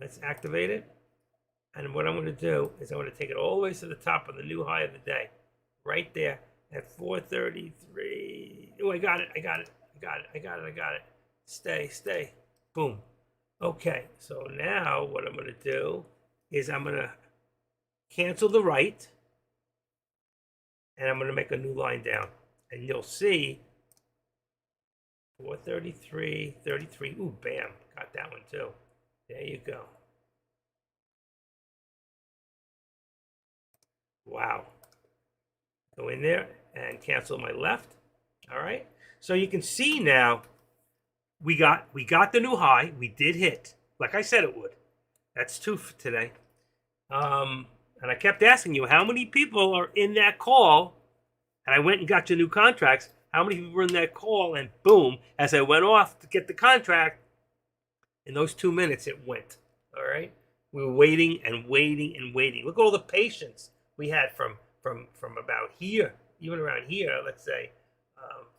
Let's activate it. And what I'm going to do is I'm going to take it all the way to the top of the new high of the day. Right there at 433. Oh, I got it. I got it. I got it. I got it. I got it. Stay, stay. Boom. Okay, so now what I'm going to do is I'm going to cancel the right. And I'm going to make a new line down. And you'll see 433, 33. Ooh, bam. Got that one too. There you go. Wow. Go in there and cancel my left. All right. So you can see now we got the new high. We did hit, like I said it would. That's 2 for today. And I kept asking you how many people are in that call. And I went and got your new contracts. How many people were in that call? And boom, as I went off to get the contract, in those 2 minutes it went. All right. We were waiting and waiting and waiting. Look at all the patience we had from about here, even around here, let's say,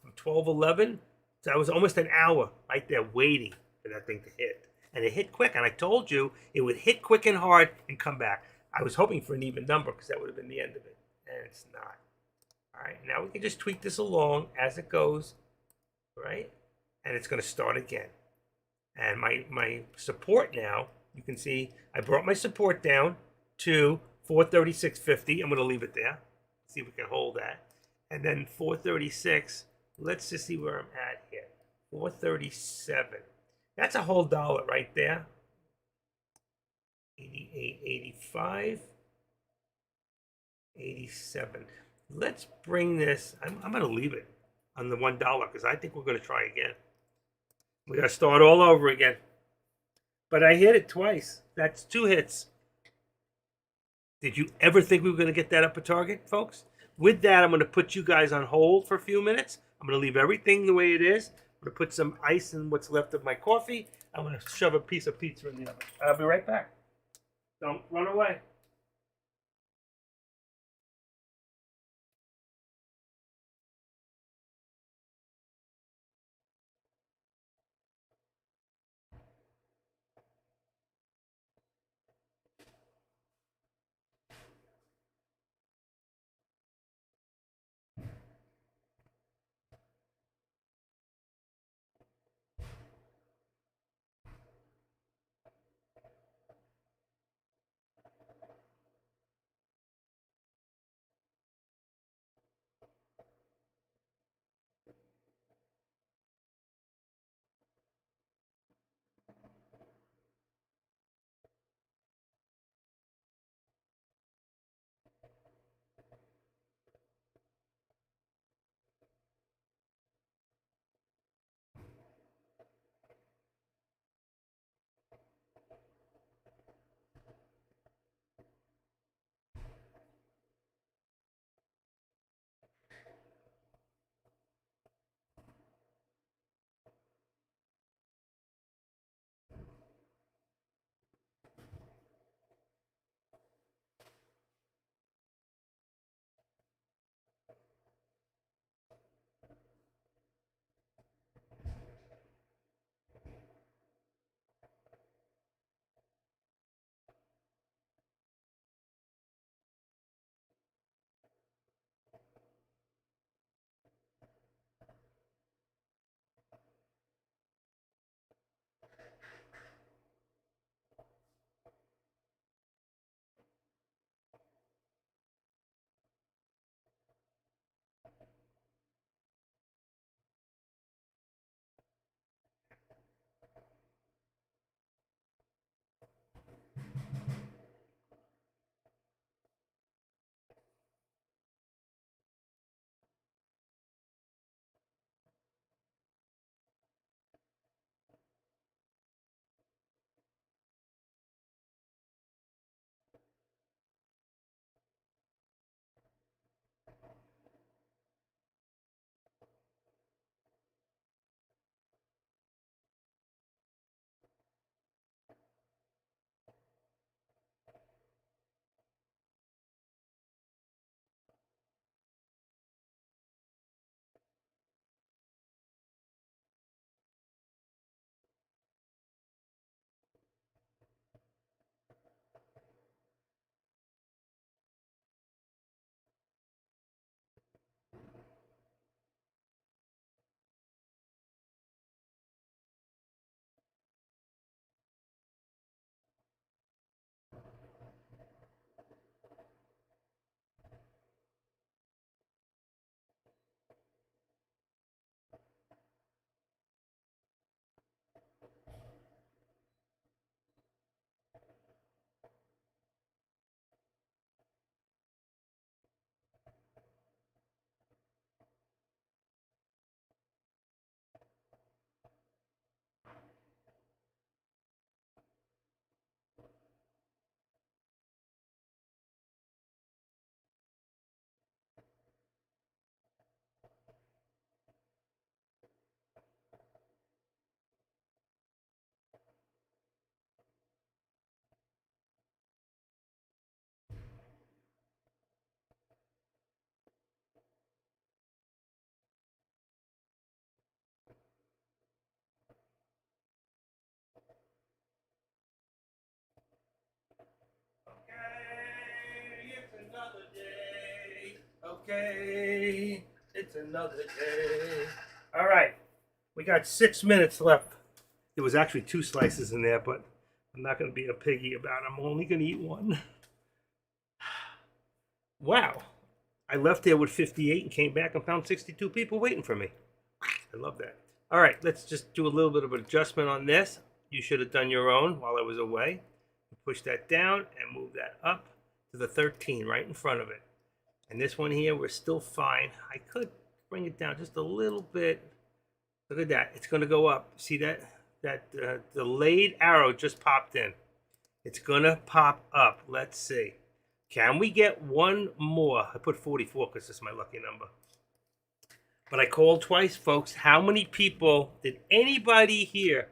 from 12:11. So that was almost an hour right there waiting for that thing to hit. And it hit quick. And I told you it would hit quick and hard and come back. I was hoping for an even number because that would have been the end of it. And it's not. All right. Now we can just tweak this along as it goes. Right. And it's going to start again. And my support now, you can see I brought my support down to 436.50. I'm going to leave it there. See if we can hold that. And then 436. Let's just see where I'm at here. 437. That's a whole dollar right there. 88, 85, 87. Let's bring this. I'm going to leave it on the $1 because I think we're going to try again. We got to start all over again. But I hit it twice. That's 2 hits. Did you ever think we were going to get that upper target, folks? With that, I'm going to put you guys on hold for a few minutes. I'm going to leave everything the way it is. I'm going to put some ice in what's left of my coffee. I'm going to shove a piece of pizza in the oven. I'll be right back. Don't run away. okay. It's another day. All right, we got 6 minutes left. There was actually two slices in there, but I'm not going to be a piggy about it. I'm only going to eat one. Wow. I left there with 58 and came back and found 62 people waiting for me. I love that. All right, let's just do a little bit of an adjustment on this. You should have done your own while I was away. Push that down and move that up to the 13 right in front of it. And this one here, we're still fine. I could bring it down just a little bit. Look at that. It's going to go up. See that? That delayed arrow just popped in. It's going to pop up. Let's see. Can we get one more? I put 44 because it's my lucky number. But I called twice, folks. How many people, did anybody here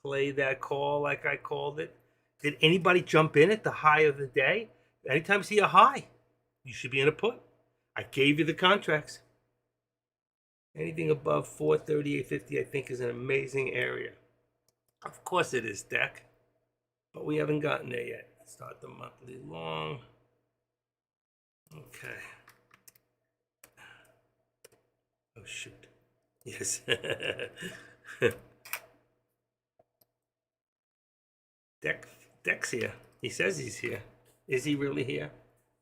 play that call like I called it? Did anybody jump in at the high of the day? Anytime you see a high, you should be in a put. I gave you the contracts. Anything above 438.50, I think, is an amazing area. Of course it is, Deck. But we haven't gotten there yet. Start the monthly long. Okay. Oh, shoot. Yes. Deck's here. He says he's here. Is he really here?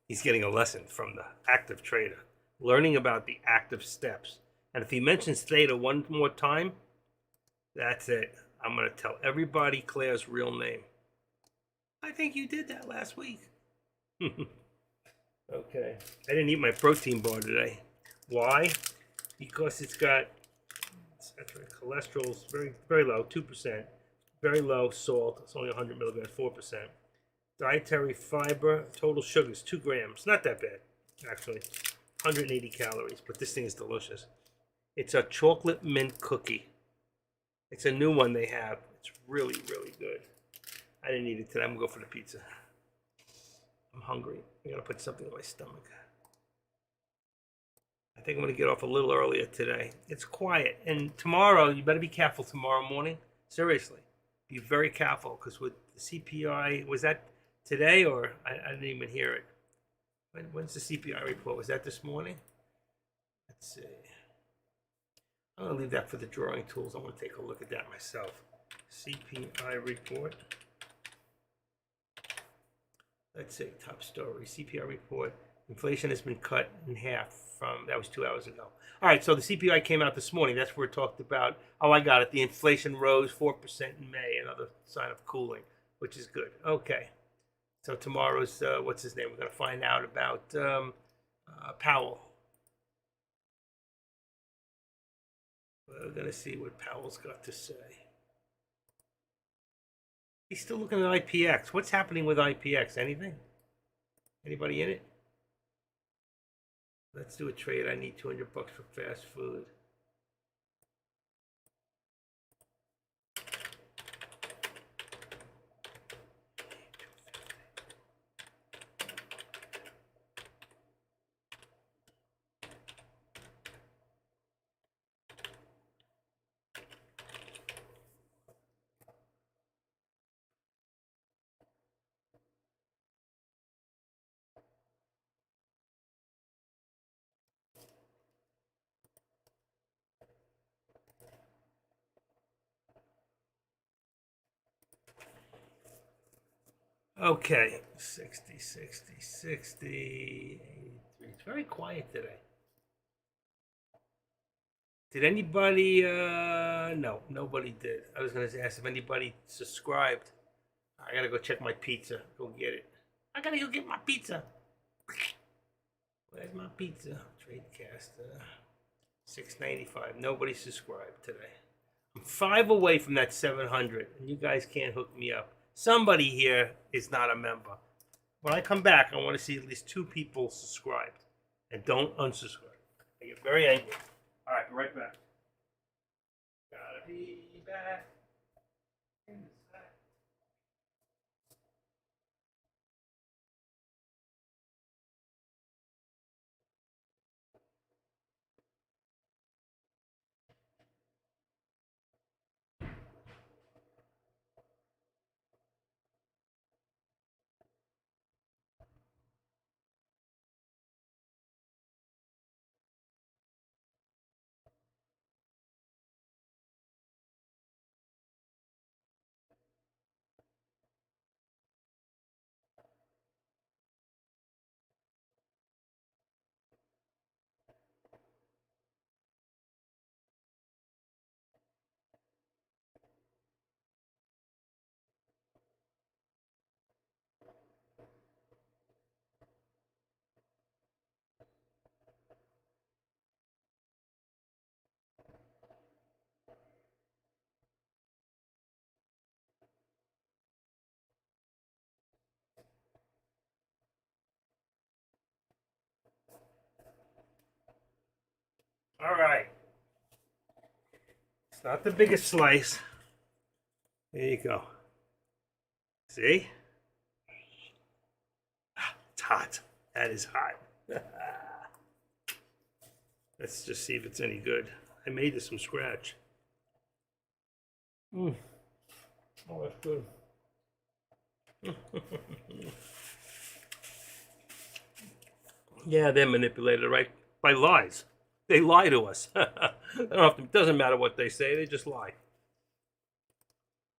He's getting a lesson from the active trader, learning about the active steps. And if he mentions theta one more time, that's it. I'm going to tell everybody Claire's real name. I think you did that last week. Okay. I didn't eat my protein bar today. Why? Because it's got cholesterol is very, very low, 2%. Very low salt. It's only 100 milligrams, 4%. Dietary fiber, total sugars, 2 grams. Not that bad, actually. 180 calories, but this thing is delicious. It's a chocolate mint cookie. It's a new one they have. It's really, really good. I didn't eat it today. I'm going to go for the pizza. I'm hungry. I got to put something in my stomach. I think I'm going to get off a little earlier today. It's quiet. And tomorrow, you better be careful tomorrow morning. Seriously. Be very careful, because with the CPI, was that today or I didn't even hear it? When's the CPI report? Was that this morning? Let's see. I'm going to leave that for the drawing tools. I want to take a look at that myself. CPI report. Let's see, top story. CPI report. Inflation has been cut in half from, that was 2 hours ago. All right, so the CPI came out this morning. That's where it talked about, oh, I got it. The inflation rose 4% in May, another sign of cooling, which is good. Okay. So tomorrow's, what's his name? We're going to find out about Powell. We're going to see what Powell's got to say. He's still looking at IPX. What's happening with IPX? Anything? Anybody in it? Let's do a trade. I need 200 bucks for fast food. Okay, 60, 60, 60, 83. It's very quiet today. Did anybody, no, nobody did. I was going to ask if anybody subscribed. I got to go check my pizza. Go get it. I got to go get my pizza. Where's my pizza? Tradecast, $6.95. Nobody subscribed today. I'm 5 away from that 700, and you guys can't hook me up. Somebody here is not a member. When I come back, I want to see at least 2 people subscribed. And don't unsubscribe. I get very angry. All right, be right back. Gotta be back. All right. It's not the biggest slice. There you go. See? It's hot. That is hot. Let's just see if it's any good. I made this from scratch. Oh, that's good. Yeah, they're manipulated, right? By lies. They lie to us. It doesn't matter what they say, they just lie.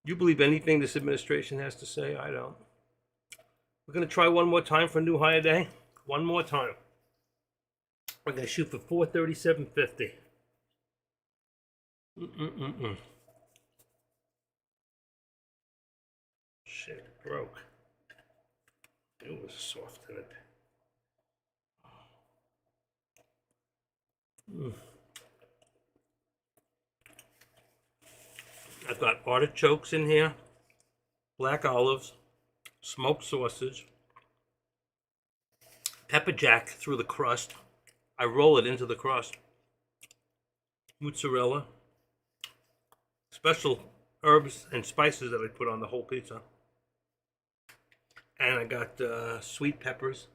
You believe anything this administration has to say? I don't. We're going to try one more time for a new higher day. One more time. We're going to shoot for 437.50. Shit, it broke. It was soft in it. I've got artichokes in here, black olives, smoked sausage, pepper jack through the crust. I roll it into the crust. Mozzarella, special herbs and spices that I put on the whole pizza. And I got sweet peppers,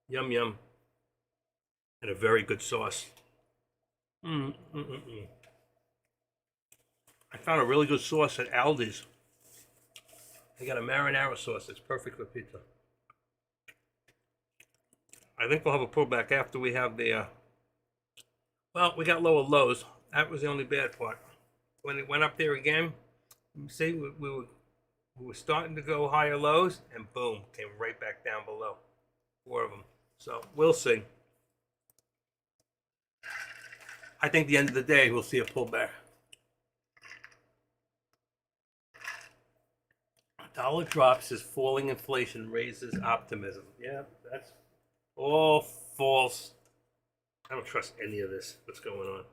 yum yum, and a very good sauce. I found a really good sauce at Aldi's. They got a marinara sauce. It's perfect for pizza. I think we'll have a pullback after we have the. Well, we got lower lows. That was the only bad part. When it went up there again, you see, we were starting to go higher lows, and boom, came right back down below. 4 of them. So we'll see. I think the end of the day, we'll see a pullback. Dollar drops as falling inflation raises optimism. Yeah, that's all false. I don't trust any of this. What's going on?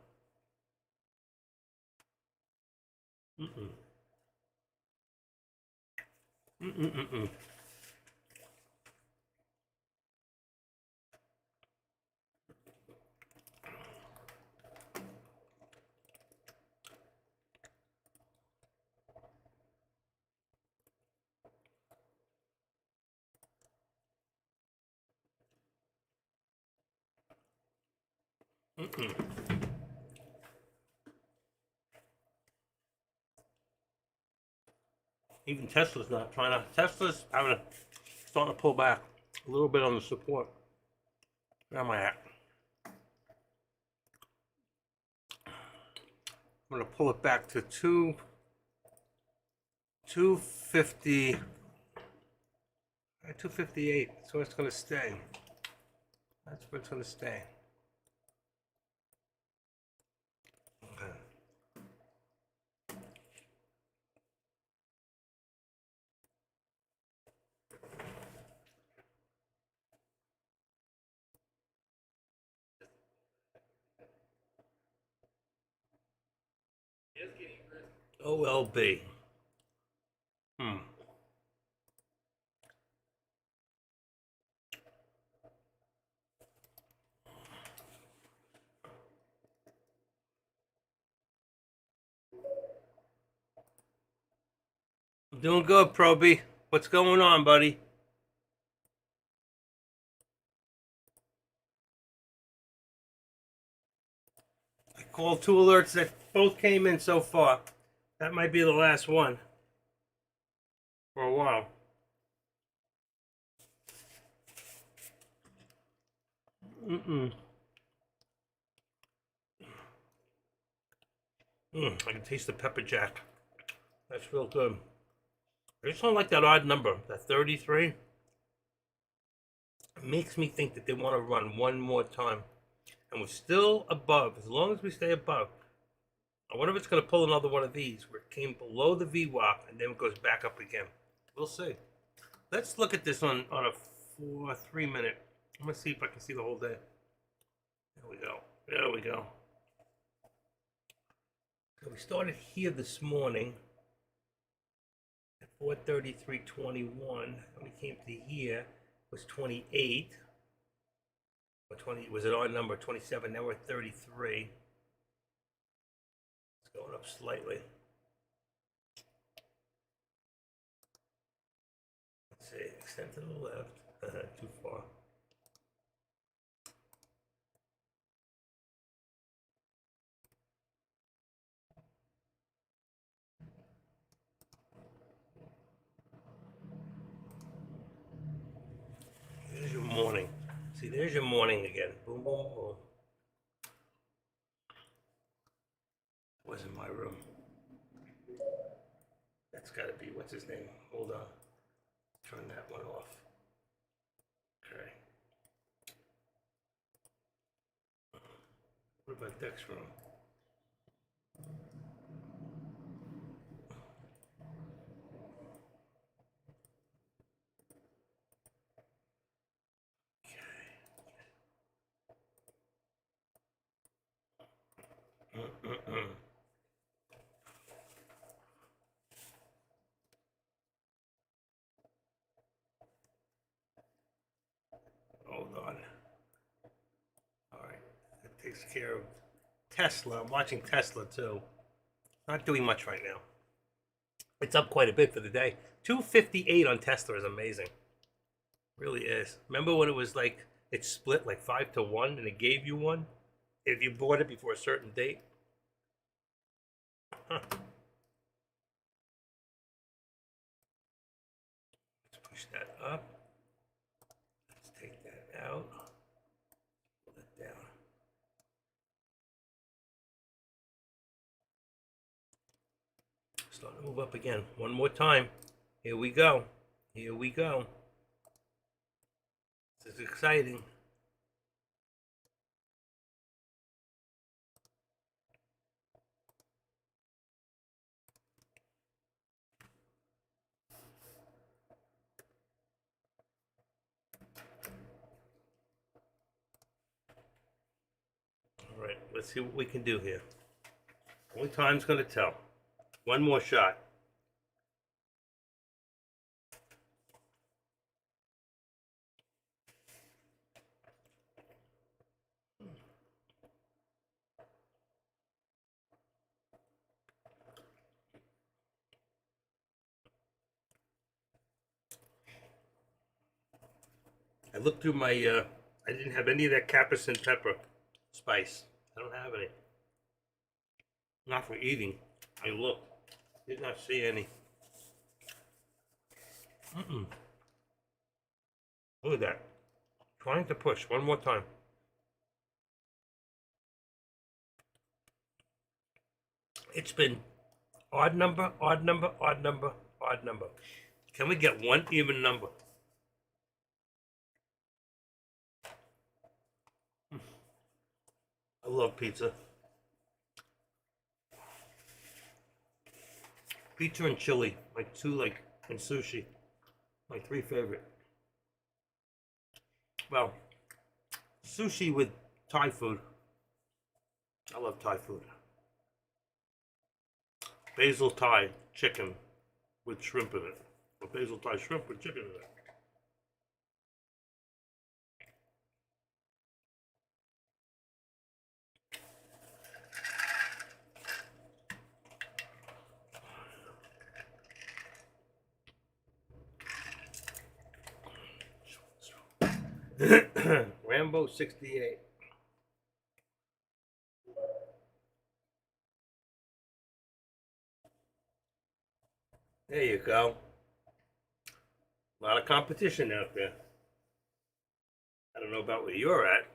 Mm-mm. Mm-mm-mm-mm. Mm-mm. Even Tesla's not trying to. Tesla's starting to pull back a little bit on the support. Where am I at? I'm going to pull it back to 250, 258. So it's going to stay. That's where it's going to stay. Okay. OLB. I'm doing good, Proby. What's going on, buddy? I called 2 alerts that both came in so far. That might be the last one for a while. I can taste the pepper jack. That's real good. I just don't like that odd number, that 33. It makes me think that they want to run one more time. And we're still above. As long as we stay above. I wonder if it's going to pull another one of these where it came below the VWAP and then it goes back up again. We'll see. Let's look at this on a 3 minute. I'm going to see if I can see the whole day. There we go. There we go. So we started here this morning at 433.21. And we came to here, was 28. Or 20, it was an odd number, 27. Now we're at 33. It's going up slightly. Let's see, extend to the left. Too far. There's your morning. See, there's your morning again. Boom, boom, boom. Was in my room. That's got to be, what's his name? Hold on. Turn that one off. Okay. What about Deck's room? Okay. Hold on. All right. That takes care of Tesla. I'm watching Tesla too. Not doing much right now. It's up quite a bit for the day. 258 on Tesla is amazing. Really is. Remember when it was like it split like 5-1 and it gave you one if you bought it before a certain date? Huh. Let's push that up. Let's take that out. Pull it down. Start to move up again. One more time. Here we go. Here we go. This is exciting. All right, let's see what we can do here. Only time's going to tell. One more shot. I looked through my, I didn't have any of that capsaicin pepper spice. I don't have any. Not for eating. I looked. Did not see any. Look at that. Trying to push one more time. It's been odd number, odd number, odd number, odd number. Can we get one even number? I love pizza. Pizza and chili, my two, and sushi, my three favorite. Well, sushi with Thai food. I love Thai food. Basil Thai chicken with shrimp in it. Or basil Thai shrimp with chicken in it. Rambo 68. There you go. A lot of competition out there. I don't know about where you're at.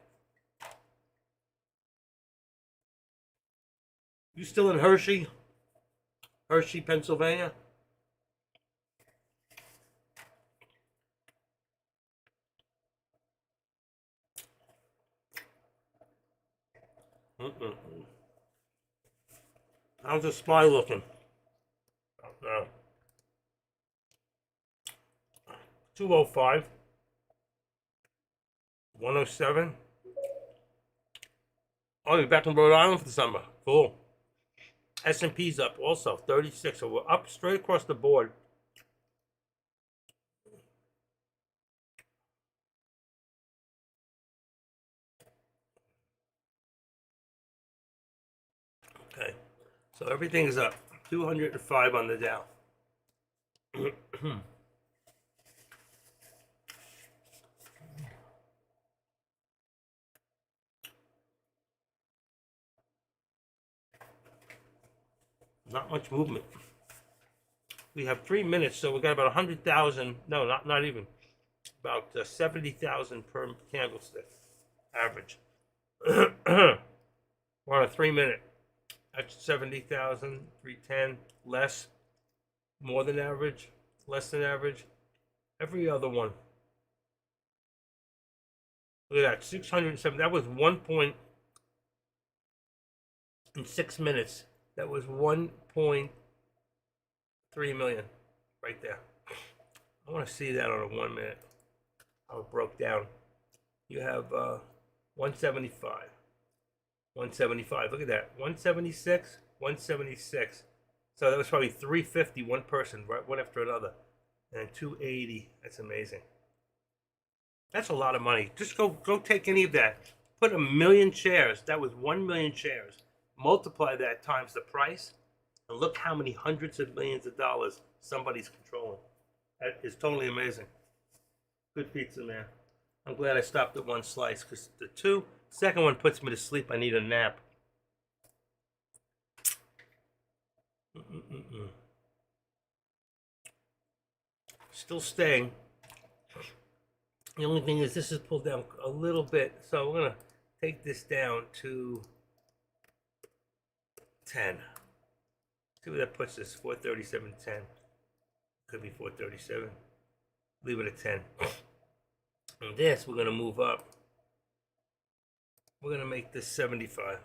You still in Hershey? Hershey, Pennsylvania? How's the spy looking? No. 205. 107. Oh, you're back in Rhode Island for the summer. Cool. S&P's up also, 36. So we're up straight across the board. So everything is up. 205 on the Dow. Not much movement. We have 3 minutes, so we got about 100,000. No, not even. About 70,000 per candlestick average. We're on a 3 minute. That's 70,000, 310, less, more than average, less than average. Every other one. Look at that, 607. That was 1 point in 6 minutes. That was 1.3 million right there. I want to see that on a 1 minute. How it broke down. You have 175. 175. Look at that. 176, 176. So that was probably 350, one person, right, one after another. And 280. That's amazing. That's a lot of money. Just go take any of that. Put 1,000,000 shares. That was 1,000,000 shares. Multiply that times the price, and look how many hundreds of millions of dollars somebody's controlling. That is totally amazing. Good pizza, man. I'm glad I stopped at one slice, because the second one puts me to sleep. I need a nap. Still staying. The only thing is this is pulled down a little bit, so we're going to take this down to 10. See where that puts us. 437.10. Could be 437. Leave it at 10. And this, we're going to move up. We're going to make this 75.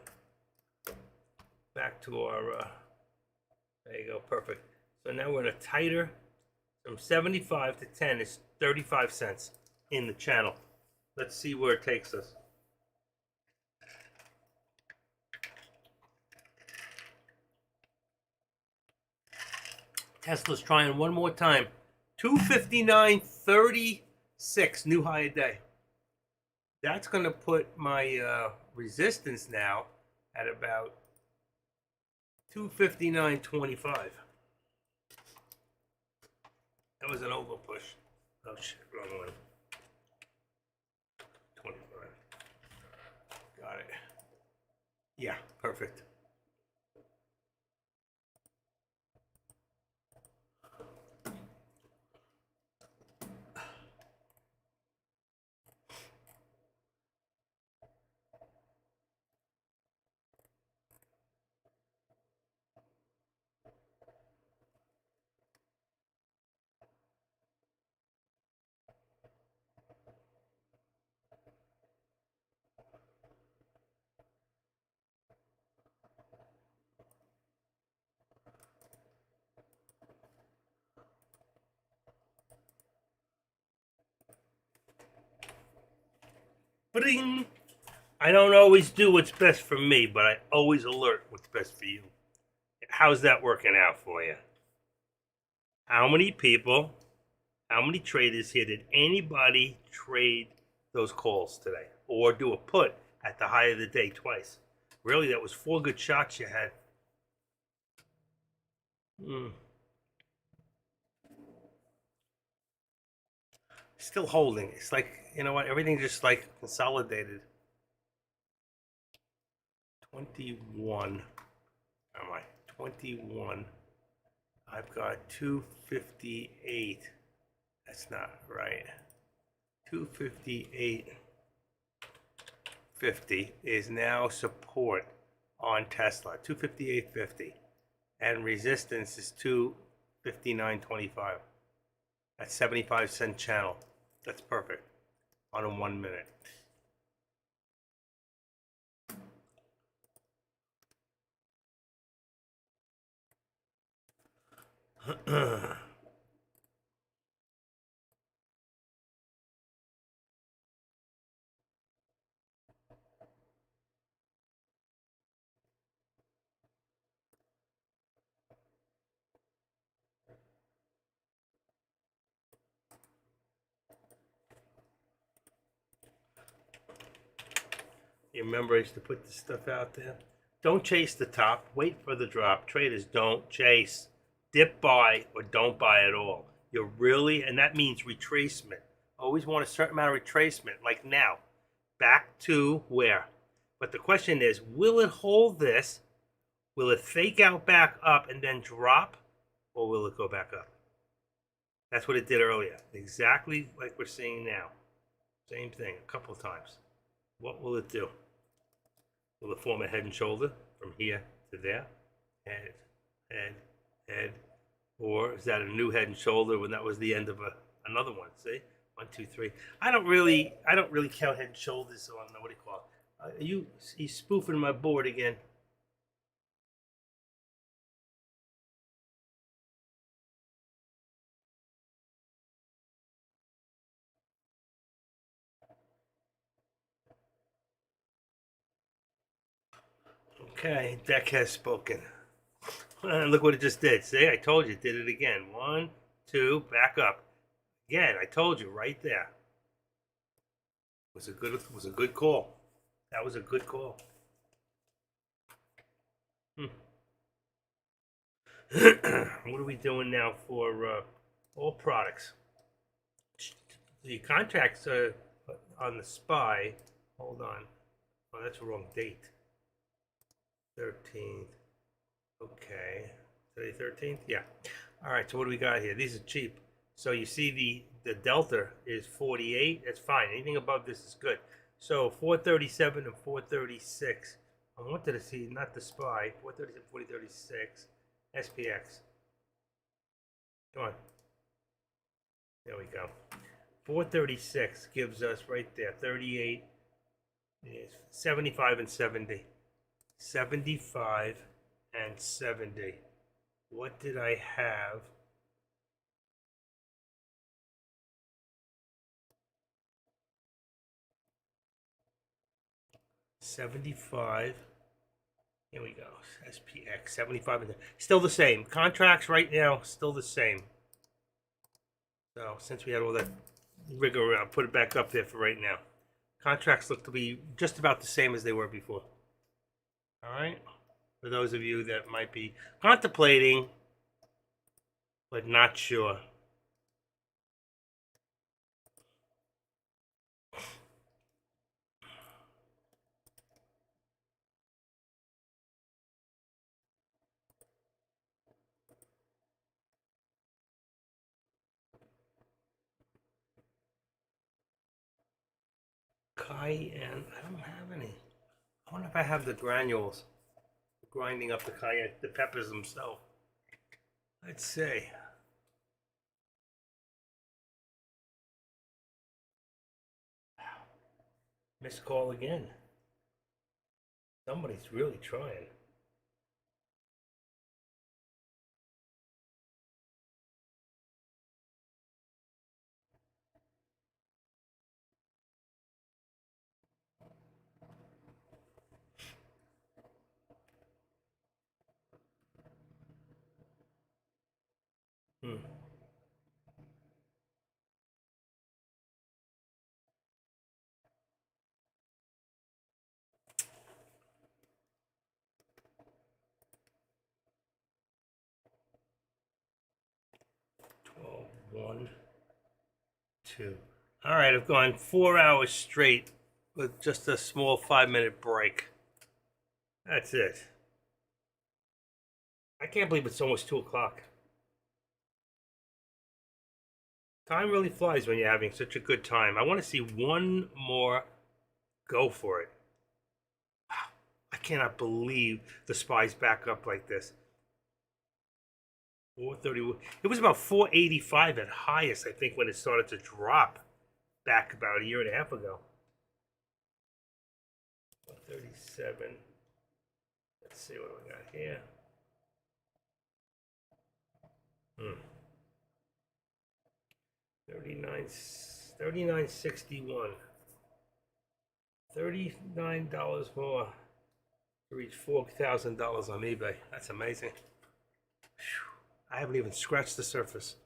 Back to our, there you go, perfect. So now we're in a tighter, from 75 to 10 is 35 cents in the channel. Let's see where it takes us. Tesla's trying one more time. 259.36, new high a day. That's going to put my resistance now at about 259.25. That was an over push. Oh shit, wrong one. 25. Got it. Yeah, perfect. Bring. I don't always do what's best for me, but I always alert what's best for you. How's that working out for you? How many people, how many traders here did anybody trade those calls today? Or do a put at the high of the day twice? Really, that was 4 good shots you had. Still holding. It's like, you know what, everything just like consolidated. 21. Am I? 21. I've got 258. That's not right. 258.50 is now support on Tesla. 258.50. And resistance is 259.25. That's 75-cent channel. That's perfect on a 1 minute. You remember I used to put this stuff out there? Don't chase the top. Wait for the drop. Traders, don't chase. Dip buy or don't buy at all. You're really, and that means retracement. Always want a certain amount of retracement, like now. Back to where? But the question is, will it hold this? Will it fake out back up and then drop? Or will it go back up? That's what it did earlier. Exactly like we're seeing now. Same thing, a couple of times. What will it do? Will it form a head and shoulder from here to there? Head, head, head. Or is that a new head and shoulder when that was the end of another one? See? 1, 2, 3. I don't really count head and shoulders on what do you call it? He's spoofing my board again. Okay, deck has spoken. Look what it just did. See, I told you it did it again. 1, 2, back up. Again, I told you right there. Was a good call. That was a good call. What are we doing now for all products? The contracts on the SPY. Hold on. Oh, that's the wrong date. 13th. Okay. Today 13th? Yeah. All right, so what do we got here? These are cheap. So you see the delta is 48. That's fine. Anything above this is good. So 437 and 436. I wanted to see, not the SPY, 437, 4036, SPX. Come on. There we go. 436 gives us right there 38, 75 and 70. 75 and 70. What did I have? $75. Here we go. SPX 75 and still the same. Contracts right now still the same. So since we had all that rigor, I'll put it back up there for right now. Contracts look to be just about the same as they were before. All right. For those of you that might be contemplating but not sure. Cayenne, I don't have any. I wonder if I have the granules. Grinding up the cayenne, the peppers themselves. Let's see. Missed call again. Somebody's really trying. Hmm. One, 2. All right, I've gone 4 hours straight with just a small 5-minute break. That's it. I can't believe it's almost 2 o'clock. Time really flies when you're having such a good time. I want to see one more go for it. I cannot believe the SPY's back up like this. 430. It was about 485 at highest, I think, when it started to drop back about a year and a half ago. 137. Let's see what we got here. 39.61. $39 more to reach $4,000 on eBay. That's amazing. I haven't even scratched the surface.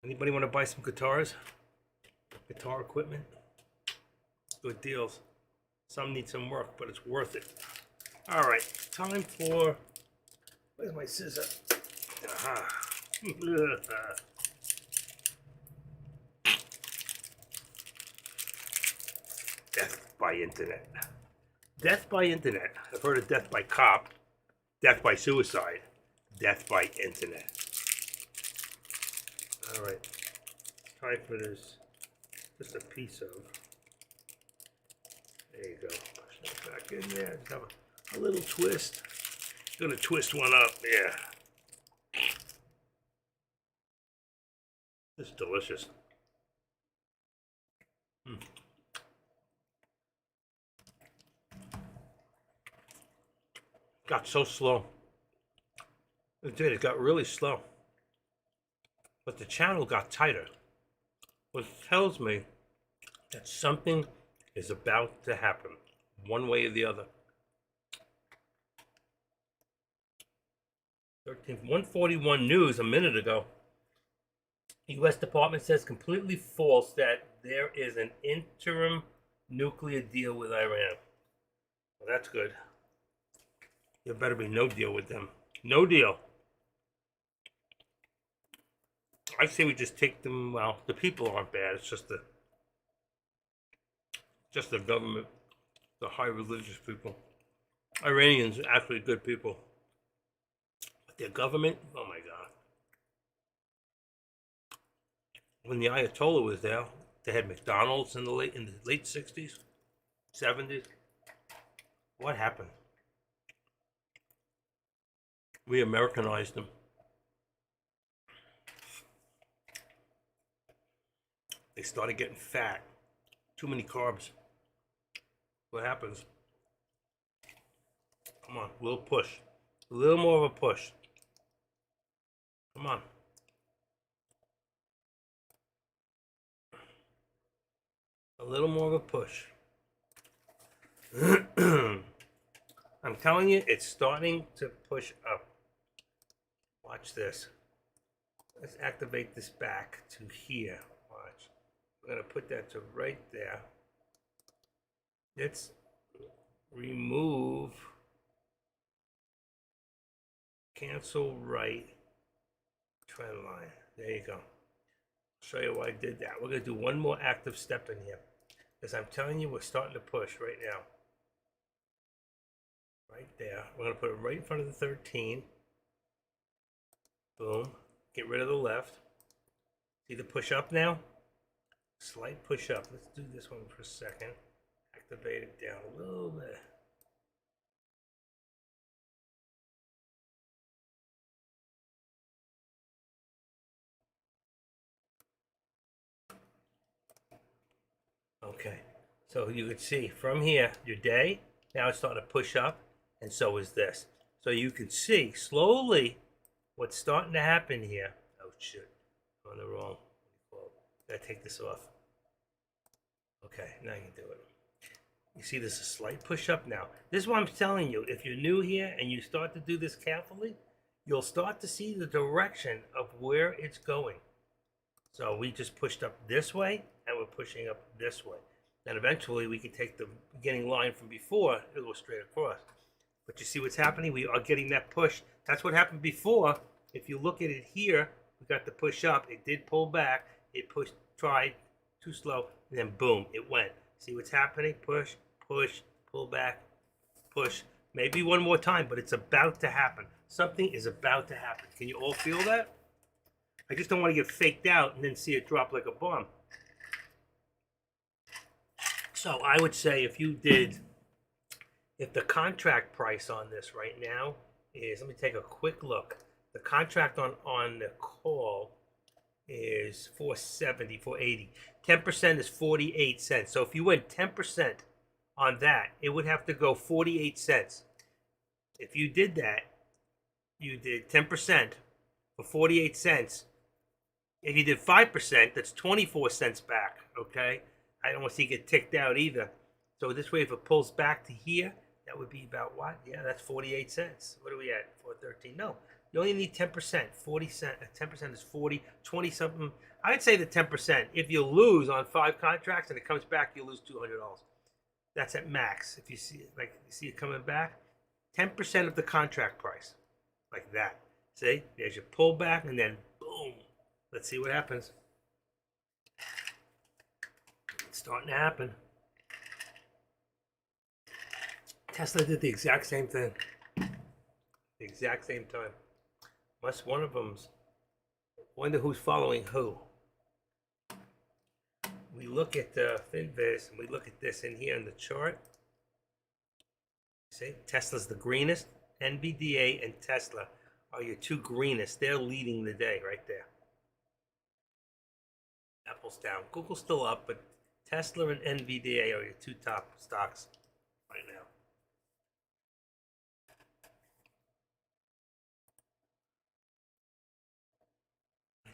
Anybody want to buy some guitars? Guitar equipment? Good deals. Some need some work, but it's worth it. All right, time for, where's my scissor? Aha. Death by internet. Death by internet. I've heard of death by cop, death by suicide, death by internet. All right, time for this. Just a piece of. There you go. Push that back in there. Just have a little twist. Gonna twist one up. Yeah. This is delicious. Got so slow. It did. It got really slow. But the channel got tighter, which tells me that something is about to happen, one way or the other. 141 News a minute ago. U.S. Department says completely false that there is an interim nuclear deal with Iran. Well, that's good. There better be no deal with them. No deal. I say we just take them. Well, the people aren't bad. It's just the government, the high religious people. Iranians are actually good people. But their government, oh my God. When the Ayatollah was there, they had McDonald's in the late 60s, 70s. What happened? We Americanized them. They started getting fat. Too many carbs. What happens? Come on, a little push. A little more of a push. Come on. A little more of a push. I'm telling you, it's starting to push up. Watch this. Let's activate this back to here. Watch. We're going to put that to right there. Let's remove, cancel right trend line. There you go. I'll show you why I did that. We're going to do one more active step in here. Because I'm telling you, we're starting to push right now. Right there. We're going to put it right in front of the 13. Boom. Get rid of the left. See the push up now? Slight push up. Let's do this one for a second. Activate it down a little bit. Okay. So you can see from here, your day, now it's starting to push up, and so is this. So you can see slowly what's starting to happen here. Oh shit, I'm on the wrong. Gotta take this off. Okay, now you can do it. You see there's a slight push up now. This is what I'm telling you. If you're new here and you start to do this carefully, you'll start to see the direction of where it's going. So we just pushed up this way, and we're pushing up this way. And eventually we can take the beginning line from before, it'll go straight across. But you see what's happening? We are getting that push. That's what happened before. If you look at it here, we got the push up. It did pull back. It pushed, tried, too slow, and then boom, it went. See what's happening? Push, push, pull back, push. Maybe one more time, but it's about to happen. Something is about to happen. Can you all feel that? I just don't want to get faked out and then see it drop like a bomb. So I would say if the contract price on this right now is, let me take a quick look. The contract on the call is 470, 480. 10% is 48 cents. So if you went 10% on that, it would have to go 48 cents. If you did that, you did 10% for 48 cents. If you did 5%, that's 24 cents back, okay? I don't want to see you get ticked out either. So this way, if it pulls back to here, that would be about what? Yeah, that's 48 cents. What are we at? 413. No, you only need 10%. 40 cent. 10% is 40, 20 something. I'd say the 10%. If you lose on 5 contracts and it comes back, you lose $200. That's at max. If you see it, like you see it coming back, 10% of the contract price. Like that. See? There's your pullback and then boom. Let's see what happens. It's starting to happen. Tesla did the exact same thing. The exact same time. Must one of them's. Wonder who's following who. We look at Finviz and we look at this in here in the chart. See, Tesla's the greenest. NVDA and Tesla are your two greenest. They're leading the day right there. Apple's down. Google's still up, but Tesla and NVDA are your two top stocks right now.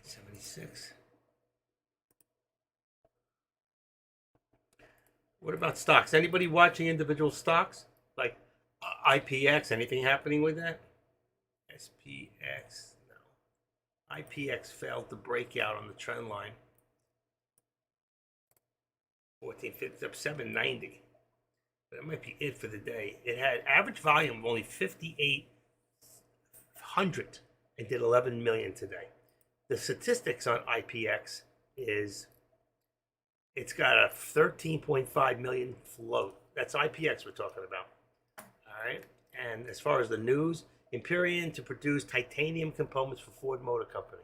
$76. What about stocks? Anybody watching individual stocks? Like IPX, anything happening with that? SPX, no. IPX failed to break out on the trend line. 1450, up 790. But that might be it for the day. It had average volume of only 5,800 and did 11 million today. The statistics on IPX is it's got a 13.5 million float. That's IPX we're talking about. All right. And as far as the news, Empyrean to produce titanium components for Ford Motor Company.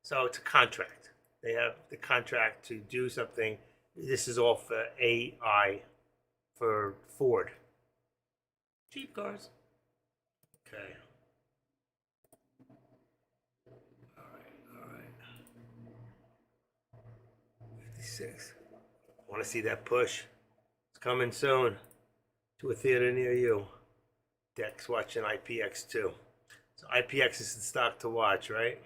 So it's a contract. They have the contract to do something. This is all for AI for Ford. Cheap cars. Okay. All right. 56. I want to see that push. It's coming soon to a theater near you. Dex watching IPX too. So IPX is the stock to watch, right?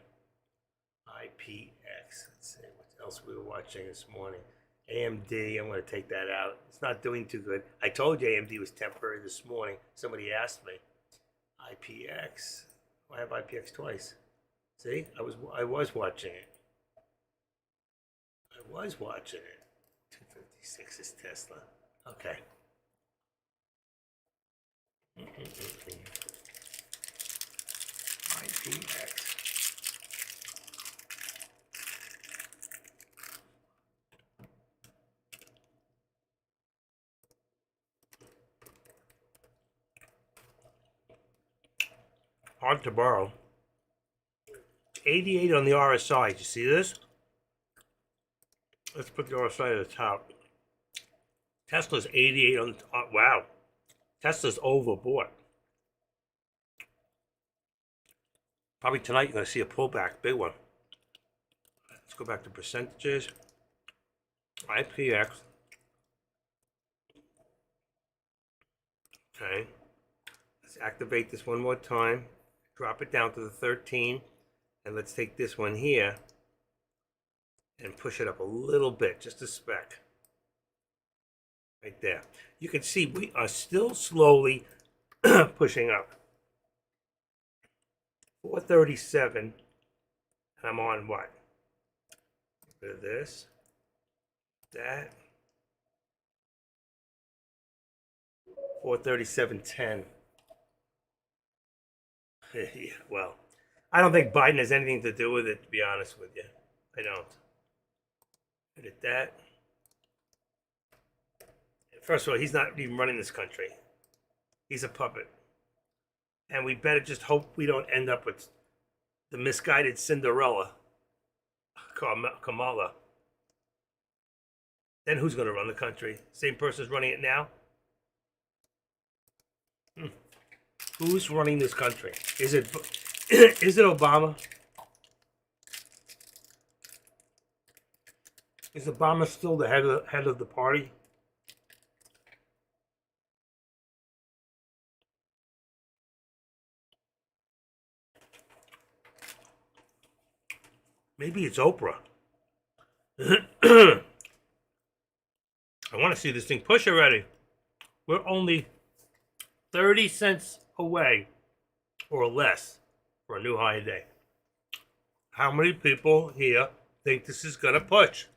IPX. Let's see what else we were watching this morning. AMD, I'm going to take that out. It's not doing too good. I told you AMD was temporary this morning. Somebody asked me. IPX. I have IPX twice. See, I was watching it. I was watching it. 256 is Tesla. Okay. IPX. Hard to borrow. 88 on the RSI. Did you see this? Let's put the RSI at the top. Tesla's 88 on the top. Wow. Tesla's overbought. Probably tonight you're going to see a pullback, big one. Let's go back to percentages. IPX. Okay. Let's activate this one more time. Drop it down to the 13. And let's take this one here and push it up a little bit, just a speck. Right there. You can see we are still slowly pushing up. 437. And I'm on what? Get rid of this. That. 437.10. Yeah, well, I don't think Biden has anything to do with it, to be honest with you. I don't. Edit that. First of all, he's not even running this country. He's a puppet. And we better just hope we don't end up with the misguided Cinderella, Kamala. Then who's going to run the country? Same person's running it now? Who's running this country? Is it Obama? Is Obama still the head of the party? Maybe it's Oprah. I want to see this thing push already. We're only 30 cents away or less for a new high day. How many people here think this is going to push?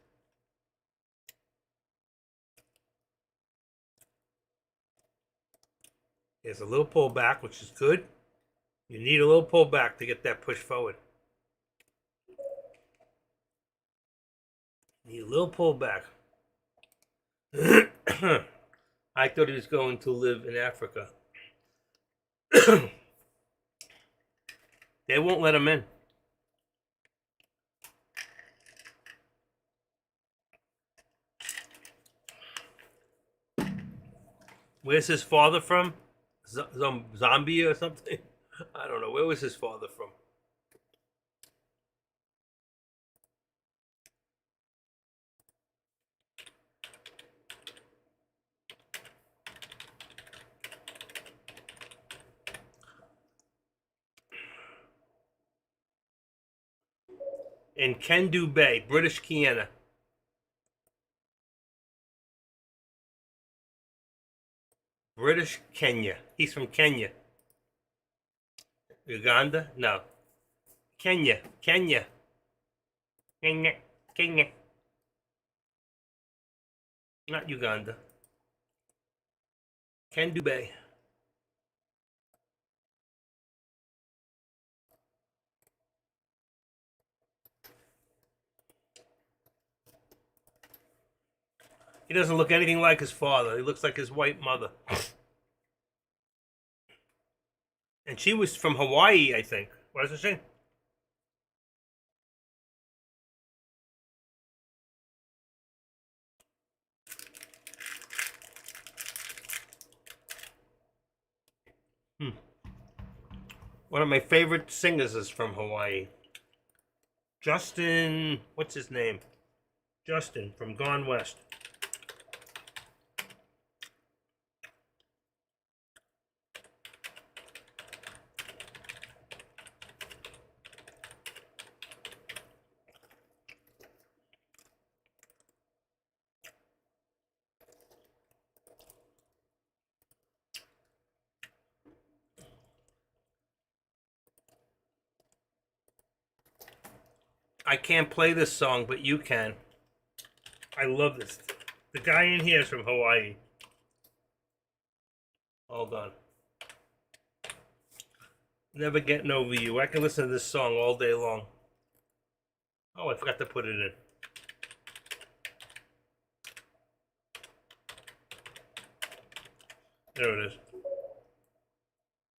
There's a little pullback, which is good. You need a little pullback to get that push forward. Need a little pullback. I thought he was going to live in Africa. They won't let him in. Where's his father from? Zambia or something? I don't know. Where was his father from? In Kendu Bay, British Guiana. British Kenya. He's from Kenya. Uganda? No. Kenya. Kenya. Kenya. Kenya. Not Uganda. Kendu Bay. He doesn't look anything like his father. He looks like his white mother. And she was from Hawaii, I think. What does it say? One of my favorite singers is from Hawaii. Justin, what's his name? Justin from Gone West. I can't play this song, but you can. I love this. The guy in here is from Hawaii. Hold on. Never Getting Over You. I can listen to this song all day long. Oh, I forgot to put it in. There it is.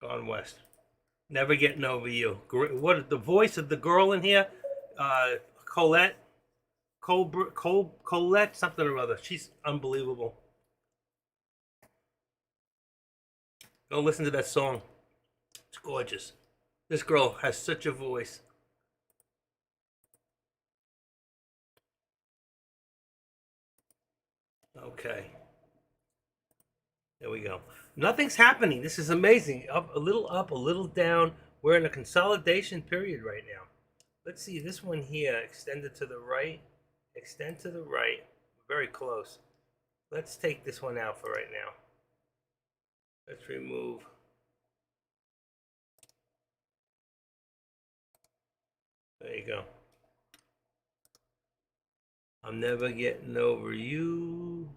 Gone West. Never Getting Over You. What the voice of the girl in here? Colette, Colette, something or other. She's unbelievable. Go listen to that song. It's gorgeous. This girl has such a voice. Okay. There we go. Nothing's happening. This is amazing. Up, a little down. We're in a consolidation period right now. Let's see this one here. Extended to the right. Extend to the right. Very close. Let's take this one out for right now. Let's remove. There you go. I'm never getting over you.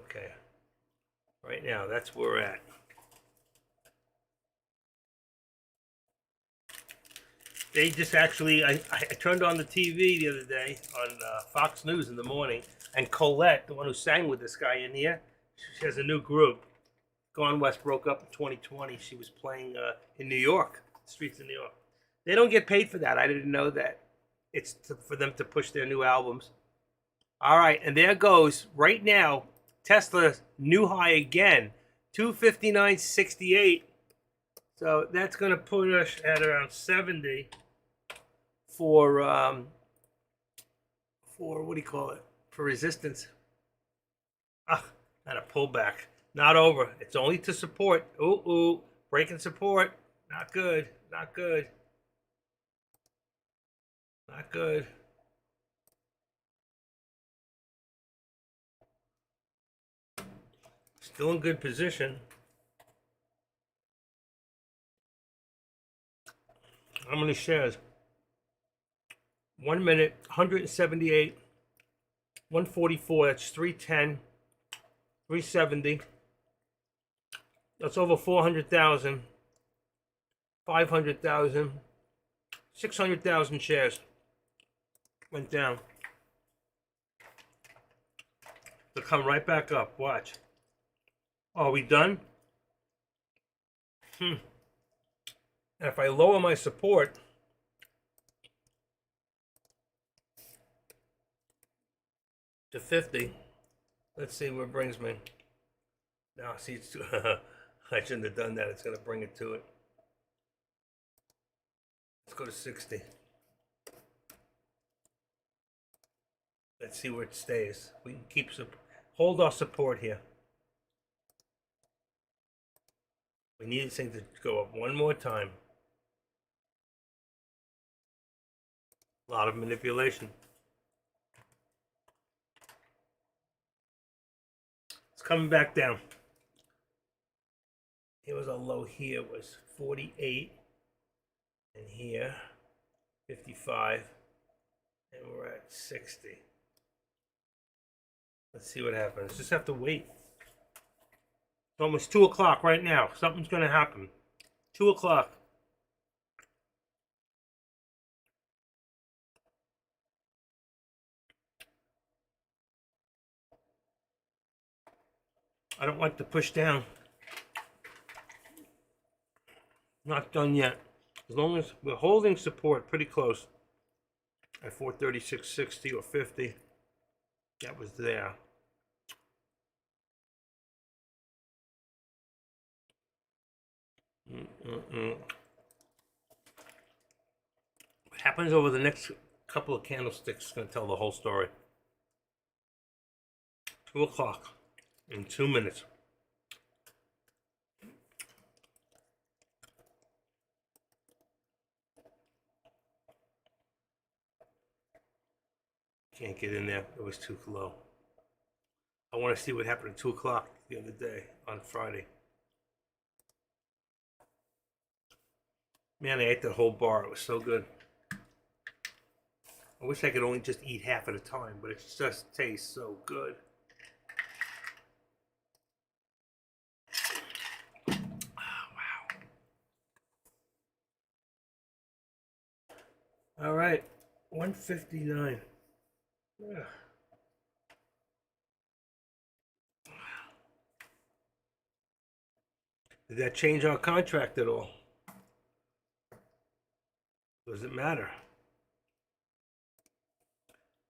Okay. Right now, that's where we're at. They just actually, I turned on the TV the other day on Fox News in the morning, and Colette, the one who sang with this guy in here, she has a new group. Gone West broke up in 2020. She was playing in New York, streets of New York. They don't get paid for that. I didn't know that. It's for them to push their new albums. All right, and there goes right now. Tesla new high again, 259.68. So that's going to put us at around 70 for what do you call it? For resistance. Ah, and a pullback. Not over. It's only to support. Ooh, breaking support. Not good. Not good. Not good. Still in good position. How many shares? 1 minute, 178. 144, that's 310, 370. That's over 400,000, 500,000, 600,000 shares went down. They'll come right back up. Watch. Oh, are we done? And if I lower my support to 50, let's see where it brings me. Now, see, it's I shouldn't have done that. It's going to bring it to it. Let's go to 60. Let's see where it stays. We can keep hold our support here. We need this thing to go up one more time. A lot of manipulation. It's coming back down. Here was a low here, was 48. And here, 55. And we're at 60. Let's see what happens. Just have to wait. It's almost 2 o'clock right now. Something's going to happen. 2 o'clock. I don't like to push down. Not done yet. As long as we're holding support pretty close at 436.60 or 50. That was there. What happens over the next couple of candlesticks is going to tell the whole story. 2 o'clock in 2 minutes. Can't get in there. It was too low. I want to see what happened at 2 o'clock the other day on Friday. Man, I ate the whole bar. It was so good. I wish I could only just eat half at a time, but it just tastes so good. Oh, wow. All right, 159. Ugh. Did that change our contract at all? Does it matter?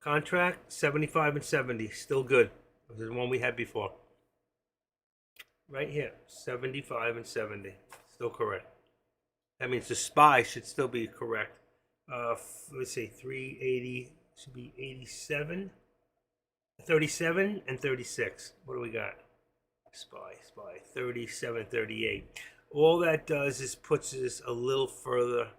Contract 75 and 70, still good. This is the one we had before. Right here, 75 and 70, still correct. That means the SPY should still be correct. Let's see, 380 should be 87, 37 and 36. What do we got? SPY, 37, 38. All that does is puts us a little further.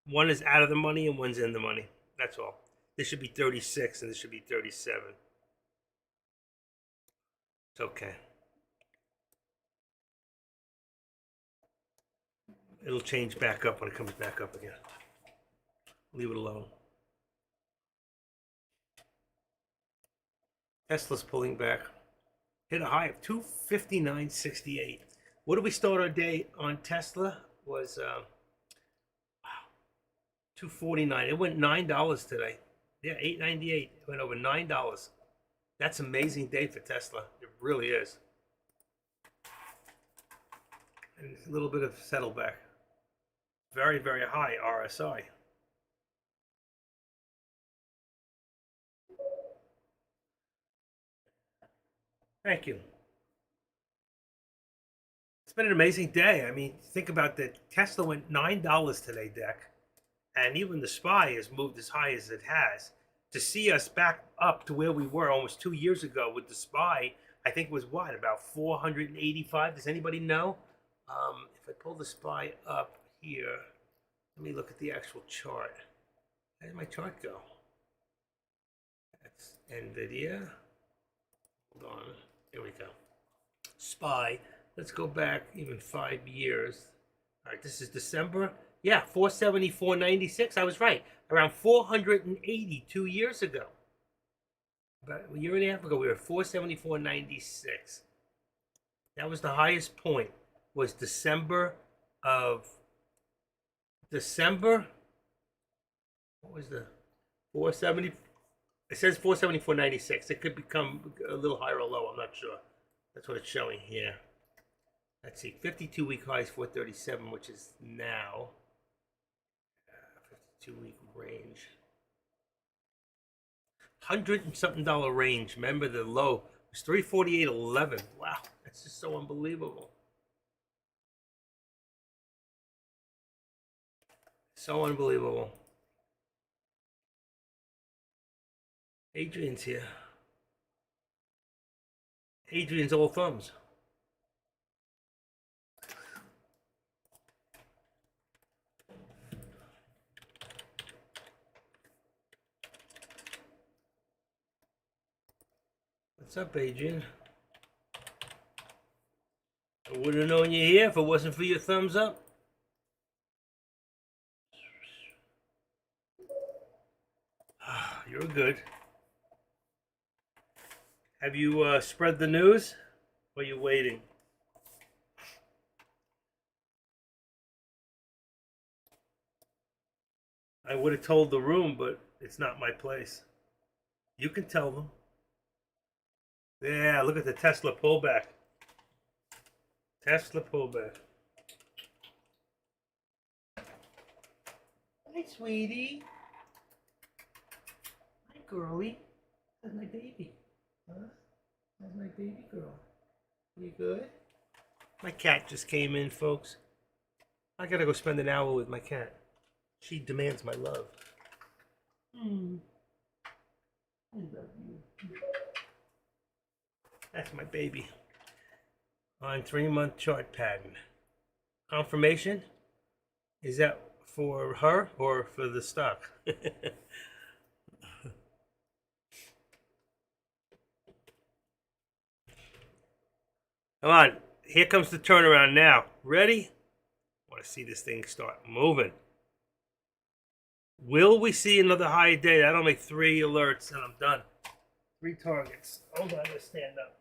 One is out of the money and one's in the money. That's all. This should be 36 and this should be 37. It's okay. It'll change back up when it comes back up again. Leave it alone. Tesla's pulling back. Hit a high of 259.68. What did we start our day on Tesla? Was wow, 249. It went $9 today. Yeah, 8.98. It went over $9. That's an amazing day for Tesla. It really is. And a little bit of settle back. Very, very high RSI. Thank you. It's been an amazing day. I mean, think about that. Tesla went $9 today, Deck. And even the SPY has moved as high as it has. To see us back up to where we were almost 2 years ago with the SPY, I think was what, about 485? Does anybody know? If I pull the SPY up here, let me look at the actual chart. Where did my chart go? That's NVIDIA. Hold on. Here we go. SPY. Let's go back even 5 years. All right, this is December. Yeah, 474.96. I was right. Around 482 years ago. About a year and a half ago, we were at 474.96. That was the highest point. Was of December. What was the 470? It says 474.96. It could become a little higher or lower. I'm not sure. That's what it's showing here. Let's see. 52-week high is 437, which is now 52-week range. $100 and something range. Remember the low was 348.11. Wow, that's just so unbelievable. So unbelievable. Adrian's here. Adrian's all thumbs. What's up, Adrian? I would have known you here if it wasn't for your thumbs up. You're good. Have you spread the news? Or are you waiting? I would have told the room, but it's not my place. You can tell them. Yeah, look at the Tesla pullback. Tesla pullback. Hi, sweetie. Hi, girlie. That's my baby. Huh? That's my baby girl. You good? My cat just came in, folks. I gotta go spend an hour with my cat. She demands my love. I love you. That's my baby. On 3-month chart pattern. Confirmation? Is that for her or for the stock? Come on. Here comes the turnaround now. Ready? I want to see this thing start moving. Will we see another high day? That'll make 3 alerts and I'm done. 3 targets. Hold on, let's stand up.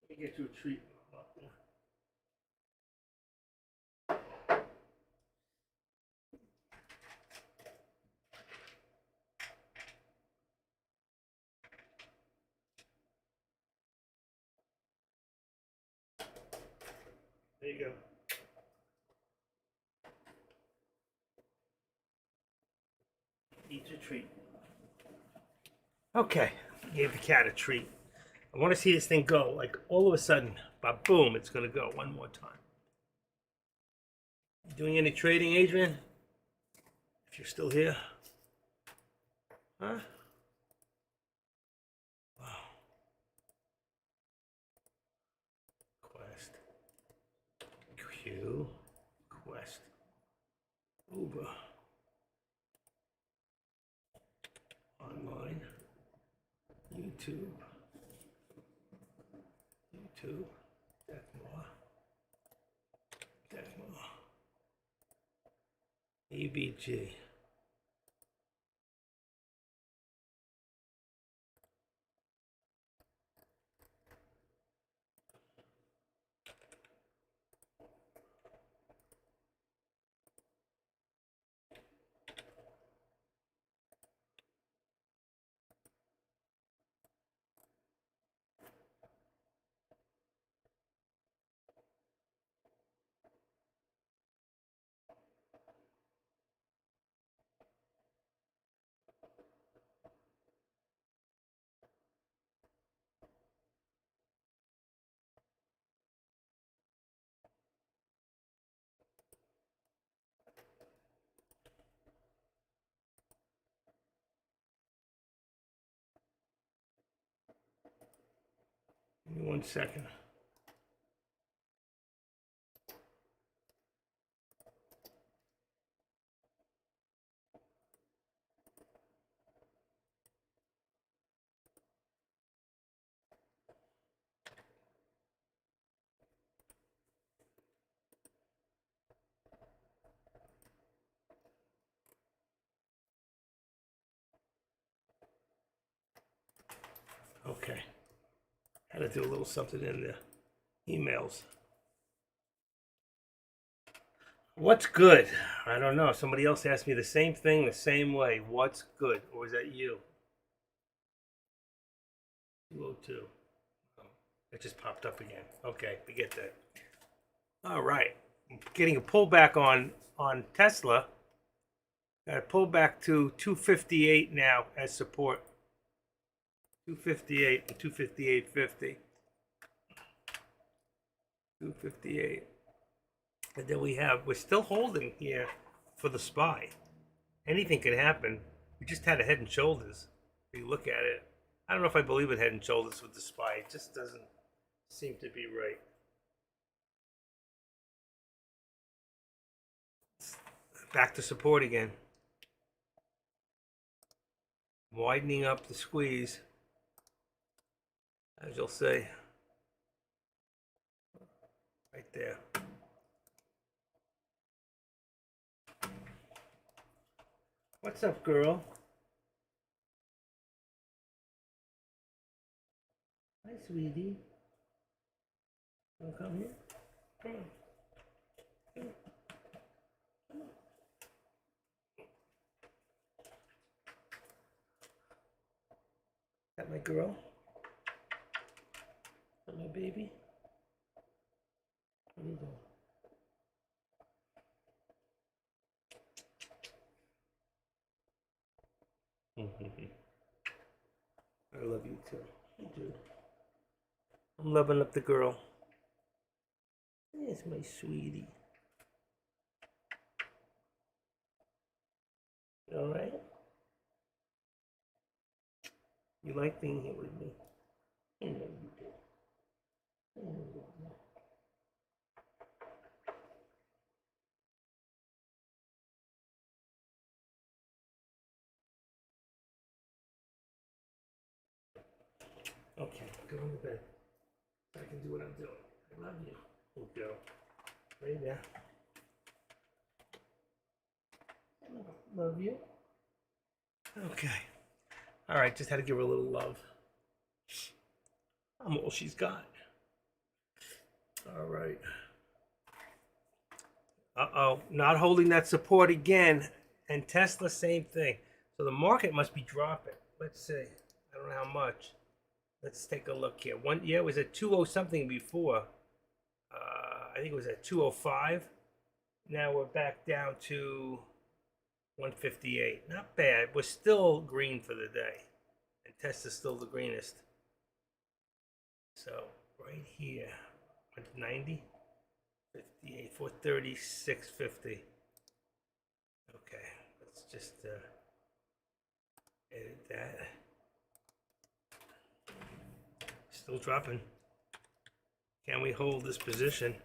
Let me get you a treat. There you go. Eat your treat. Okay, gave the cat a treat. I want to see this thing go. Like all of a sudden, boom, it's going to go one more time. You doing any trading, Adrian? If you're still here. Huh? Wow. Quest. Q. Quest. Uber. Online. YouTube. YouTube. Deckmore. Deckmore. EBG. Give me 1 second. Okay. Had to do a little something in the emails. What's good? I don't know. Somebody else asked me the same thing the same way. What's good? Or was that you? 202. Oh, it just popped up again. Okay, forget that. All right. Getting a pullback on Tesla. Got a pullback to 258 now as support. 258 and 258.50. 258. And then we're still holding here for the SPY. Anything could happen. We just had a head and shoulders. If you look at it, I don't know if I believe in head and shoulders with the SPY. It just doesn't seem to be right. Back to support again. Widening up the squeeze, as you'll say. Right there. What's up, girl? Hi, sweetie. Wanna come here? Come on. Come on. Come on. That my girl? That my baby? What are you doing? I love you too. I do. I'm loving up the girl. Yes, my sweetie. All right. You like being here with me? I know you do. I know you do. Okay, go to bed. So I can do what I'm doing. I love you. Good girl. Right there. Love you. Okay. All right, just had to give her a little love. I'm all she's got. All right. Uh-oh, not holding that support again. And Tesla, same thing. So the market must be dropping. Let's see. I don't know how much. Let's take a look here. Yeah, it was at 20 something before. I think it was at 205. Now we're back down to 158. Not bad. We're still green for the day. And Tesla's still the greenest. So right here, 190, 58, 430, 650. Okay, let's just edit that. Still dropping. Can we hold this position?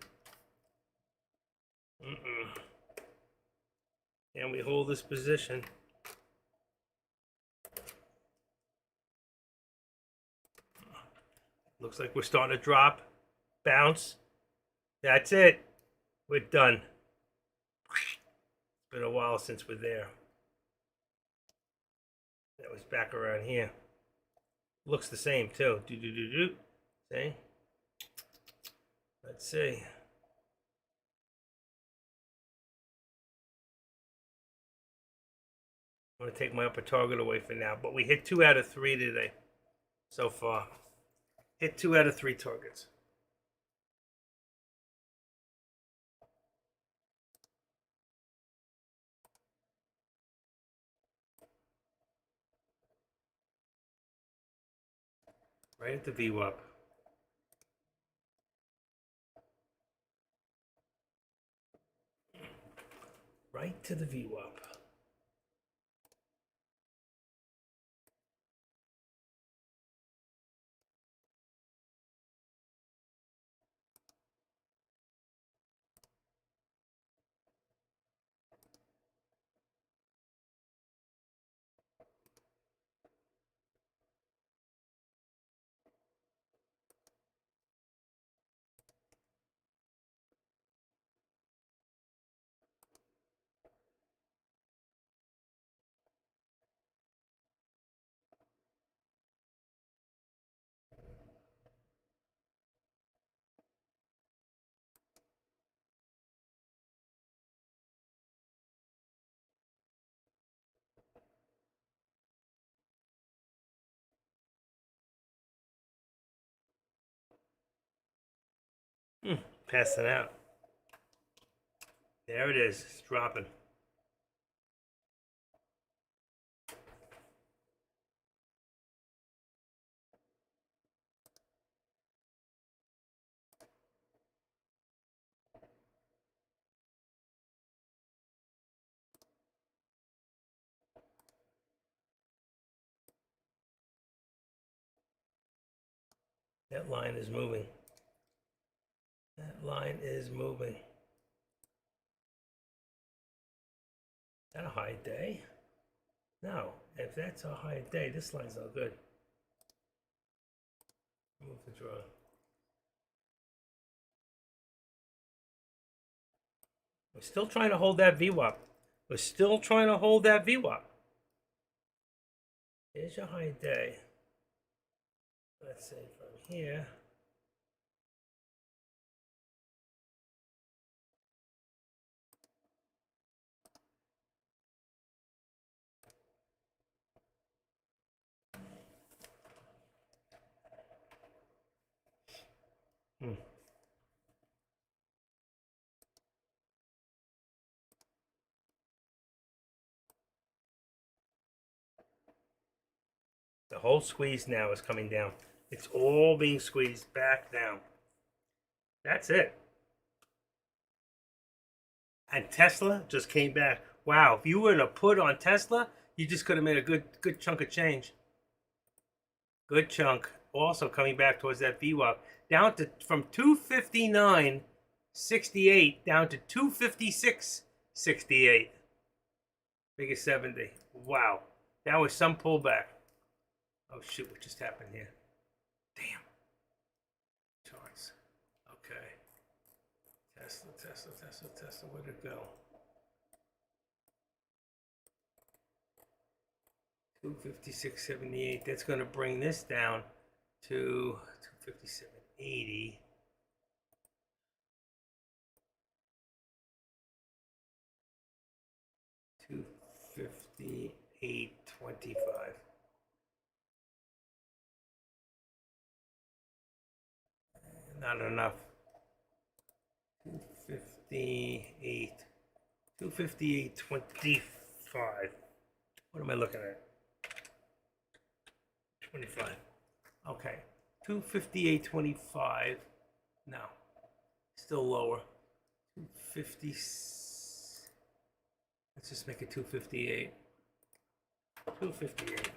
Can we hold this position? Looks like we're starting to drop. Bounce. That's it. We're done. It's been a while since we're there. That was back around here. Looks the same too. Do. See? Let's see. I'm going to take my upper target away for now. But we hit 2 out of 3 today so far. Hit 2 out of 3 targets. Right at the VWAP. Right to the VWAP. passing out. There it is. It's dropping. That line is moving. That line is moving. Is that a high day? No. If that's a high day, this line's not good. Move the draw. We're still trying to hold that VWAP. We're still trying to hold that VWAP. Here's your high day. Let's see from here. The whole squeeze now is coming down. It's all being squeezed back down. That's it. And Tesla just came back. Wow, if you were to put on Tesla, you just could have made a good chunk of change. Good chunk. Also coming back towards that VWAP. Down to from 259.68 down to 256.68. Biggest 70. Wow. That was some pullback. Oh shoot, what just happened here? Damn. Charts. Okay. Tesla. Where'd it go? 256.78. That's going to bring this down to 257.80. $258.25. Not enough. 258.25. What am I looking at? 25. Okay. 258.25. No. Still lower. 250. Let's just make it 258. 258.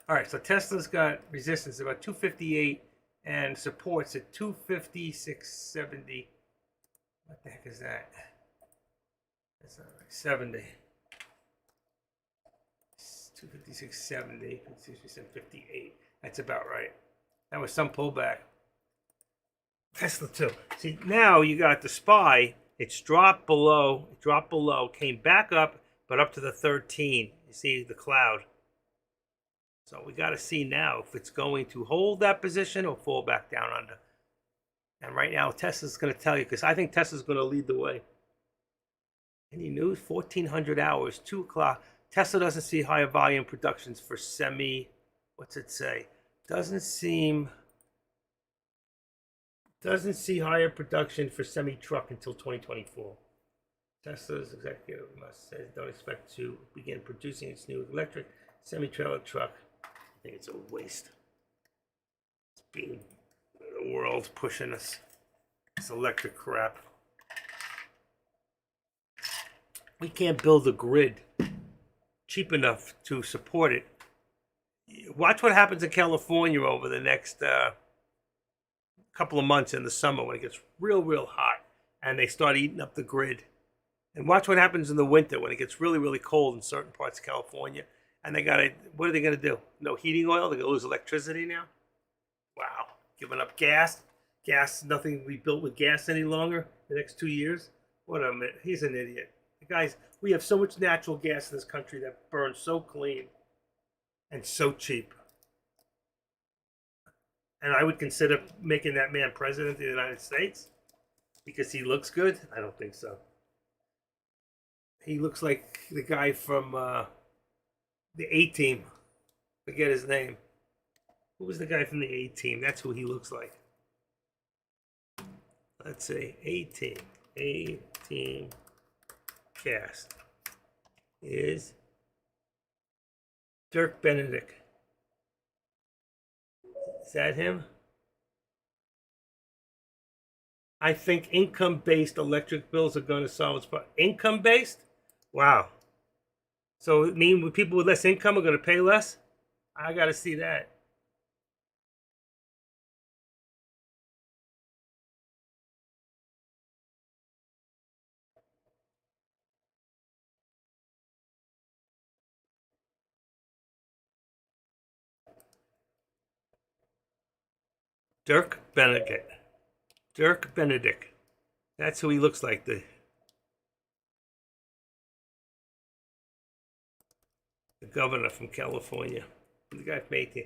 All right, so Tesla's got resistance about 258 and supports at 256.70. What the heck is that? That's not right. 70. 256.70. 58. That's about right. That was some pullback. Tesla too. See, now you got the SPY. It's dropped below. It dropped below. Came back up, but up to the 13. You see the cloud. So we got to see now if it's going to hold that position or fall back down under. And right now, Tesla's going to tell you, because I think Tesla's going to lead the way. Any news? 1400 hours, 2 o'clock. Tesla doesn't see higher volume productions for semi. What's it say? Doesn't see higher production for semi truck until 2024. Tesla's executive says don't expect to begin producing its new electric semi-trailer truck. I think it's a waste. It's being the world's pushing us this electric crap. We can't build a grid cheap enough to support it. Watch what happens in California over the next couple of months in the summer when it gets real hot and they start eating up the grid. And watch what happens in the winter when it gets really cold in certain parts of California. And what are they going to do? No heating oil? They're going to lose electricity now? Wow. Giving up gas? Gas, nothing to be built with gas any longer the next 2 years? He's an idiot. Guys, we have so much natural gas in this country that burns so clean and so cheap. And I would consider making that man president of the United States because he looks good? I don't think so. He looks like the guy from the A-Team. Forget his name. Who was the guy from the A-Team? That's who he looks like. Let's see, A-Team cast is Dirk Benedict. Is that him? I think income-based electric bills are going to solve its problem. Income-based? Wow. So it mean people with less income are going to pay less? I got to see that. Dirk Benedict. Dirk Benedict. That's who he looks like. The governor from California. The guy made the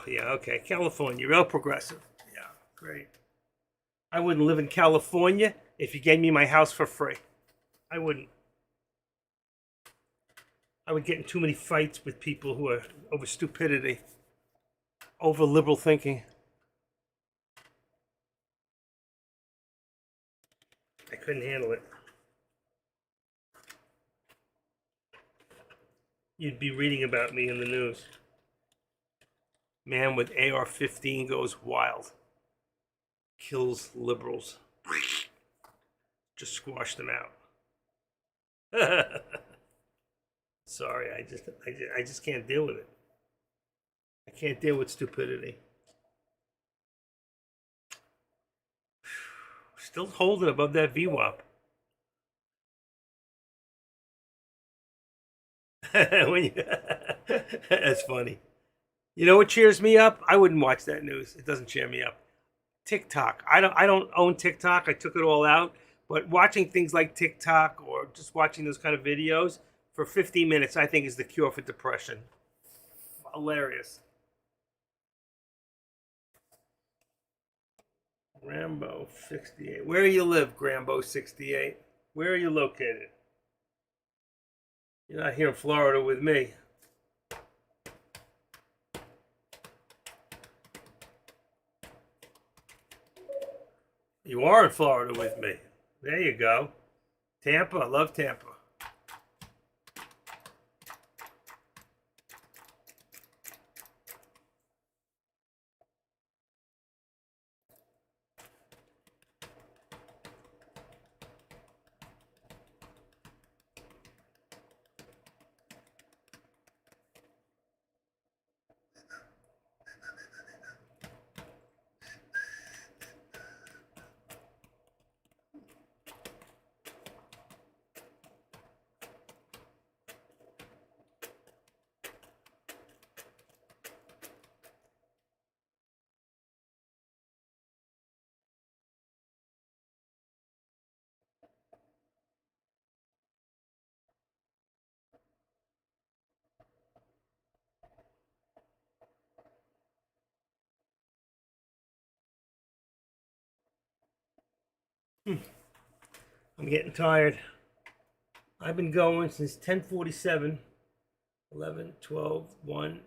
yeah, okay. California, real progressive. Yeah, great. I wouldn't live in California if you gave me my house for free. I wouldn't. I would get in too many fights with people who are over stupidity, over liberal thinking. I couldn't handle it. You'd be reading about me in the news. Man with AR-15 goes wild. Kills liberals. Just squash them out. Sorry, I just can't deal with it. I can't deal with stupidity. Still holding above that VWAP. That's funny. You know what cheers me up? I wouldn't watch that news. It doesn't cheer me up. TikTok. I don't own TikTok. I took it all out. But watching things like TikTok or just watching those kind of videos for 15 minutes, I think is the cure for depression. Hilarious. Rambo 68. Where do you live, Grambo 68? Where are you located? You're not here in Florida with me. You are in Florida with me. There you go. Tampa. I love Tampa. I'm getting tired. I've been going since 10:47, 11, 12, 1,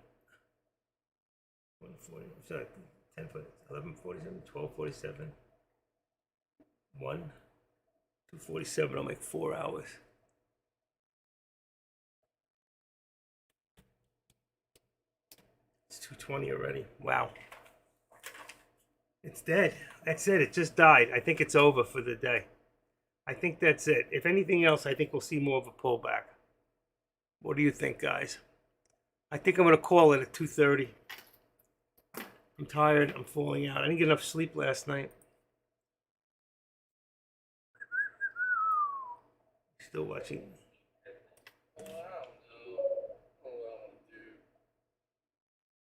1:40. Sorry, 10, 11:47, 12:47, 1, 2:47. I'll make 4 hours. It's 2:20 already. Wow. It's dead. That's it. It just died. I think it's over for the day. I think that's it. If anything else, I think we'll see more of a pullback. What do you think, guys? I think I'm going to call it at 2:30. I'm tired. I'm falling out. I didn't get enough sleep last night. Still watching.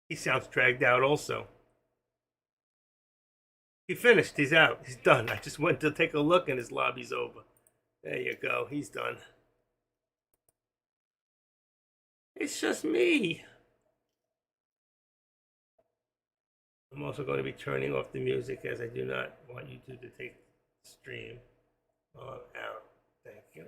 He sounds dragged out also. He finished. He's out. He's done. I just went to take a look and his lobby's over. There you go. He's done. It's just me. I'm also going to be turning off the music as I do not want YouTube to take the stream out. Thank you.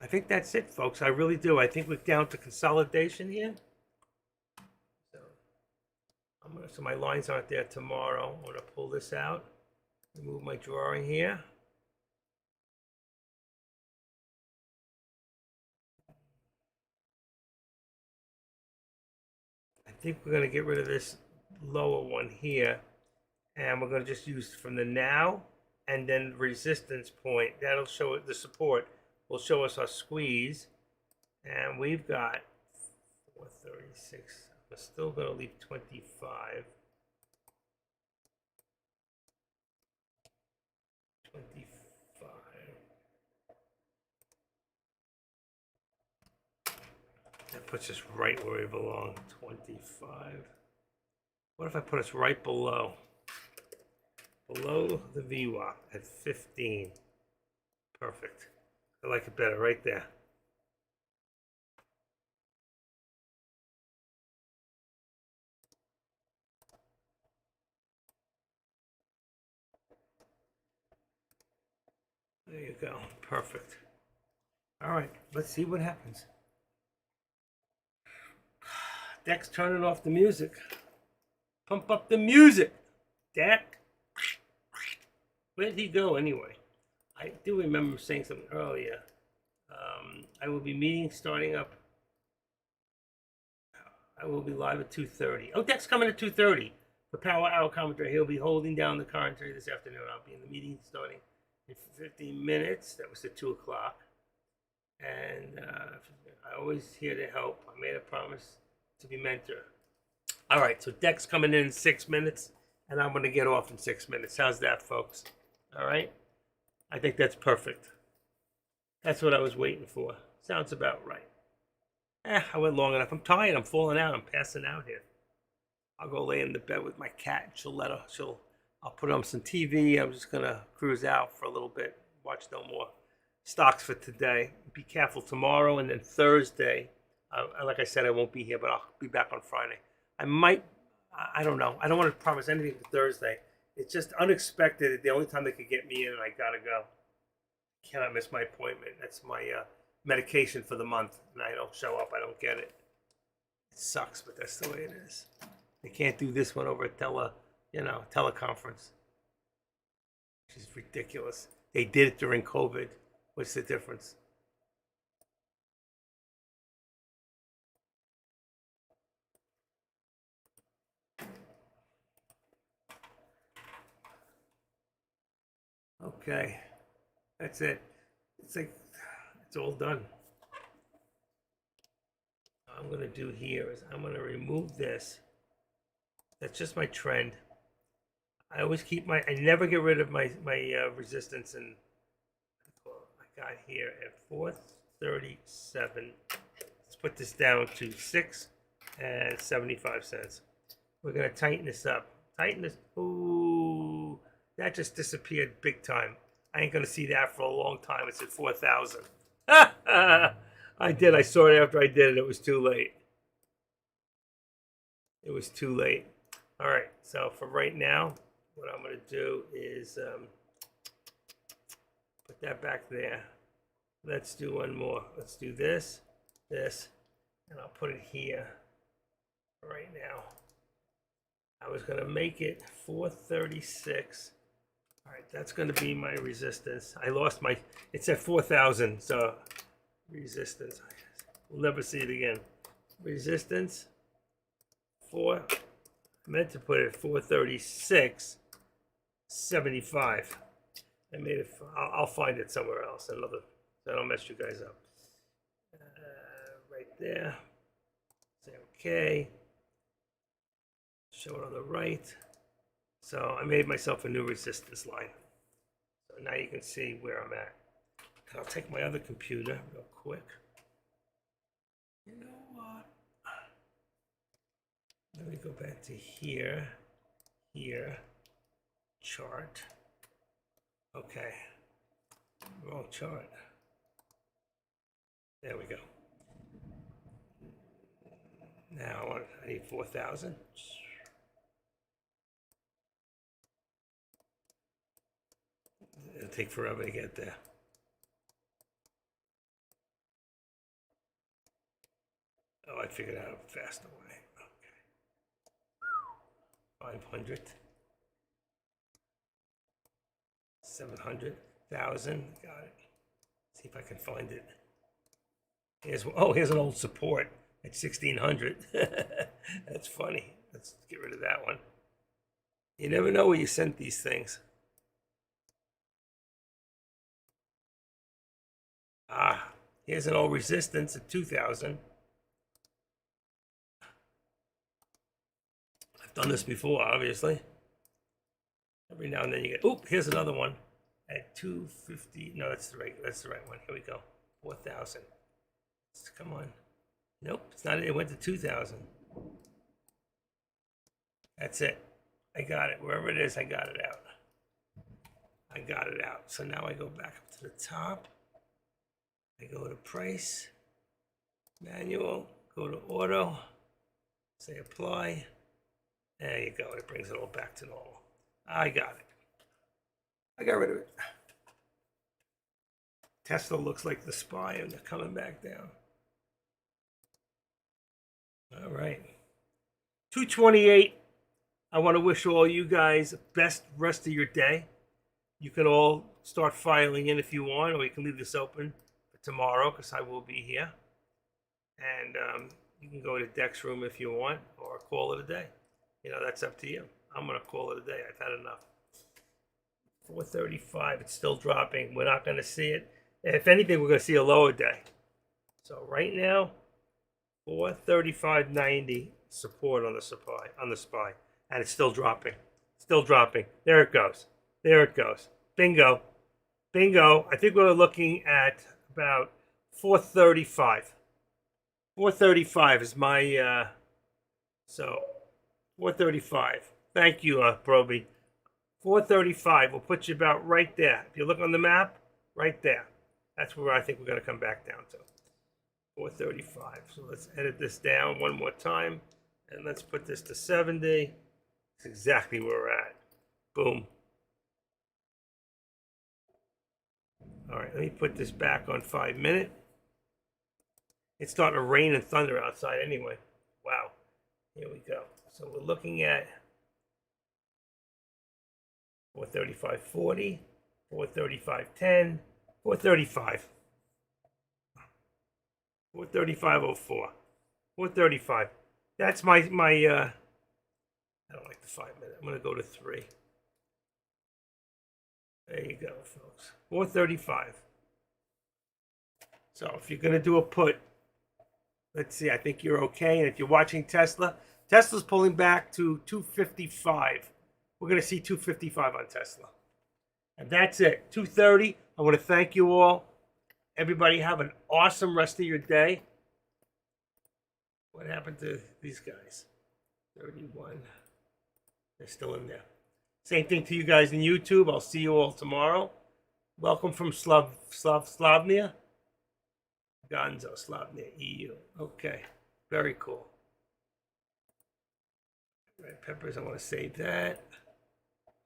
I think that's it, folks. I really do. I think we're down to consolidation here. So, so my lines aren't there tomorrow. I'm gonna pull this out, remove my drawing here. I think we're gonna get rid of this lower one here, and we're gonna just use from the now and then resistance point. That'll show it, the support will show us our squeeze, and we've got 436. We're still gonna leave 25. 25. That puts us right where we belong. 25. What if I put us right below? Below the VWAP at 15. Perfect. I like it better right there. There you go. Perfect. All right, let's see what happens. Deck's turning off the music. Pump up the music. Deck. Where'd he go anyway? I do remember saying something earlier. I will be meeting starting up. I will be live at 2:30. Oh, Deck's coming at 2:30 for Power Hour commentary. He'll be holding down the commentary this afternoon. I'll be in the meeting starting in 15 minutes. That was at 2 o'clock. And I always here to help. I made a promise to be mentor. All right, so Deck's coming in 6 minutes, and I'm going to get off in 6 minutes. How's that, folks? All right? I think that's perfect. That's what I was waiting for. Sounds about right. I went long enough. I'm tired. I'm falling out. I'm passing out here. I'll go lay in the bed with my cat. I'll put on some TV. I'm just going to cruise out for a little bit. Watch no more stocks for today. Be careful tomorrow, and then Thursday. Like I said, I won't be here, but I'll be back on Friday. I might, I don't know. I don't want to promise anything for Thursday. It's just unexpected. The only time they could get me in, and I got to go. Cannot miss my appointment. That's my medication for the month, and I don't show up. I don't get it. It sucks, but that's the way it is. They can't do this one over a teleconference. Which is ridiculous. They did it during COVID. What's the difference? Okay, that's it. It's like it's all done. What I'm gonna do here is I'm gonna remove this. That's just my trend. I always keep I never get rid of my resistance, and I got here at 437. Let's put this down to 6 and 75 cents. We're gonna tighten this up. Tighten this. Ooh, that just disappeared big time. I ain't gonna see that for a long time. It's at 4,000. I did. I saw it after I did it. It was too late. It was too late. All right. So for right now, what I'm gonna do is put that back there. Let's do one more. Let's do this, and I'll put it here right now. I was gonna make it 436. All right, that's gonna be my resistance. I lost my, it's at 4,000, so resistance. We'll never see it again. Resistance, I meant to put it at 436.75. I made it, I'll find it somewhere else, so I don't mess you guys up. Right there, say okay. Show it on the right. So I made myself a new resistance line. So now you can see where I'm at. And I'll take my other computer real quick. You know what? Let me go back to here, chart. Okay, wrong chart. There we go. Now I need 4,000. It'll take forever to get there. Oh, I figured out a faster way. Okay. 500. 700,000. Got it. See if I can find it. Here's an old support at 1600. That's funny. Let's get rid of that one. You never know where you sent these things. Ah, here's an old resistance at 2000. I've done this before, obviously. Every now and then you get, oop, here's another one at 250. No, that's the right one. Here we go. 4,000. Come on. Nope, it's not. It went to 2,000. That's it. I got it. Wherever it is, I got it out. I got it out. So now I go back up to the top. I go to price, manual, go to auto, say apply. There you go. It brings it all back to normal. I got it. I got rid of it. Tesla looks like the SPY and they're coming back down. All right. 228. I want to wish all you guys the best rest of your day. You can all start filing in if you want, or we can leave this open for tomorrow because I will be here. And you can go to Dex Room if you want, or call it a day. You know, that's up to you. I'm going to call it a day. I've had enough. 435. It's still dropping. We're not going to see it. If anything, we're going to see a lower day. So right now, 435.90 support on the SPY, and it's still dropping. Still dropping. There it goes. There it goes. Bingo. Bingo. I think we're looking at about 435. 435 is my so 435. Thank you, Proby. 435 will put you about right there. If you look on the map, right there. That's where I think we're going to come back down to. 435. So let's edit this down one more time. And let's put this to 70. That's exactly where we're at. Boom. All right, let me put this back on 5 minute. It's starting to rain and thunder outside anyway. Wow. Here we go. So we're looking at 435.40, 435.10, 435. 435.04. 435. That's my I don't like the 5 minute. I'm going to go to 3. There you go, folks. 435. So if you're going to do a put, let's see, I think you're okay. And if you're watching Tesla, Tesla's pulling back to 255. We're going to see 255 on Tesla. And that's it. 230. I want to thank you all. Everybody have an awesome rest of your day. What happened to these guys? 31. They're still in there. Same thing to you guys in YouTube. I'll see you all tomorrow. Welcome from Slavnia. Gonzo, Slavnia, EU. Okay. Very cool. Red peppers, I want to save that.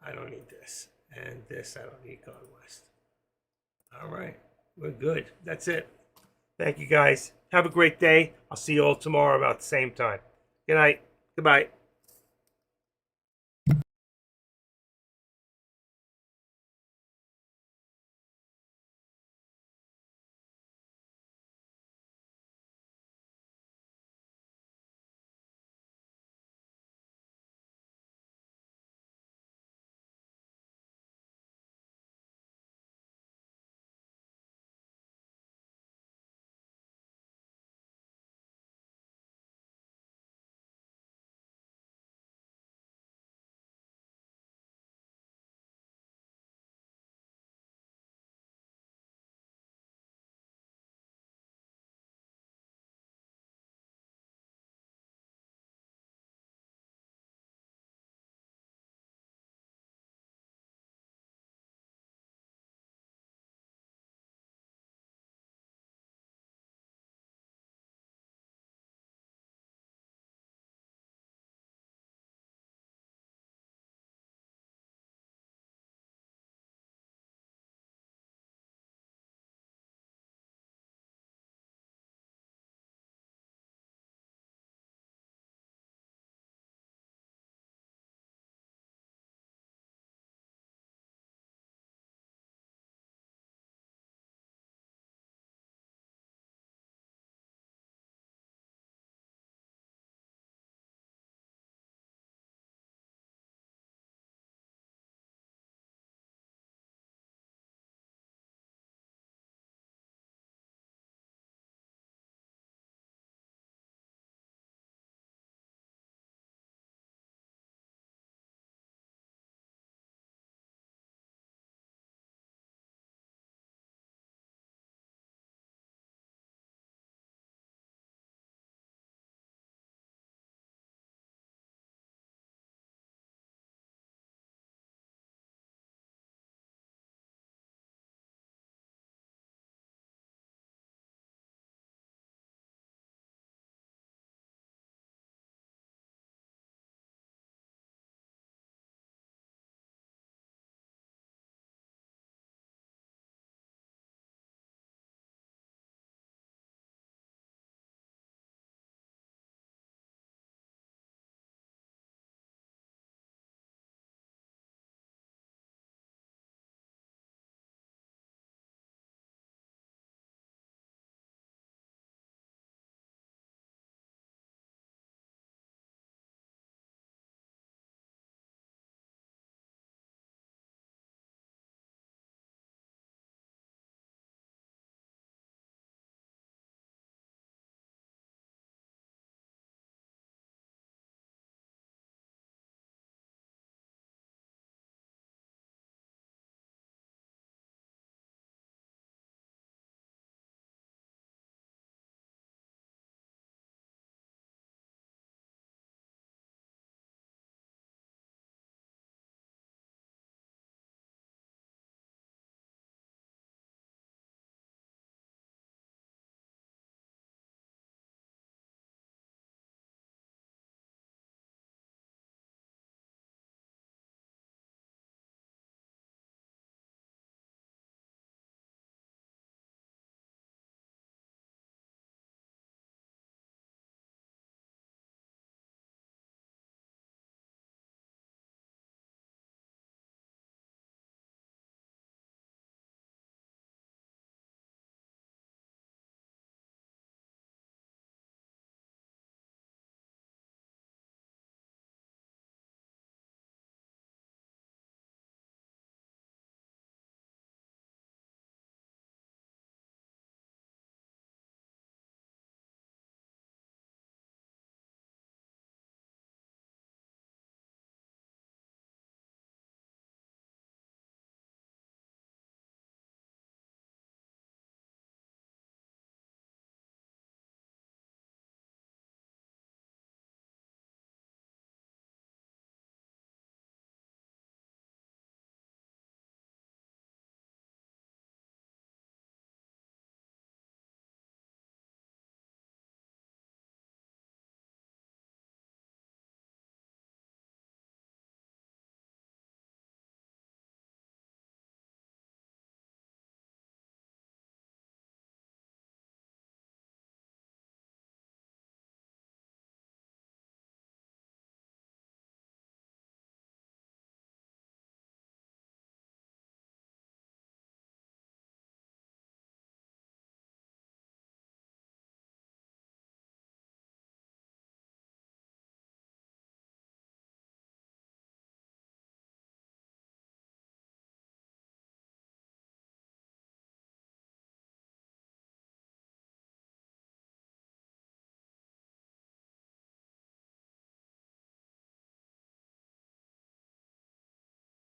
I don't need this. And this, I don't need Gone West. All right. We're good. That's it. Thank you, guys. Have a great day. I'll see you all tomorrow about the same time. Good night. Goodbye.